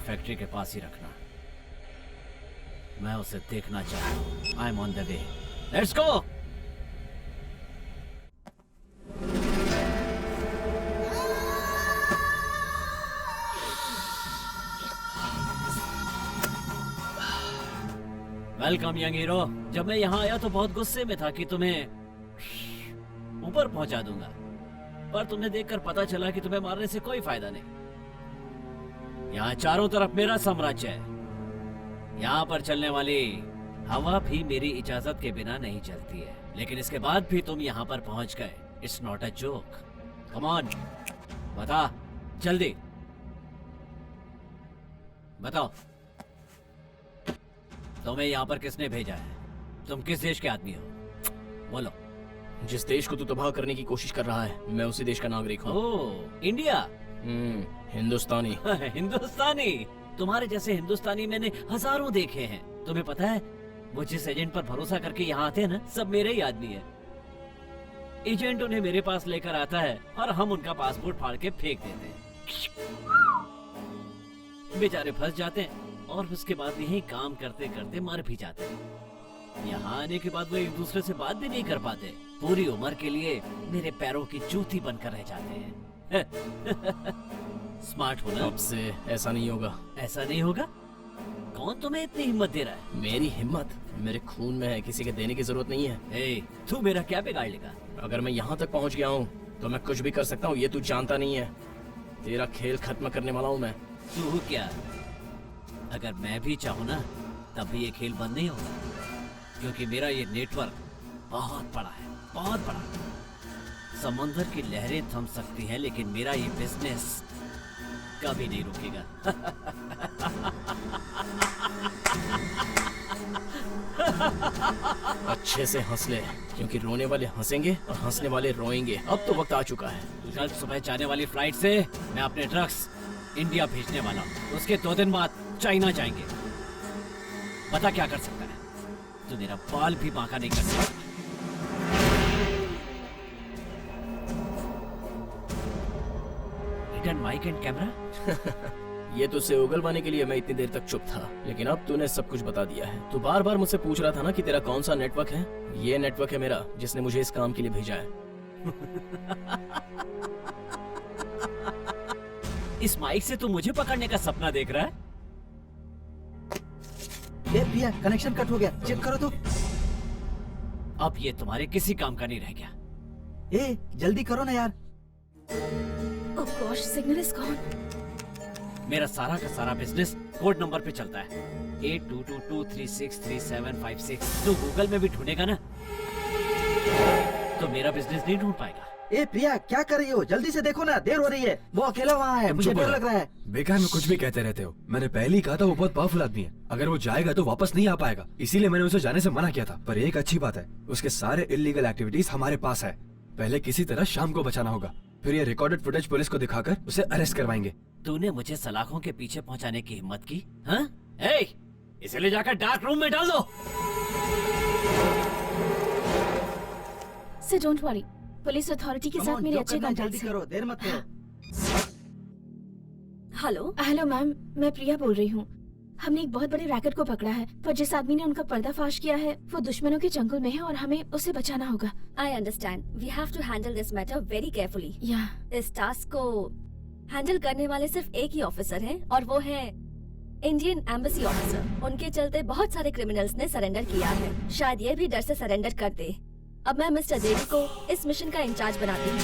फैक्ट्री के पास ही रखना। मैं उसे देखना चाहता हूँ। I am on the way. Let's go. Welcome young hero. जब मैं यहाँ आया तो बहुत गुस्से में था कि तुम्हें ऊपर पहुंचा दूंगा, पर तुम्हें देखकर पता चला कि तुम्हें मारने से कोई फायदा नहीं। यहाँ चारों तरफ मेरा साम्राज्य है। यहाँ पर चलने वाली हवा भी मेरी इजाजत के बिना नहीं चलती है, लेकिन इसके बाद भी तुम यहाँ पर पहुंच गए। It's not a joke. Come on, बता जल्दी बताओ, तुम्हें यहाँ पर किसने भेजा है? तुम किस देश के आदमी हो? बोलो। जिस देश को तू तबाह करने की कोशिश कर रहा है, मैं उसी देश का नागरिक हूँ। ओह, इंडिया। हिंदुस्तानी। हिंदुस्तानी? तुम्हारे जैसे हिंदुस्तानी मैंने हजारों देखे हैं। तुम्हें पता है, वो जिस एजेंट पर भरोसा करके यहाँ आते हैं ना, सब मेरे ही आदमी है। एजेंट उन्हें मेरे पास लेकर आता है और हम उनका पासपोर्ट फाड़ के फेंक देते हैं। बेचारे फंस जाते हैं और उसके बाद यही काम करते करते मर भी जाते हैं। यहाँ आने के बाद वो एक दूसरे से बात भी नहीं कर पाते। पूरी उम्र के लिए मेरे पैरों की जूती बनकर रह जाते हैं। स्मार्ट हो ना? अब से ऐसा नहीं होगा। ऐसा नहीं होगा? कौन तुम्हें इतनी हिम्मत दे रहा है? मेरी हिम्मत मेरे खून में है, किसी के देने की जरूरत नहीं है। ए, तू मेरा क्या बिगाड़ लेगा? अगर मैं यहाँ तक पहुँच गया हूँ तो मैं कुछ भी कर सकता हूँ, ये तू जानता नहीं है। तेरा खेल खत्म करने वाला हूँ मैं। तू क्या? अगर मैं भी चाहूँ ना, तब भी ये खेल बंद नहीं होगा, क्योंकि मेरा ये नेटवर्क बहुत बड़ा है, बहुत बड़ा। समंदर की लहरें थम सकती हैं, लेकिन मेरा ये बिजनेस कभी नहीं रुकेगा। अच्छे से हंस ले, क्योंकि रोने वाले हंसेंगे और हंसने वाले रोएंगे। अब तो वक्त आ चुका है। कल सुबह जाने वाली फ्लाइट से मैं अपने ड्रग्स इंडिया भेजने वाला हूँ। उसके 2 दिन बाद चाइना जाएंगे। पता क्या कर सकता है? तो मेरा बाल भी बांका नहीं कर सकता। Hidden mic and camera. ये तुझसे उगलवाने के लिए मैं इतनी देर तक चुप था, लेकिन अब तूने सब कुछ बता दिया है। तू बार बार मुझसे पूछ रहा था ना कि तेरा कौन सा नेटवर्क है। ये नेटवर्क है मेरा, जिसने मुझे इस काम के लिए भेजा है। इस माइक से तू मुझे पकड़ने का सपना देख रहा है? ए प्रिया, कनेक्शन कट हो गया, चेक करो तो। अब ये तुम्हारे किसी काम का नहीं रह गया। ए, जल्दी करो ना यार। ओह गॉश, सिग्नल इज गॉन। मेरा सारा का सारा बिजनेस कोड नंबर पे चलता है, 8222363756। तो गूगल में भी ढूंढेगा ना, तो मेरा बिजनेस नहीं ढूंढ पाएगा। ए प्रिया, क्या कर रही हो? जल्दी से देखो ना, देर हो रही है। वो अकेला वहाँ है, मुझे डर लग रहा है। बेकार में कुछ भी कहते रहते हो। मैंने पहले ही कहा था वो बहुत पावरफुल आदमी है। अगर वो जाएगा तो वापस नहीं आ पाएगा, इसीलिए मैंने उसे जाने से मना किया था। पर एक अच्छी बात है, उसके सारे इल्लीगल एक्टिविटीज हमारे पास है। पहले किसी तरह शाम को बचाना होगा, फिर ये रिकॉर्डेड फुटेज पुलिस को दिखाकर उसे अरेस्ट करवाएंगे। तूने मुझे सलाखों के पीछे पहुंचाने की हिम्मत की? हाँ? ए, इसे ले जाकर डार्क रूम में डाल दो। Sir don't worry, police authority के साथ मेरे अच्छे कॉन्टैक्ट्स जल्दी करो, देर मत करो। हेलो हेलो मैम, मैं प्रिया बोल रही हूँ। हमने एक बहुत बड़े रैकेट को पकड़ा है, पर जिस आदमी ने उनका पर्दाफाश किया है वो दुश्मनों के जंगल में है और हमें उसे बचाना होगा। I understand. We have to handle this matter very carefully. या इस टास्क को हैंडल करने वाले सिर्फ एक ही ऑफिसर हैं और वो है इंडियन एम्बेसी ऑफिसर। उनके चलते बहुत सारे क्रिमिनल्स ने सरेंडर किया है। शायद ये भी डर से सरेंडर कर दे। अब मैं मिस्टर देवी को इस मिशन का इंचार्ज बनाती हूँ।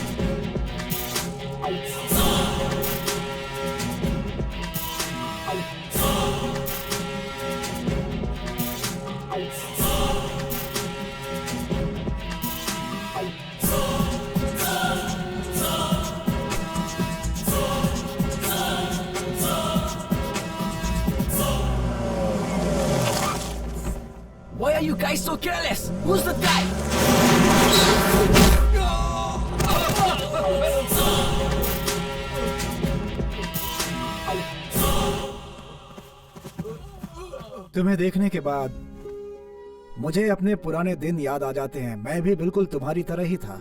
Why are you guys so careless? Who's that guy? तुम्हें देखने के बाद मुझे अपने पुराने दिन याद आ जाते हैं। मैं भी बिल्कुल तुम्हारी तरह ही था।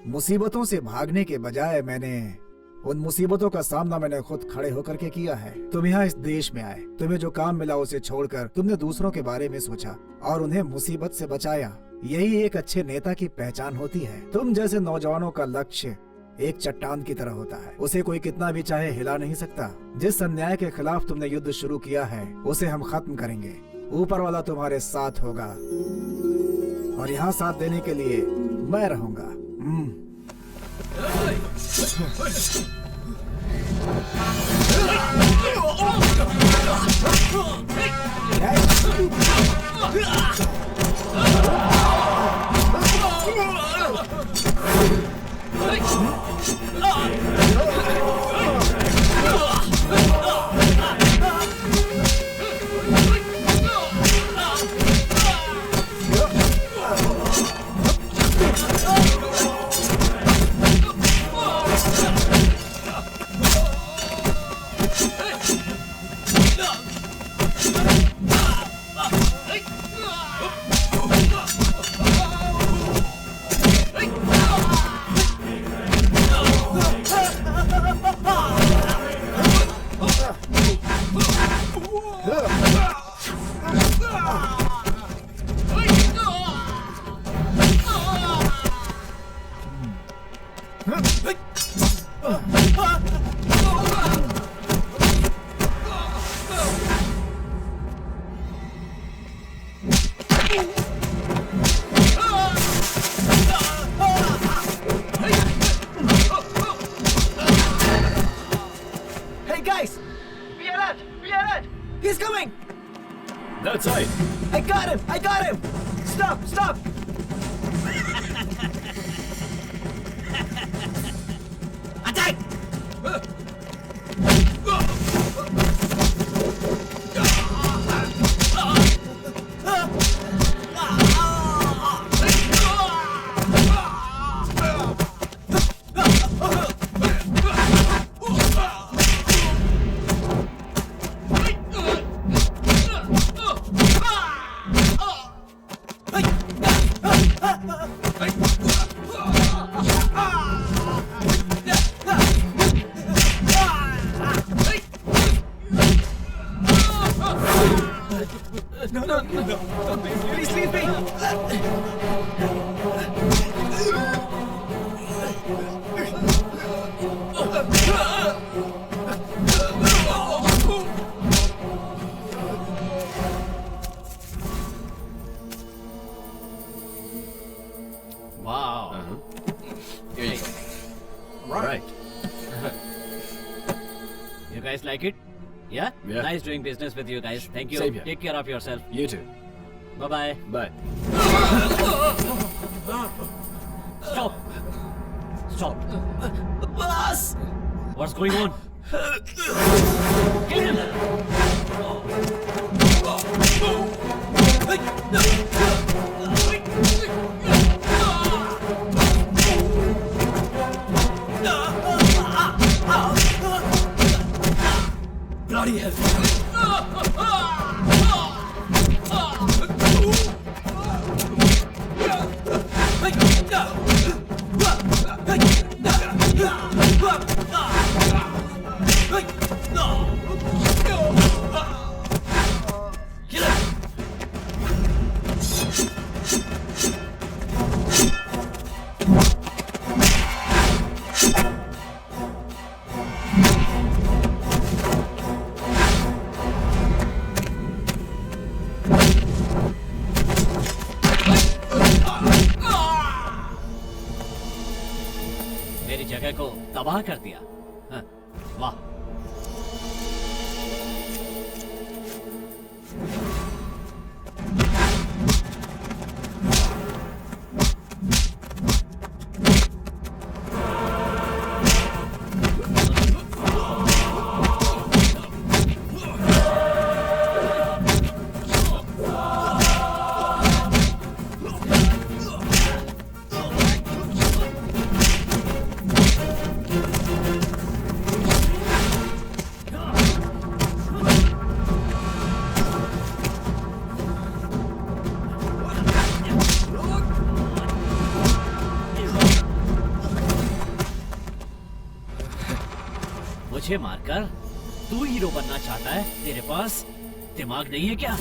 मुसीबतों से भागने के बजाय मैंने उन मुसीबतों का सामना मैंने खुद खड़े होकर के किया है। तुम यहाँ इस देश में आए, तुम्हें जो काम मिला उसे छोड़कर तुमने दूसरों के बारे में सोचा और उन्हें मुसीबत से बचाया। यही एक अच्छे नेता की पहचान होती है। तुम जैसे नौजवानों का लक्ष्य एक चट्टान की तरह होता है, उसे कोई कितना भी चाहे हिला नहीं सकता। जिस अन्याय के खिलाफ तुमने युद्ध शुरू किया है उसे हम खत्म करेंगे। ऊपर वाला तुम्हारे साथ होगा और यहाँ साथ देने के लिए मैं रहूंगा। That's right. I got him! I got him! Stop! Stop! Attack! Please leave me! Wow. Here you go. Right. You guys like it? Yeah? Yeah. Nice doing business with you guys. Thank you. Same here. Take care of yourself. You too. Bye-bye. Bye. Stop. Stop. Boss! What's going on? Kill him! Bloody hell! मेरी जगह को तबाह कर दिया। हाँ, वाह। मुझे मारकर तू हीरो बनना चाहता है? तेरे पास दिमाग नहीं है क्या?